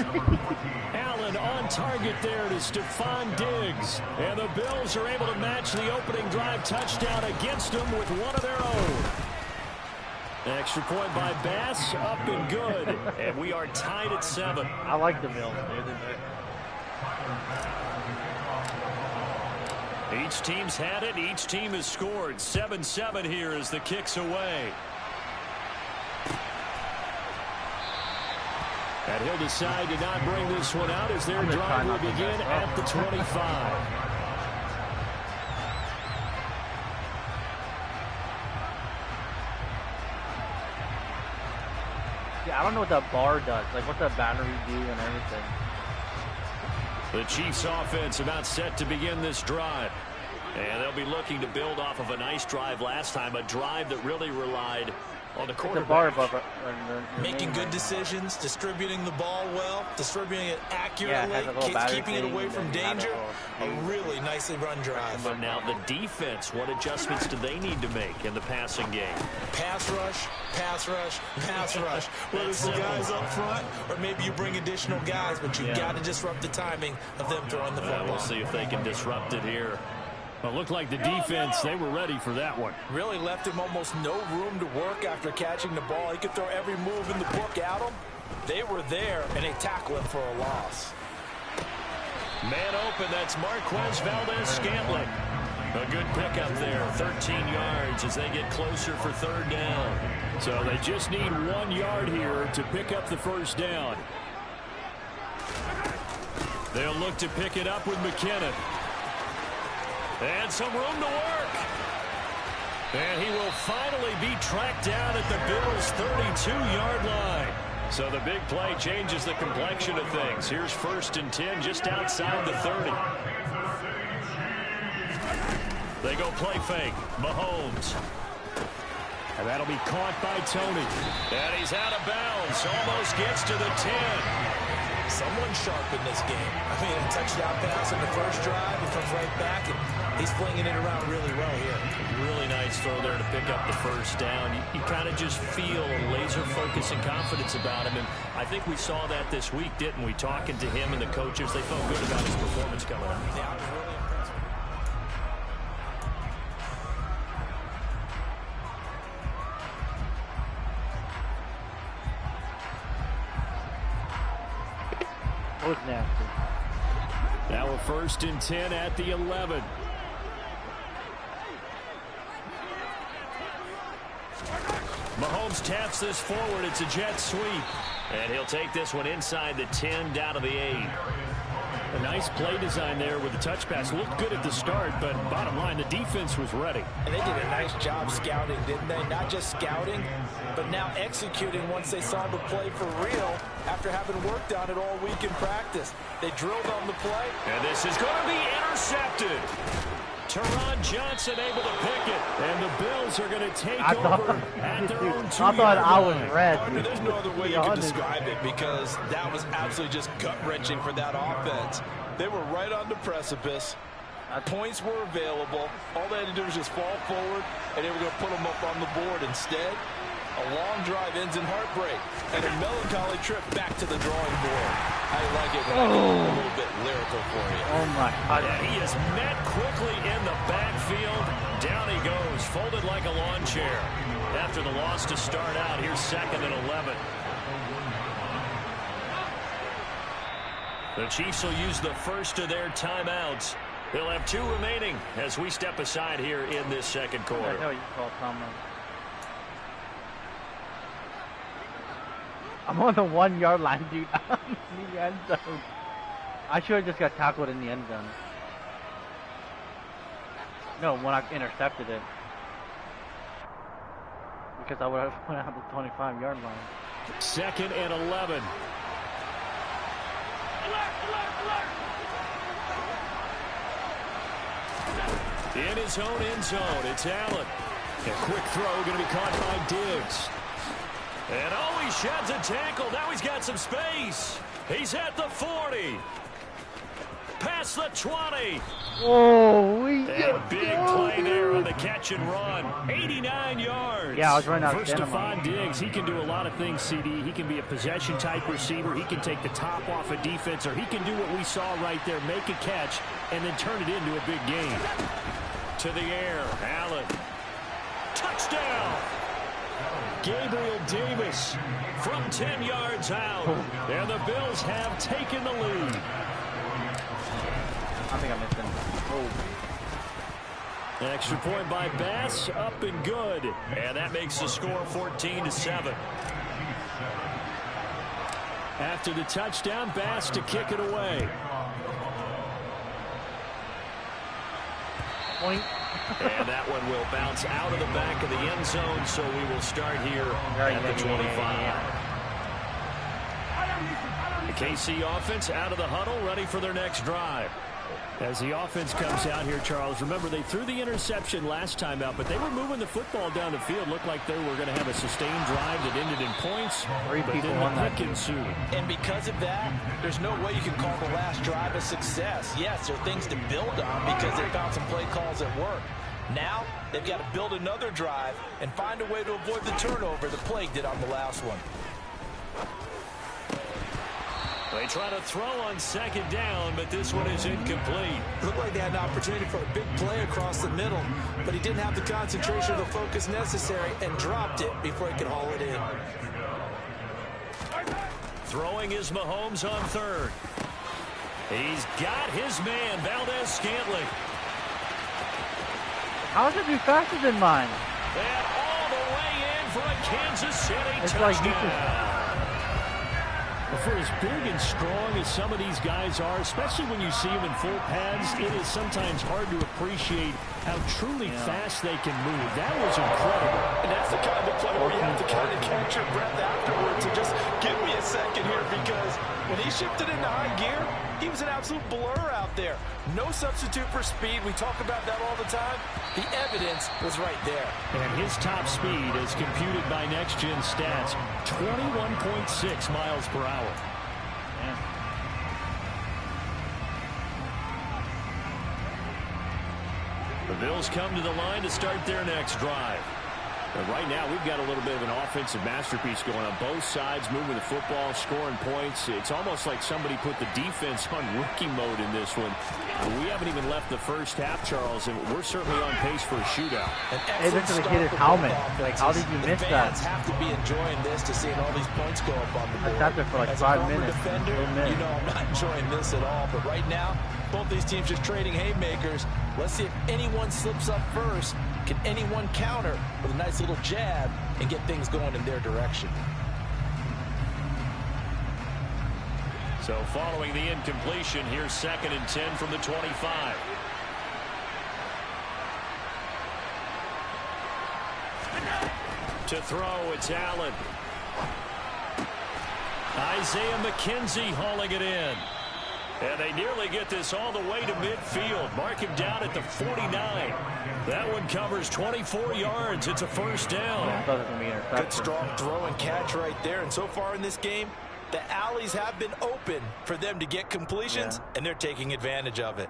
Allen on target there to Stephon Diggs. And the Bills are able to match the opening drive touchdown against them with one of their own. Extra point by Bass, up and good. And we are tied at 7. I like the Bills, dude. Each team's had it. Each team has scored. 7-7 here as the kick's away. And he'll decide to not bring this one out as their drive will begin at the 25. Yeah, I don't know what that bar does. Like, what's that battery do and everything. The Chiefs offense about set to begin this drive. And they'll be looking to build off of a nice drive last time. A drive that really relied on the quarterback. The bar above it. Making good decisions, distributing the ball well, distributing it accurately, keeping it away from danger. A really nicely run drive. But now the defense, what adjustments do they need to make in the passing game? Pass rush, pass rush, pass rush. Whether it's the guys up front or maybe you bring additional guys, but you've got to disrupt the timing of them throwing the football. We'll see if they can disrupt it here. Well, it looked like the defense, they were ready for that one. Really left him almost no room to work after catching the ball. He could throw every move in the book at him. They were there, and they tackled him for a loss. Man open, that's Marquez Valdez-Scantling. A good pickup there, 13 yards as they get closer for third down. So they just need 1 yard here to pick up the first down. They'll look to pick it up with McKinnon. And some room to work. And he will finally be tracked down at the Bills' 32-yard line. So the big play changes the complexion of things. Here's 1st and 10 just outside the 30. They go play fake. Mahomes. And that'll be caught by Tony. And he's out of bounds. Almost gets to the 10. Someone sharp in this game. I mean, a touchdown pass in the first drive. He comes right back, and he's flinging it around really well here. Really nice throw there to pick up the first down. You kind of just feel a laser focus and confidence about him, and I think we saw that this week, didn't we? Talking to him and the coaches, they felt good about his performance coming up. Yeah, really impressive. Was nasty. Now a 1st and 10 at the 11. Mahomes taps this forward. It's a jet sweep. And he'll take this one inside the 10 down to the 8. A nice play design there with the touch pass. Looked good at the start, but bottom line, the defense was ready. And they did a nice job scouting, didn't they? Not just scouting, but now executing once they saw the play for real after having worked on it all week in practice. They drilled on the play. And this is going to be intercepted. Teron Johnson able to pick it. And the Bills are going to take over at their own 2-yard line. I thought I was red. There's no other way you can describe it because that was absolutely just gut-wrenching for that offense. They were right on the precipice. Points were available. All they had to do was just fall forward, and they were going to put them up on the board. Instead, a long drive ends in heartbreak and a melancholy trip back to the drawing board. I like it when I get a little bit lyrical for you. Oh, my God. Yeah, he is met quickly in the backfield. Down he goes, folded like a lawn chair. After the loss to start out, here's 2nd and 11. The Chiefs will use the first of their timeouts. They'll have 2 remaining as we step aside here in this second quarter. I know you call timeout. I'm on the 1 yard line, dude. In the end zone. I should have just got tackled in the end zone. No, when I intercepted it. Because I would have went out the 25 yard line. 2nd and 11. In his own end zone, it's Allen. A quick throw going to be caught by Diggs. And oh, he sheds a tackle. Now he's got some space. He's at the 40. Past the 20. Oh, and big play there on the catch and run. 89 yards. Yeah, I was running out First Stephon Diggs, he can do a lot of things, CD. He can be a possession-type receiver. He can take the top off a defense, or he can do what we saw right there, make a catch, and then turn it into a big game. To the air, Allen. Touchdown. Gabriel Davis from 10 yards out. And the Bills have taken the lead. I think I missed him. Oh. Extra point by Bass, up and good. And that makes the score 14-7. After the touchdown, Bass to kick it away. Point. And that one will bounce out of the back of the end zone, so we will start here at the 25. The KC offense out of the huddle, ready for their next drive. As the offense comes out here, Charles, remember they threw the interception last time out, but they were moving the football down the field. Looked like they were going to have a sustained drive that ended in points. Three people won that. And because of that, there's no way you can call the last drive a success. Yes, there are things to build on because they found some play calls that work. Now, they've got to build another drive and find a way to avoid the turnover that plagued it on the last one. They try to throw on second down, but this one is incomplete. Looked like they had an opportunity for a big play across the middle, but he didn't have the concentration or the focus necessary and dropped it before he could haul it in. Throwing is Mahomes on third. He's got his man, Valdez-Scantling. How is it be faster than mine? And all the way in for a Kansas City touchdown. For as big and strong as some of these guys are, especially when you see them in full pads, it is sometimes hard to appreciate how truly fast they can move. That was incredible. And that's the kind of play where you have to kind of catch your breath afterwards and just give me a second here, because when he shifted into high gear, he was an absolute blur out there. No substitute for speed. We talk about that all the time. The evidence was right there. And his top speed, as computed by Next Gen Stats, 21.6 miles per hour. Yeah. The Bills come to the line to start their next drive. And right now, we've got a little bit of an offensive masterpiece going on both sides, moving the football, scoring points. It's almost like somebody put the defense on rookie mode in this one. We haven't even left the first half, Charles, and we're certainly on pace for a shootout. Hey, look at the kid, his helmet. Like, how did you miss that? Fans have to be enjoying this to seeing all these points go up on the board. I sat there for like 5 minutes. Defender, you know I'm not enjoying this at all. But right now, both these teams just trading haymakers. Let's see if anyone slips up first. Can anyone counter with a nice little jab and get things going in their direction? So following the incompletion, here's 2nd and 10 from the 25. To throw, it's Allen. Isaiah McKenzie hauling it in. And they nearly get this all the way to midfield. Mark him down at the 49. That one covers 24 yards. It's a first down. Good strong throw and catch right there. And so far in this game, the alleys have been open for them to get completions, and they're taking advantage of it.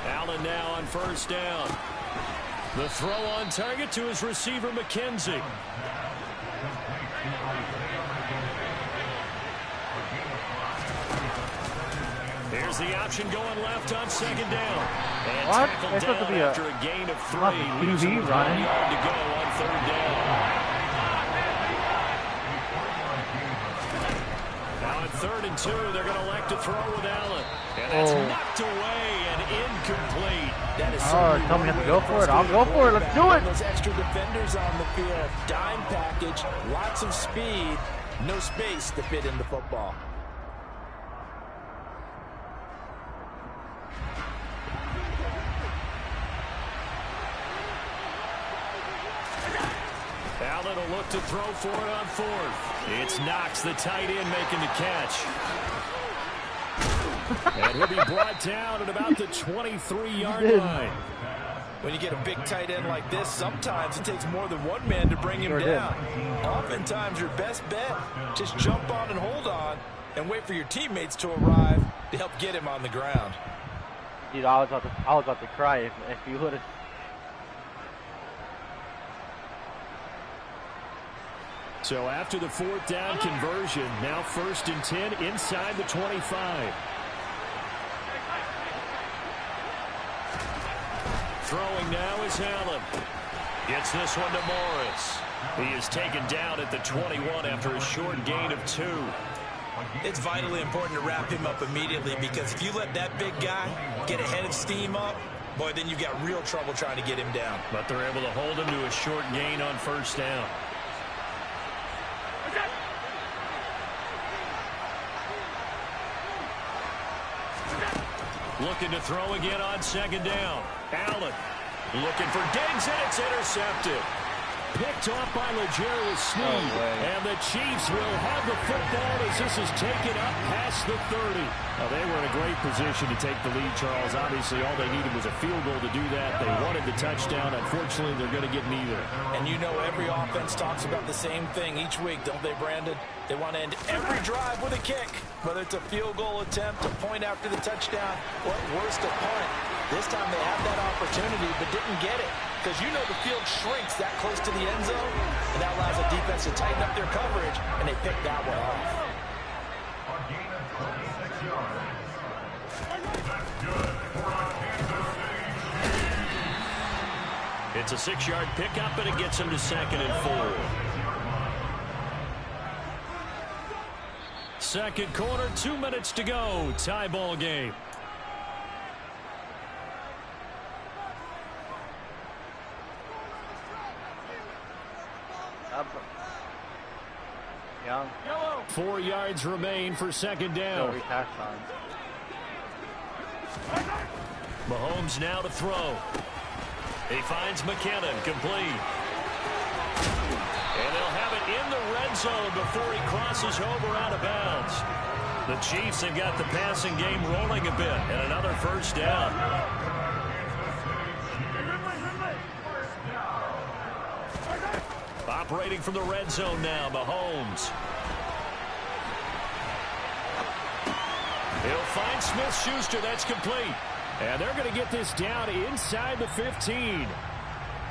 Allen now on first down. The throw on target to his receiver, McKenzie. Here's the option going left on second down. And what? tackled down after a gain of 3. Losing 1 yard to go on third down. Now at 3rd and 2, they're going to elect to throw with Allen. And that's knocked away and incomplete. That is tell me to go for it. I'll go for it. Let's do it. Those extra defenders on the field. Dime package, lots of speed, no space to fit in the football. Allen will look to throw for it on fourth. It's Knox, the tight end, making the catch. And he'll be brought down at about the 23-yard line. When you get a big tight end like this, sometimes it takes more than one man to bring him down. Oftentimes, your best bet, just jump on and hold on and wait for your teammates to arrive to help get him on the ground. Dude, I was about to cry if you would have. So after the fourth down conversion, now 1st and 10 inside the 25. Throwing now is Allen. Gets this one to Morris. He is taken down at the 21 after a short gain of 2. It's vitally important to wrap him up immediately, because if you let that big guy get ahead of steam up, boy, then you've got real trouble trying to get him down. But they're able to hold him to a short gain on 1st down. Looking to throw again on 2nd down. Allen looking for Diggs, and it's intercepted. Picked off by L'Jarius Sneed. And the Chiefs will have the football as this is taken up past the 30. Now, they were in a great position to take the lead, Charles. Obviously, all they needed was a field goal to do that. They wanted the touchdown. Unfortunately, they're going to get neither. And you know every offense talks about the same thing each week, don't they, Brandon? They want to end every drive with a kick, whether it's a field goal attempt, a point after the touchdown, or at worst, a punt. This time they had that opportunity but didn't get it, because you know the field shrinks that close to the end zone, and that allows the defense to tighten up their coverage, and they picked that one off. A gain of 26 yards. That's good for a Kansas City Chiefs. It's a 6-yard pickup, and it gets him to 2nd and 4. Second quarter, 2 minutes to go. Tie ball game. Young. 4 yards remain for 2nd down. Mahomes now to throw. He finds McKinnon, complete. And they'll have it in the red zone before he crosses over out of bounds. The Chiefs have got the passing game rolling a bit, and another 1st down. Operating from the red zone now, Mahomes. He'll find Smith-Schuster. That's complete. And they're going to get this down inside the 15.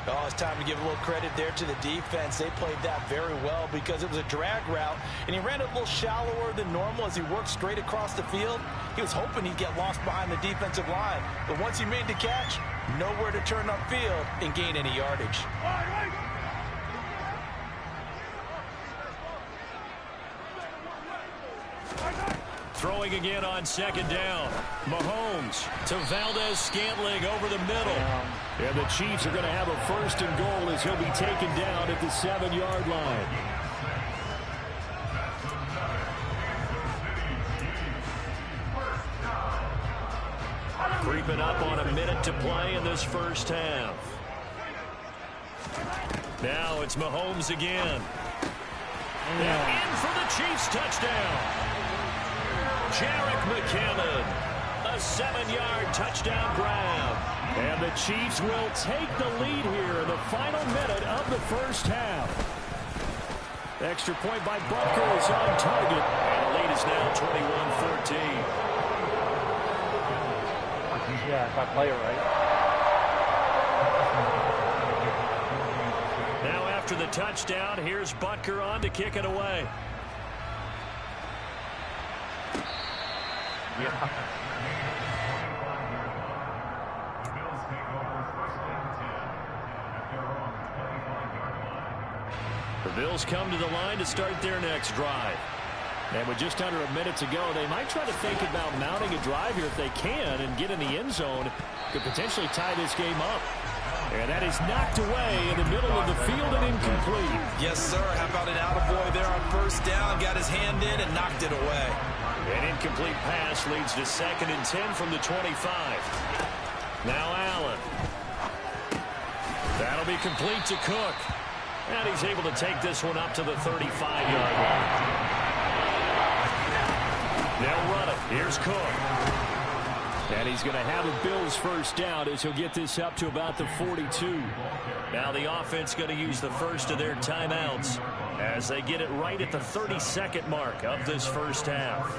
Oh, it's time to give a little credit there to the defense. They played that very well because it was a drag route, and he ran it a little shallower than normal as he worked straight across the field. He was hoping he'd get lost behind the defensive line, but once he made the catch, nowhere to turn upfield and gain any yardage. Throwing again on 2nd down. Mahomes to Valdez-Scantling over the middle. And the Chiefs are going to have a 1st and goal as he'll be taken down at the 7-yard line. Creeping up on a minute to play in this 1st half. Now it's Mahomes again. And in for the Chiefs touchdown. Jerick McKinnon, a 7-yard touchdown grab. And the Chiefs will take the lead here in the final minute of the 1st half. Extra point by Butker is on target. And the lead is now 21-14. Yeah, if I play it right. Now after the touchdown, here's Butker on to kick it away. Yeah. The Bills come to the line to start their next drive. And with just under a minute to go, they might try to think about mounting a drive here if they can and get in the end zone. Could potentially tie this game up. And that is knocked away in the middle of the field and incomplete. Yes, sir. How about an attaboy there on 1st down? Got his hand in and knocked it away. An incomplete pass leads to 2nd and 10 from the 25. Now Allen. That'll be complete to Cook. And he's able to take this one up to the 35-yard line. They'll run it. Here's Cook. And he's going to have a Bills first down as he'll get this up to about the 42. Now the offense going to use the first of their timeouts as they get it right at the 32nd mark of this first half.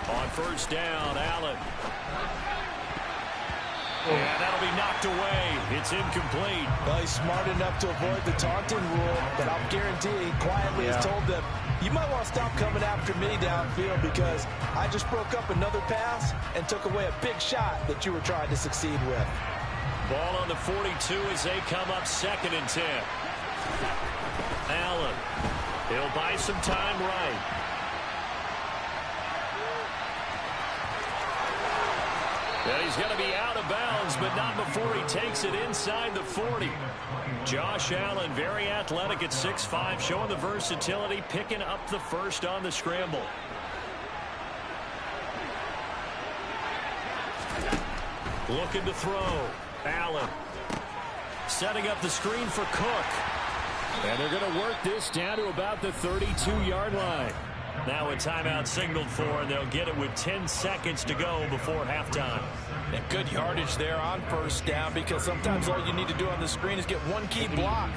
On first down, Allen. And that'll be knocked away. It's incomplete. Well, he's smart enough to avoid the taunting rule, but I'll guarantee he quietly has told them, you might want to stop coming after me downfield because I just broke up another pass and took away a big shot that you were trying to succeed with. Ball on the 42 as they come up 2nd and 10. Allen. He'll buy some time right. And he's going to be out of bounds, but not before he takes it inside the 40. Josh Allen, very athletic at 6'5", showing the versatility, picking up the first on the scramble. Looking to throw. Allen. Setting up the screen for Cook. And they're going to work this down to about the 32-yard line. Now a timeout signaled for, and they'll get it with 10 seconds to go before halftime. And good yardage there on first down because sometimes all you need to do on the screen is get one key block.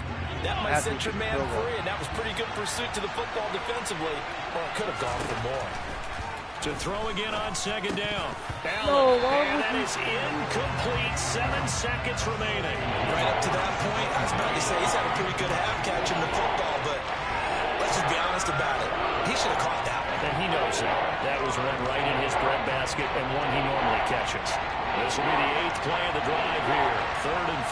That might set your man free, and that was pretty good pursuit to the football defensively. Well, it could have gone for more. To throw again on 2nd down. Allen, and that is incomplete. 7 seconds remaining. Right up to that point, I was about to say he's had a pretty good half catching the football, but let's just be honest about it. He should have caught that one. And he knows that. That was one right in his breadbasket and one he normally catches. This will be the 8th play of the drive here. 3rd and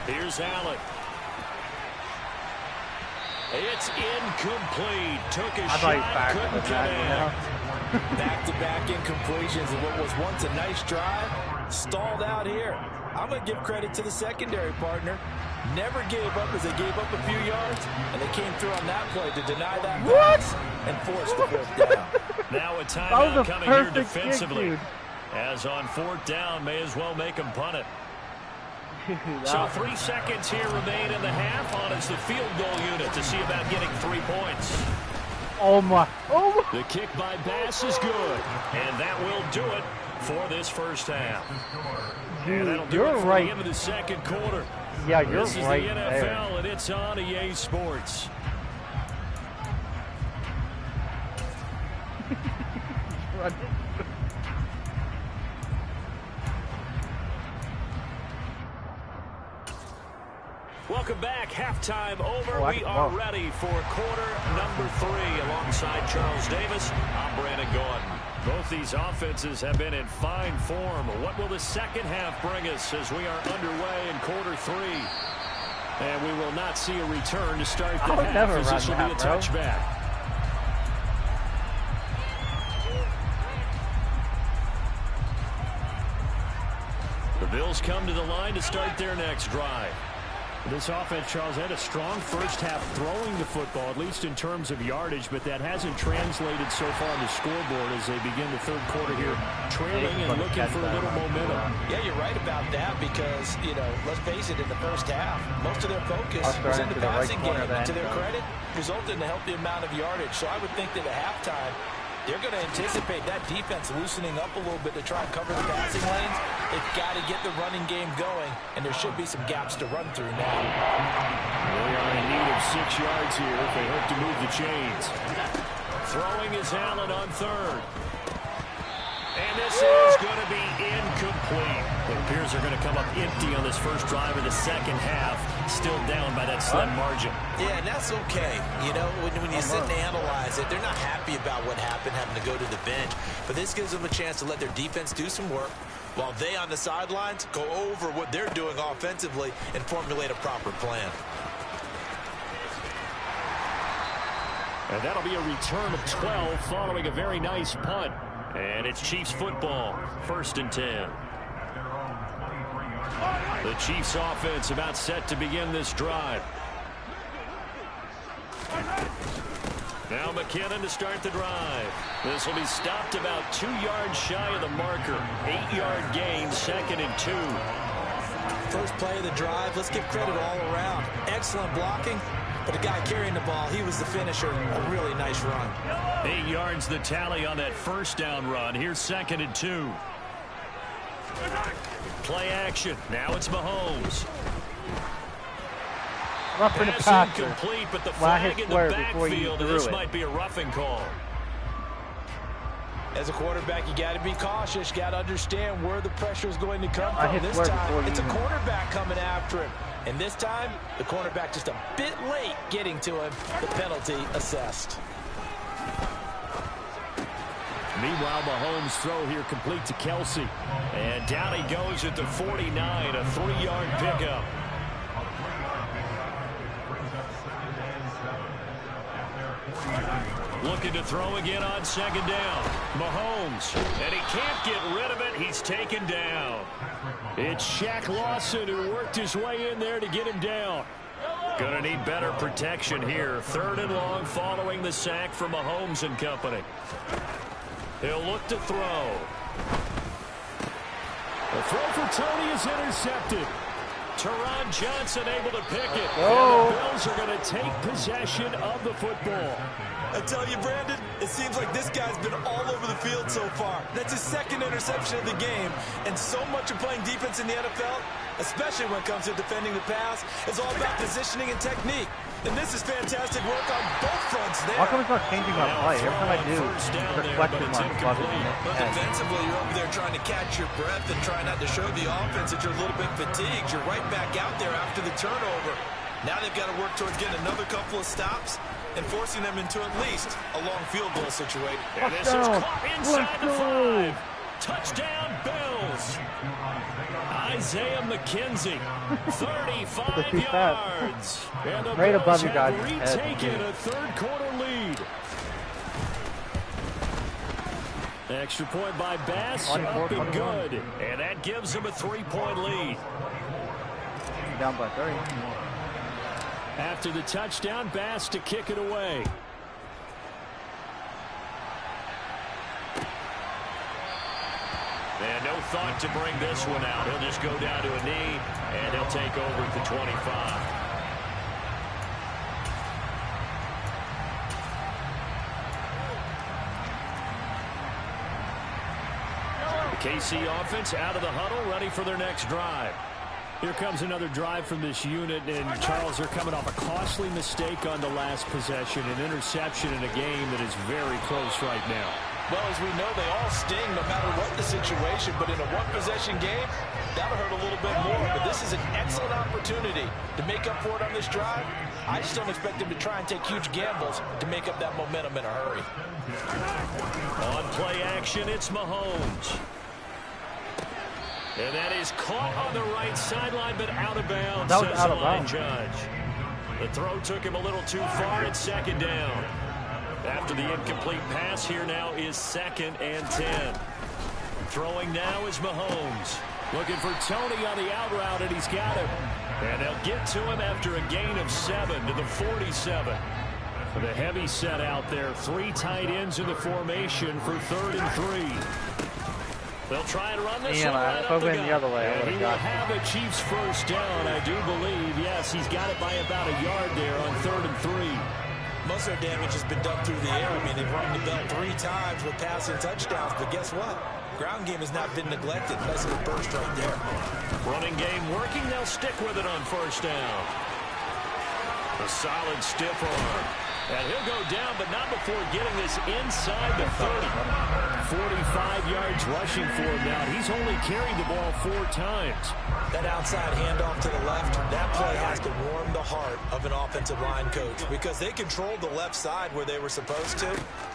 4. Here's Allen. It's incomplete. Took a shot, couldn't connect. Back-to-back incompletions of what was once a nice drive. Stalled out here. I'm going to give credit to the secondary partner. Never gave up as they gave up a few yards, and they came through on that play to deny that pass and force the 4th down. Now a timeout coming here defensively. As on 4th down, may as well make them punt it. So 3 seconds here remain in the half on as the field goal unit to see about getting 3 points. Oh my. The kick by Bass is good, and that will do it for this first half. And that'll do it for the end of the 2nd quarter. Yeah, you're this is right the NFL, there. and it's on EA Sports. Welcome back. Halftime over. We are ready for quarter number 3. Alongside Charles Davis, I'm Brandon Gordon. Both these offenses have been in fine form. What will the second half bring us as we are underway in quarter 3? And we will not see a return to start the half as this will be a touchback. The Bills come to the line to start their next drive. This offense, Charles, had a strong first half throwing the football, at least in terms of yardage, but that hasn't translated so far on the scoreboard as they begin the 3rd quarter here, trailing and looking for a little momentum. Yeah, you're right about that because, you know, let's face it, in the first half, most of their focus was in the passing game. To their credit, resulted in a healthy amount of yardage. So I would think that at halftime, they're going to anticipate that defense loosening up a little bit to try and cover the passing lanes. They've got to get the running game going, and there should be some gaps to run through now. They are in need of 6 yards here if they hope to move the chains. Throwing is Allen on 3rd. And this is going to be incomplete. It appears they're going to come up empty on this first drive of the second half, still down by that slim margin. Yeah, and that's okay. You know, when you sit and analyze it, they're not happy about what happened, having to go to the bench. But this gives them a chance to let their defense do some work while they on the sidelines go over what they're doing offensively and formulate a proper plan. And that'll be a return of 12 following a very nice punt. And it's Chiefs football, 1st and 10. The Chiefs offense about set to begin this drive. Now McKinnon to start the drive. This will be stopped about 2 yards shy of the marker. 8-yard gain, 2nd and 2. First play of the drive. Let's give credit all around. Excellent blocking. But the guy carrying the ball, he was the finisher. A really nice run. 8 yards the tally on that first down run. Here's 2nd and 2. Play action. Now it's Mahomes. Roughing the Pass passer. incomplete, but the flag in the backfield, and this it. might be a roughing call. As a quarterback, you got to be cautious. You got to understand where the pressure is going to come from. This swear time, it's a even. quarterback coming after him. And this time, the cornerback just a bit late getting to him. The penalty assessed. Meanwhile, Mahomes' throw here complete to Kelsey. And down he goes at the 49, a 3-yard pickup. Looking to throw again on 2nd down. Mahomes, and he can't get rid of it. He's taken down. It's Shaq Lawson who worked his way in there to get him down. Gonna need better protection here. 3rd and long following the sack from Mahomes and company. He'll look to throw. The throw for Tony is intercepted. Teron Johnson able to pick it. And the Bills are going to take possession of the football. I tell you, Brandon, it seems like this guy's been all over the field so far. That's his 2nd interception of the game. And so much of playing defense in the NFL, especially when it comes to defending the pass, is all about positioning and technique. And this is fantastic work on both fronts there. How come it's not changing my play? Every time I do, it's reflecting my fucking But defensively, you're over there trying to catch your breath and trying not to show the offense that you're a little bit fatigued. You're right back out there after the turnover. Now they've got to work towards getting another couple of stops and forcing them into at least a long field goal situation. And this is caught inside the 5. Touchdown, Bills. Isaiah McKenzie, 35 yards. And the right above Bills you have guys' retaken a 3rd quarter lead. Extra point by Bass, up and good. And that gives them a 3-point lead. Down by 30. After the touchdown, Bass to kick it away. And no thought to bring this one out. He'll just go down to a knee, and he'll take over at the 25. The KC offense out of the huddle, ready for their next drive. Here comes another drive from this unit, and Charles, they're coming off a costly mistake on the last possession, an interception in a game that is very close right now. Well, as we know, they all sting no matter what the situation, but in a one-possession game, that'll hurt a little bit more. But this is an excellent opportunity to make up for it on this drive. I just don't expect them to try and take huge gambles to make up that momentum in a hurry. On play action, it's Mahomes. And that is caught on the right sideline, but out of bounds, that was says out the of line bounds. judge. The throw took him a little too far. It's 2nd down. After the incomplete pass, here now is 2nd and 10. Throwing now is Mahomes. Looking for Tony on the out route, and he's got him. And they'll get to him after a gain of 7 to the 47. The heavy set out there. 3 tight ends in the formation for 3rd and 3. They'll try and run this one right up the gut. The other way, And he will have a Chiefs first down, I do believe. Yes, he's got it by about a yard there on 3rd and 3. Most of their damage has been done through the air. I mean, they've rung the bell 3 times with passing touchdowns, but guess what? Ground game has not been neglected. Nice little burst right there. Running game working. They'll stick with it on 1st down. A solid stiff arm. And he'll go down, but not before getting this inside the 30. 45 yards rushing for him now. He's only carried the ball 4 times. That outside handoff to the left, that play has to warm the heart of an offensive line coach because they controlled the left side where they were supposed to.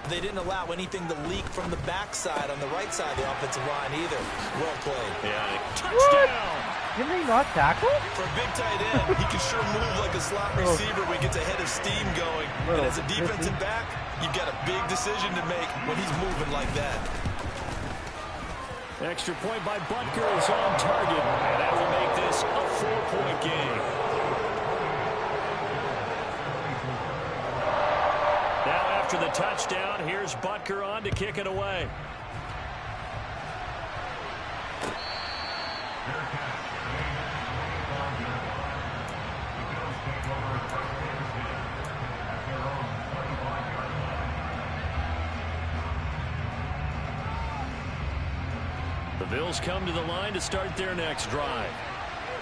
They didn't allow anything to leak from the backside on the right side of the offensive line either. Well played. Yeah, touchdown. Didn't they not tackle? For a big tight end, he can sure move like a slot receiver when he gets a head of steam going. And as a defensive back, you've got a big decision to make when he's moving like that. Extra point by Butker is on target, and that will make this a 4-point game. Now after the touchdown. Here's Butker on to kick it away. The Bills come to the line to start their next drive.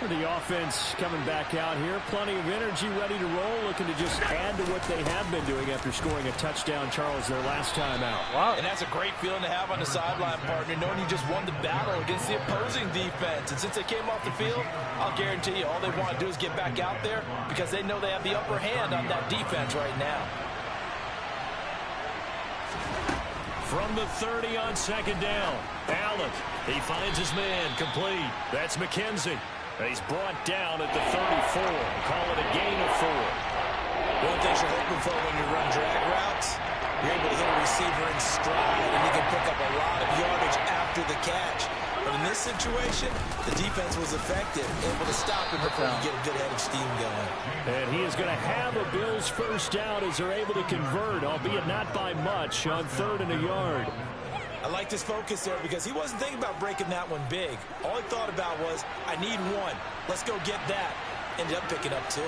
The offense coming back out here. Plenty of energy, ready to roll, looking to just add to what they have been doing after scoring a touchdown, Charles, their last time out. Wow. And that's a great feeling to have on the sideline, partner, knowing you just won the battle against the opposing defense. And since they came off the field, I'll guarantee you all they want to do is get back out there because they know they have the upper hand on that defense right now. From the 30 on second down, Allen, he finds his man, complete. That's McKenzie. And he's brought down at the 34. Call it a gain of 4. One of the things you're hoping for when you run drag routes, you're able to hit a receiver in stride, and you can pick up a lot of yardage after the catch. But in this situation, the defense was effective, able to stop him before you get a good head of steam going. And he is going to have a Bills first down as they're able to convert, albeit not by much, on 3rd and a yard. I like his focus there because he wasn't thinking about breaking that one big. All he thought about was, I need one. Let's go get that. Ended up picking up 2.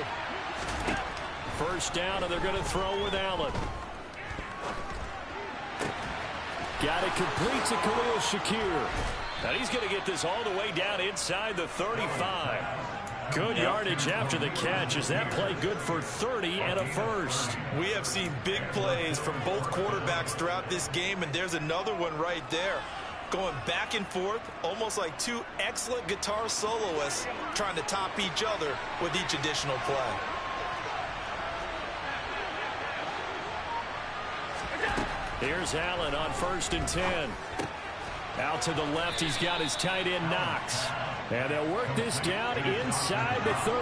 First down, and they're going to throw with Allen. Got it complete to Khalil Shakir. And he's going to get this all the way down inside the 35. Good yardage after the catch. Is that play good for 30 and a first? We have seen big plays from both quarterbacks throughout this game, and there's another one right there. Going back and forth, almost like 2 excellent guitar soloists trying to top each other with each additional play. Here's Allen on 1st and 10. Out to the left, he's got his tight end Knox. And they'll work this down inside the 30.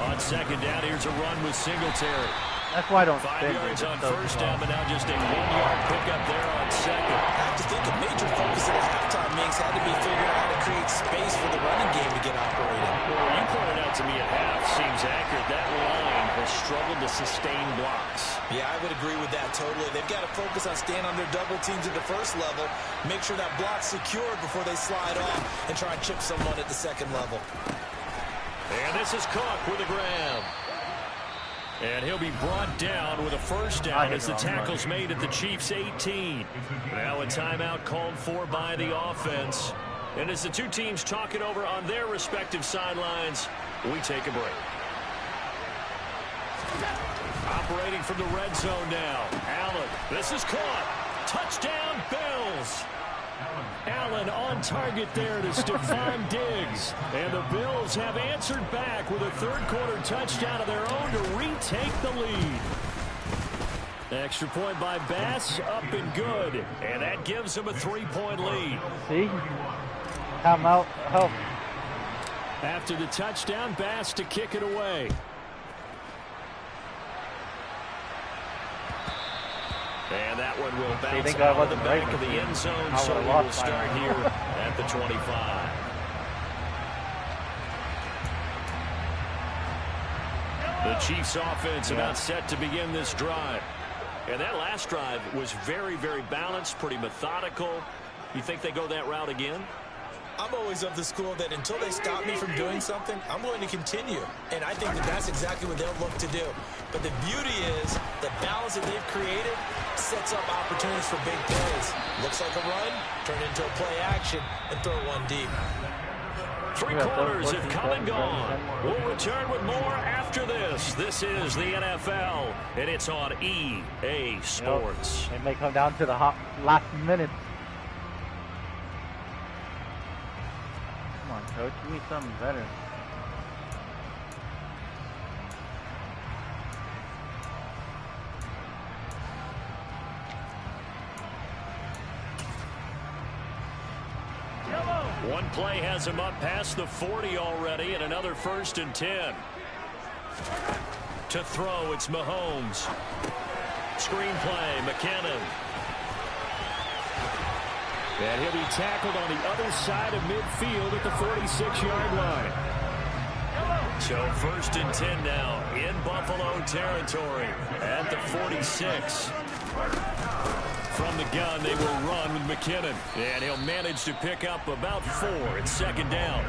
On second down, here's a run with Singletary. That's why I don't 5 yards on first down, but now just a 1-yard pickup there on second. I have to think a major focus of the halftime meetings had to be figuring out how to create space for the running game to get operating. Well, you pointed out to me at half, seems accurate. That line has struggled to sustain blocks. Yeah, I would agree with that totally. They've got to focus on staying on their double teams at the first level, make sure that block's secured before they slide off and try and chip someone at the second level. And this is Cook with a grab. And he'll be brought down with a first down as the tackle's made at the Chiefs' 18. Now a timeout called for by the offense. And as the two teams talk it over on their respective sidelines, we take a break. Operating from the red zone now. Allen, this is caught. Touchdown, Bills. Allen on target there to Stephon Diggs. And the Bills have answered back with a third-quarter touchdown of their own to retake the lead. Extra point by Bass, up and good. And that gives them a 3-point lead. See? Timeout. Help. After the touchdown, Bass to kick it away. And that one will bounce out of the back of the end zone, so we will start here at the 25. The Chiefs offense about set to begin this drive. And that last drive was very, very balanced, pretty methodical. You think they go that route again? I'm always of the school that until they stop me from doing something, I'm going to continue. And I think that that's exactly what they'll look to do. But the beauty is the balance that they've created sets up opportunities for big plays. Looks like a run, turn into a play action, and throw one deep. 3 quarters have come and gone. We'll return with more after this. This is the NFL, and it's on EA Sports. It may come down to the last minute. Come on, Coach. Give me something better. One play has him up past the 40 already, and another 1st and 10. To throw, it's Mahomes. Screen play, McKinnon. And he'll be tackled on the other side of midfield at the 46-yard line. So 1st and 10 now in Buffalo territory at the 46. From the gun, they will run with McKinnon. And he'll manage to pick up about 4. It's 2nd down.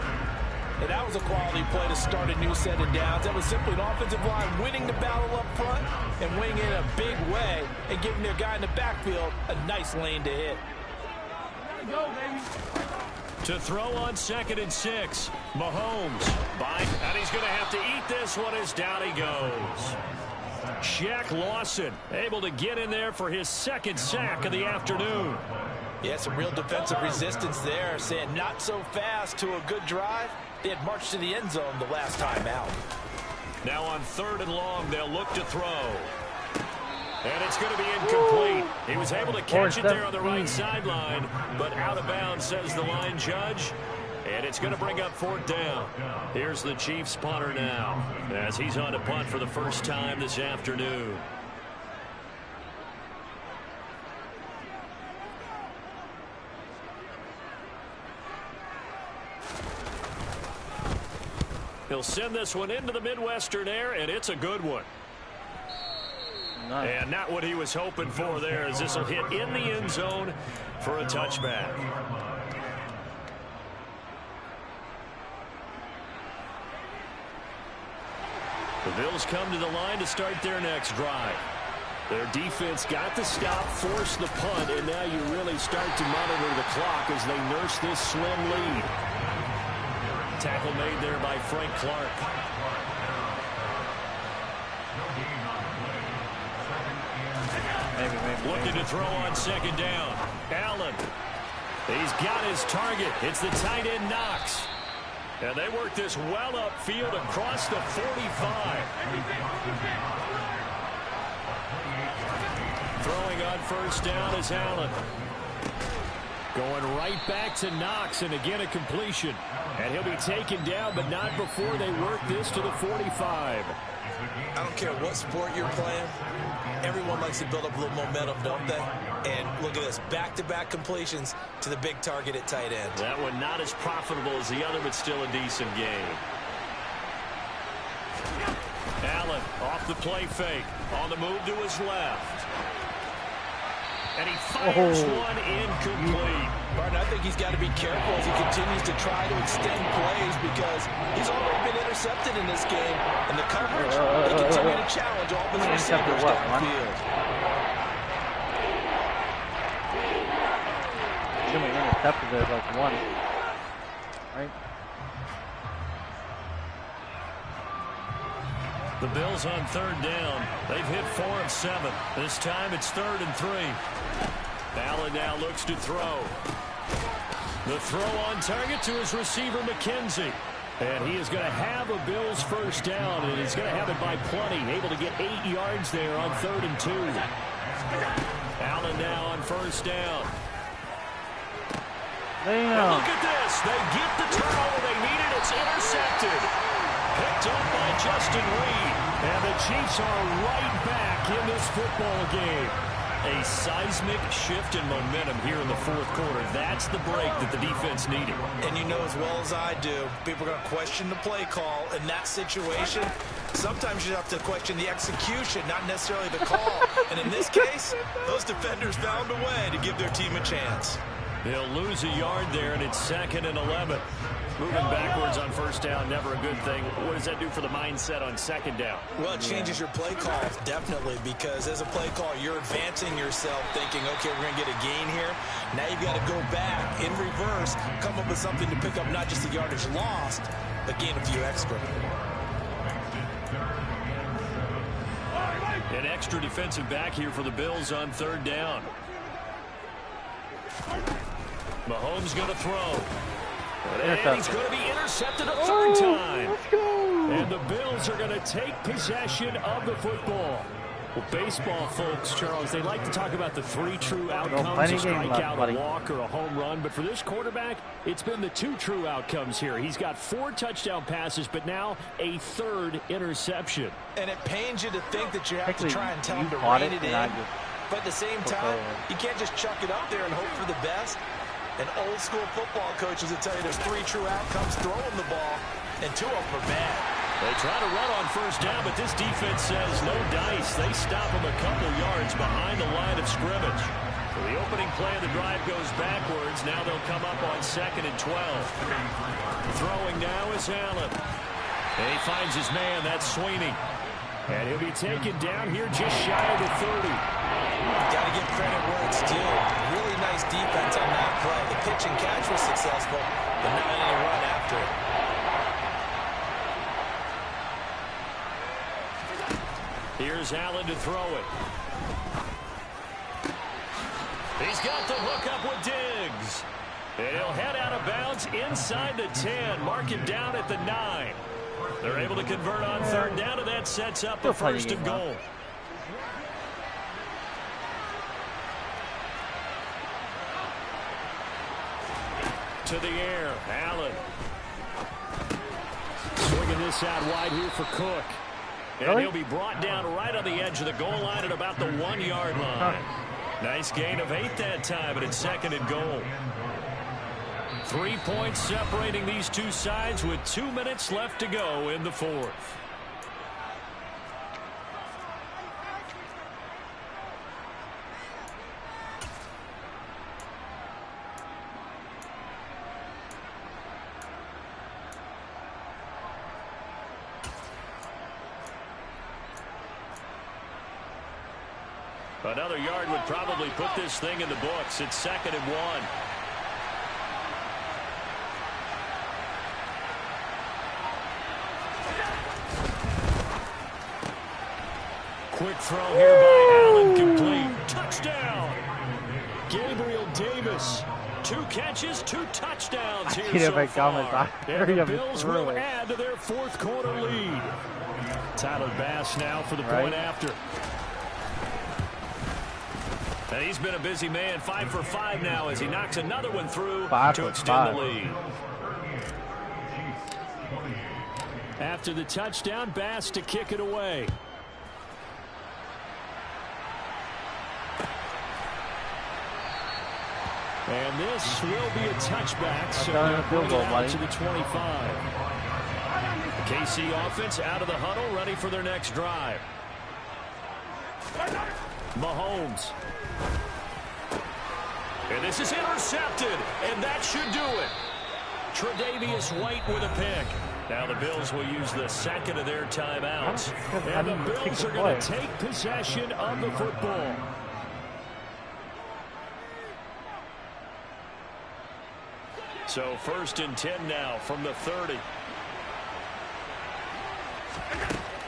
And that was a quality play to start a new set of downs. That was simply an offensive line winning the battle up front and winning it in a big way and giving their guy in the backfield a nice lane to hit. Go, baby. To throw on 2nd and 6. Mahomes. And he's going to have to eat this one as down he goes. Shaq Lawson able to get in there for his 2nd sack of the afternoon. Yeah, some real defensive resistance there, saying not so fast to a good drive. They had marched to the end zone the last time out. Now on 3rd and long, they'll look to throw. And it's going to be incomplete. He was able to catch it there on the right sideline, but out of bounds, says the line judge. And it's going to bring up 4th down. Here's the Chiefs punter now, as he's on to punt for the first time this afternoon. He'll send this one into the Midwestern air, and it's a good one. Nice. And not what he was hoping for there, as this will hit in the end zone for a touchback. The Bills come to the line to start their next drive. Their defense got the stop, forced the punt, and now you really start to monitor the clock as they nurse this slim lead. Tackle made there by Frank Clark. Looking to throw on 2nd down. Allen. He's got his target. It's the tight end Knox. And they work this well upfield across the 45. Throwing on 1st down is Allen. Going right back to Knox, and again a completion. And he'll be taken down, but not before they work this to the 45. I don't care what sport you're playing. Everyone likes to build up a little momentum, don't they? And look at this, back-to-back completions to the big target at tight end. That one not as profitable as the other, but still a decent game. Allen off the play fake. On the move to his left. And he fires one incomplete. Martin, I think he's got to be careful as he continues to try to extend plays because he's already been intercepted in this game. And the coverage, they continue to challenge all the receivers downfield. He's going to be intercepted there like 1. Right? The Bills on 3rd down. They've hit 4 of 7. This time it's 3rd and 3. Allen now looks to throw. The throw on target to his receiver, McKenzie. And he is going to have a Bills 1st down, and he's going to have it by plenty. Able to get 8 yards there on 3rd and 2. Allen now on 1st down. Damn. Look at this. They get the turnover they needed. It's intercepted. Picked up by Justin Reed. And the Chiefs are right back in this football game. A seismic shift in momentum here in the 4th quarter. That's the break that the defense needed. And you know as well as I do, people are going to question the play call in that situation. Sometimes you have to question the execution, not necessarily the call. And in this case, those defenders found a way to give their team a chance. They'll lose a yard there, and it's 2nd and 11. Moving backwards on 1st down, never a good thing. What does that do for the mindset on 2nd down? Well, it changes your play calls, definitely, because as a play call, you're advancing yourself thinking, okay, we're going to get a gain here. Now you've got to go back in reverse, come up with something to pick up not just the yardage lost, but gain a few extra. An extra defensive back here for the Bills on 3rd down. Mahomes going to throw. And he's going to be intercepted a 3rd time. Let's go. And the Bills are going to take possession of the football. Well, baseball folks, Charles, they like to talk about the 3 true outcomes, a strikeout, a walk, or a home run. But for this quarterback, it's been the 2 true outcomes here. He's got 4 touchdown passes, but now a 3rd interception. And it pains you to think that you have to try and tell him to rein it in. But at the same time, you can't just chuck it up there and hope for the best. And old-school football coaches will tell you there's 3 true outcomes throwing the ball, and 2 of them are bad. They try to run on first down, but this defense says no dice. They stop them a couple yards behind the line of scrimmage. So the opening play of the drive goes backwards. Now they'll come up on 2nd and 12. Throwing now is Allen. And he finds his man. That's Sweeney. And he'll be taken down here just shy of the 30. Got to give credit where it's due. Really nice defense on that play. The pitch and catch was successful, but not any run after it. Here's Allen to throw it. He's got the hook up with Diggs. And he'll head out of bounds inside the 10. Mark him down at the 9. They're able to convert on 3rd down, and that sets up a 1st and goal. To the air, Allen. Swinging this out wide here for Cook. And he'll be brought down right on the edge of the goal line at about the 1-yard line. Nice gain of 8 that time, but it's 2nd and goal. 3 points separating these two sides with 2 minutes left to go in the 4th. Another yard would probably put this thing in the books. It's 2nd and 1. Quick throw here by Allen, complete. Touchdown. Gabriel Davis. 2 catches, 2 touchdowns here so far. And the Bills will add to their 4th quarter lead. Tyler Bass now for the point after. And he's been a busy man, 5 for 5 now as he knocks another one through to extend the lead. After the touchdown, Bass to kick it away. And this will be a touchback, so they'll bring it out to the 25. The KC offense out of the huddle, ready for their next drive. Mahomes. And this is intercepted, and that should do it. Tre'Davious White with a pick. Now the Bills will use the 2nd of their timeouts. And the Bills are going to take possession of the football. So 1st and 10 now from the 30.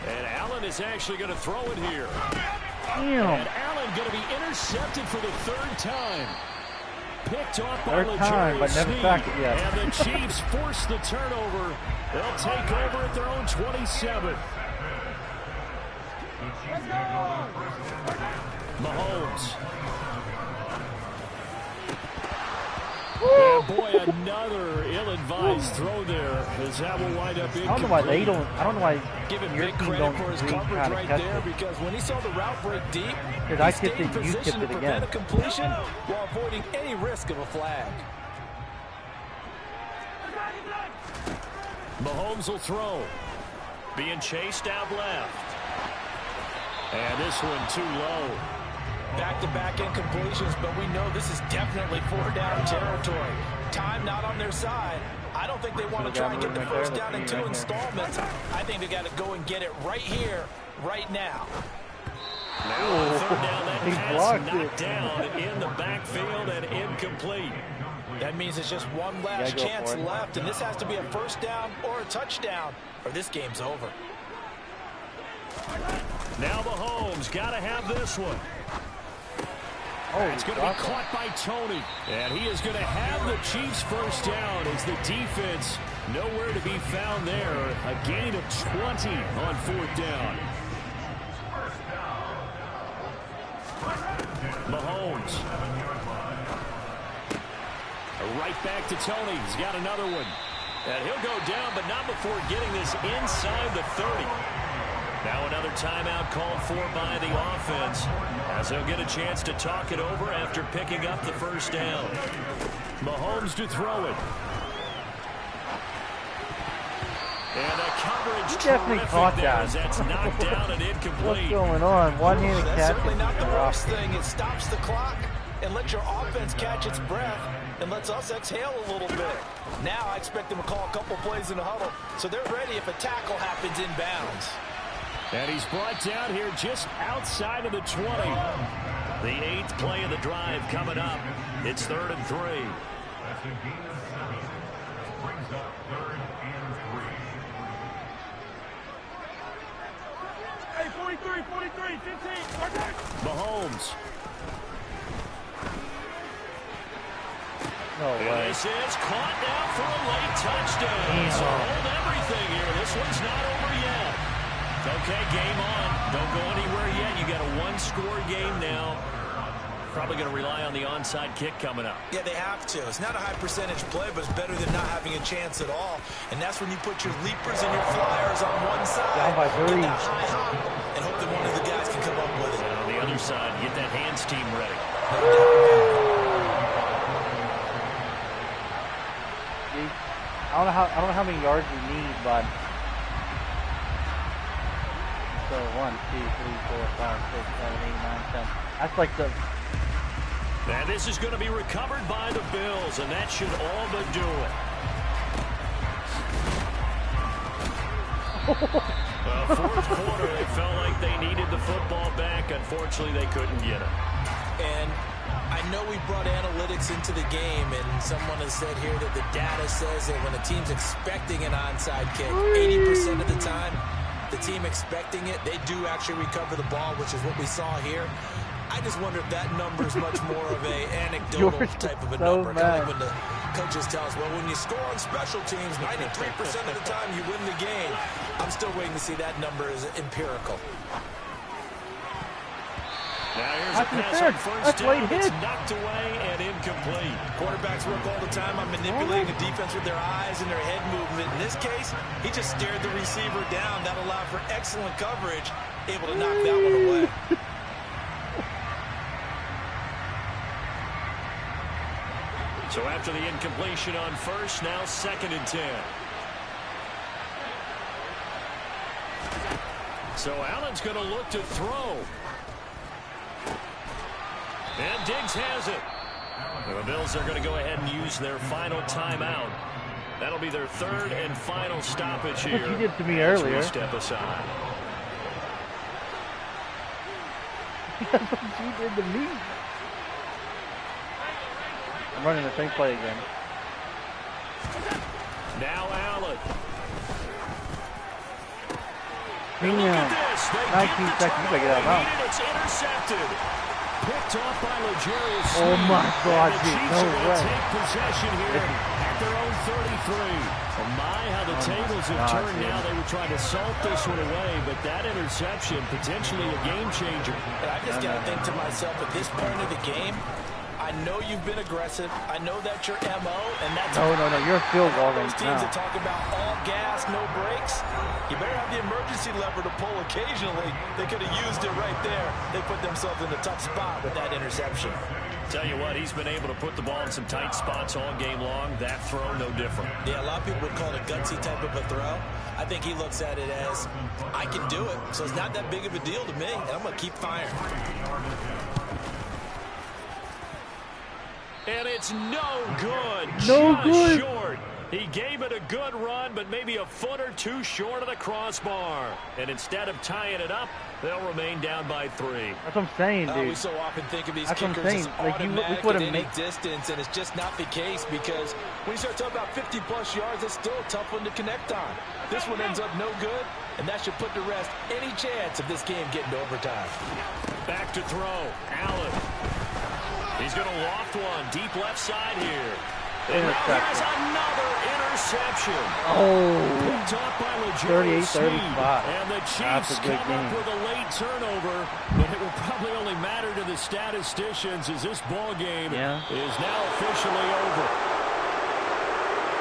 And Allen is actually going to throw it here. And Allen going to be intercepted for the 3rd time. Picked off by L'Jarius Sneed. And the Chiefs force the turnover. They'll take over at their own 27. Mahomes. And boy, another ill-advised throw there as that will wind up incomplete. I don't know why they don't. I don't know why Give him big credit for his coverage right there, because when he saw the route break deep, he stayed in position to prevent a completion while avoiding any risk of a flag. Mahomes will throw. Being chased out left. And this one too low. Back-to-back incompletions, but we know this is definitely 4-down territory. Time not on their side. I don't think they want to try and get the first down in 2 installments. I think they got to go and get it right here, right now. Now on 3rd down, that pass knocked down in the backfield and incomplete. That means it's just one last chance left, and this has to be a first down or a touchdown, or this game's over. Now Mahomes got to have this one. It's going to be caught by Tony. And he is going to have the Chiefs first down as the defense nowhere to be found there. A gain of 20 on 4th down. Mahomes. Right back to Tony. He's got another one. And he'll go down, but not before getting this inside the 30. Now another timeout called for by the offense as they'll get a chance to talk it over after picking up the first down. Mahomes to throw it. And a coverage definitely caught that. That's knocked down and incomplete. What's going on? One-handed catch. That's certainly not the worst thing. It stops the clock and lets your offense catch its breath and lets us exhale a little bit. Now I expect them to call a couple plays in the huddle so they're ready if a tackle happens inbounds. And he's brought down here just outside of the 20. The 8th play of the drive coming up. It's 3rd and 3. That's a gain of 7. Brings up 3rd and 3. Hey, 43, 43, 15. Mahomes. No way. This is caught now for a late touchdown. So hold everything here. This one's not over yet. Okay, game on. Don't go anywhere yet. You got a one-score game now. Probably going to rely on the onside kick coming up. Yeah, they have to. It's not a high percentage play, but it's better than not having a chance at all. And that's when you put your leapers and your flyers on one side. Down by 3. Get that high hop and hope that one of the guys can come up with it. And on the other side, get that hands team ready. I don't know how many yards you need, but so 1, 2, 3, 4, 5, 6, 7, 8, 9, 10. That's like the. And this is going to be recovered by the Bills, and that should all but do it. Fourth quarter, they felt like they needed the football back. Unfortunately, they couldn't get it. And I know we brought analytics into the game, and someone has said here that the data says that when a team's expecting an onside kick, 80% of the time, the team expecting it, they do actually recover the ball, which is what we saw here. I just wonder if that number is much more of a anecdotal type of a number. Kind of like when the coaches tell us, well, when you score on special teams, 93% of the time you win the game. I'm still waiting to see that number as empirical. Now here's a pass on first down. It's knocked away and incomplete. Quarterbacks work all the time on manipulating the defense with their eyes and their head movement. In this case, he just stared the receiver down. That allowed for excellent coverage, able to knock that one away. So after the incompletion on first, now 2nd and 10. So Allen's going to look to throw. And Diggs has it. And the Bills are going to go ahead and use their final timeout. That'll be their 3rd and final stoppage here. What you did to me earlier. Step aside. That's what you did to me. I'm running the same play again. Now Allen. Damn. 19 seconds. You gotta get out of bounds. It's intercepted. Picked off by Legarius. Oh my God, dude, no way. Take possession here at their own 33. Oh my, how the tables have turned now. They were trying to salt this one away, but that interception, potentially a game changer. And I just got to think to myself, at this point of the game, I know you've been aggressive. I know that's your MO, and that's no. You're a field goal right those teams now. that talk about all gas, no brakes. You better have the emergency lever to pull occasionally. They could have used it right there. They put themselves in a tough spot with that interception. Tell you what, he's been able to put the ball in some tight spots all game long. That throw, no different. Yeah, a lot of people would call it a gutsy type of a throw. I think he looks at it as, I can do it, so it's not that big of a deal to me, and I'm going to keep firing. And it's no good. No Just good. Short. He gave it a good run, but maybe a foot or two short of the crossbar. And instead of tying it up, they'll remain down by 3. That's what I'm saying, dude. We so often think of these That's kickers as like automatic at any distance, and it's just not the case because when you start talking about 50-plus yards, that's still a tough one to connect on. This one ends up no good, and that should put to rest any chance of this game getting to overtime. Back to throw. Allen. He's going to loft one deep left side here. And now here's another interception. Oh, picked off by Legarius. 38-35. And the Chiefs come up with a late turnover, but it will probably only matter to the statisticians as this ball game is now officially over.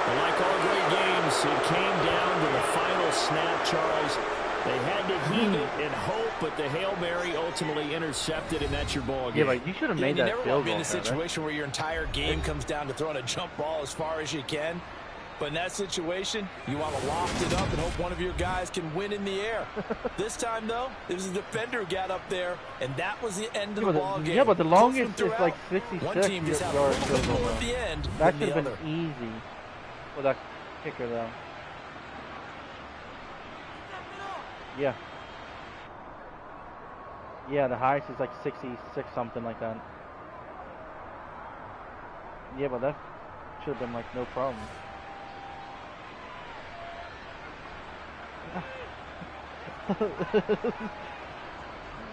And like all great games, it came down to the final snap, Charles. They had to heat it and hope, but the Hail Mary ultimately intercepted, and that's your ball game. Yeah, but you should have made that field goal. You never want to be in a situation where your entire game comes down to throwing a jump ball as far as you can. But in that situation, you want to loft it up and hope one of your guys can win in the air. This time, though, it was a defender who got up there, and that was the end of the ball game. Yeah, but the longest is like 66 one team just had a yards little bit field more goal. at the end That than should the have other. been easy for that kicker, though. Yeah. Yeah, the highest is like 66, something like that. Yeah, but that should have been like no problem.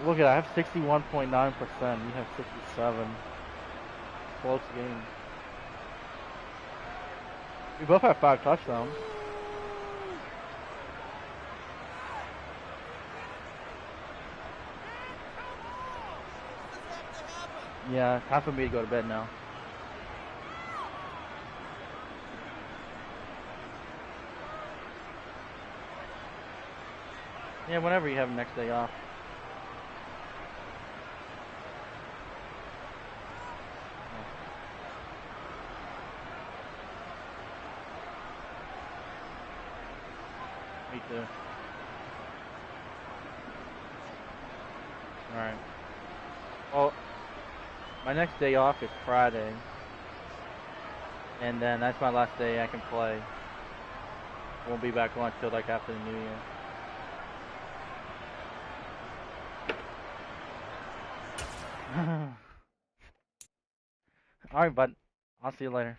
Look at that, I have 61.9%. You have 67. Close game. We both have 5 touchdowns. Yeah, time for me to go to bed now. Yeah, whenever you have the next day off. Me too. Alright. Well, my next day off is Friday. And then that's my last day I can play. Won't be back on until like after the New Year. Alright, bud. I'll see you later.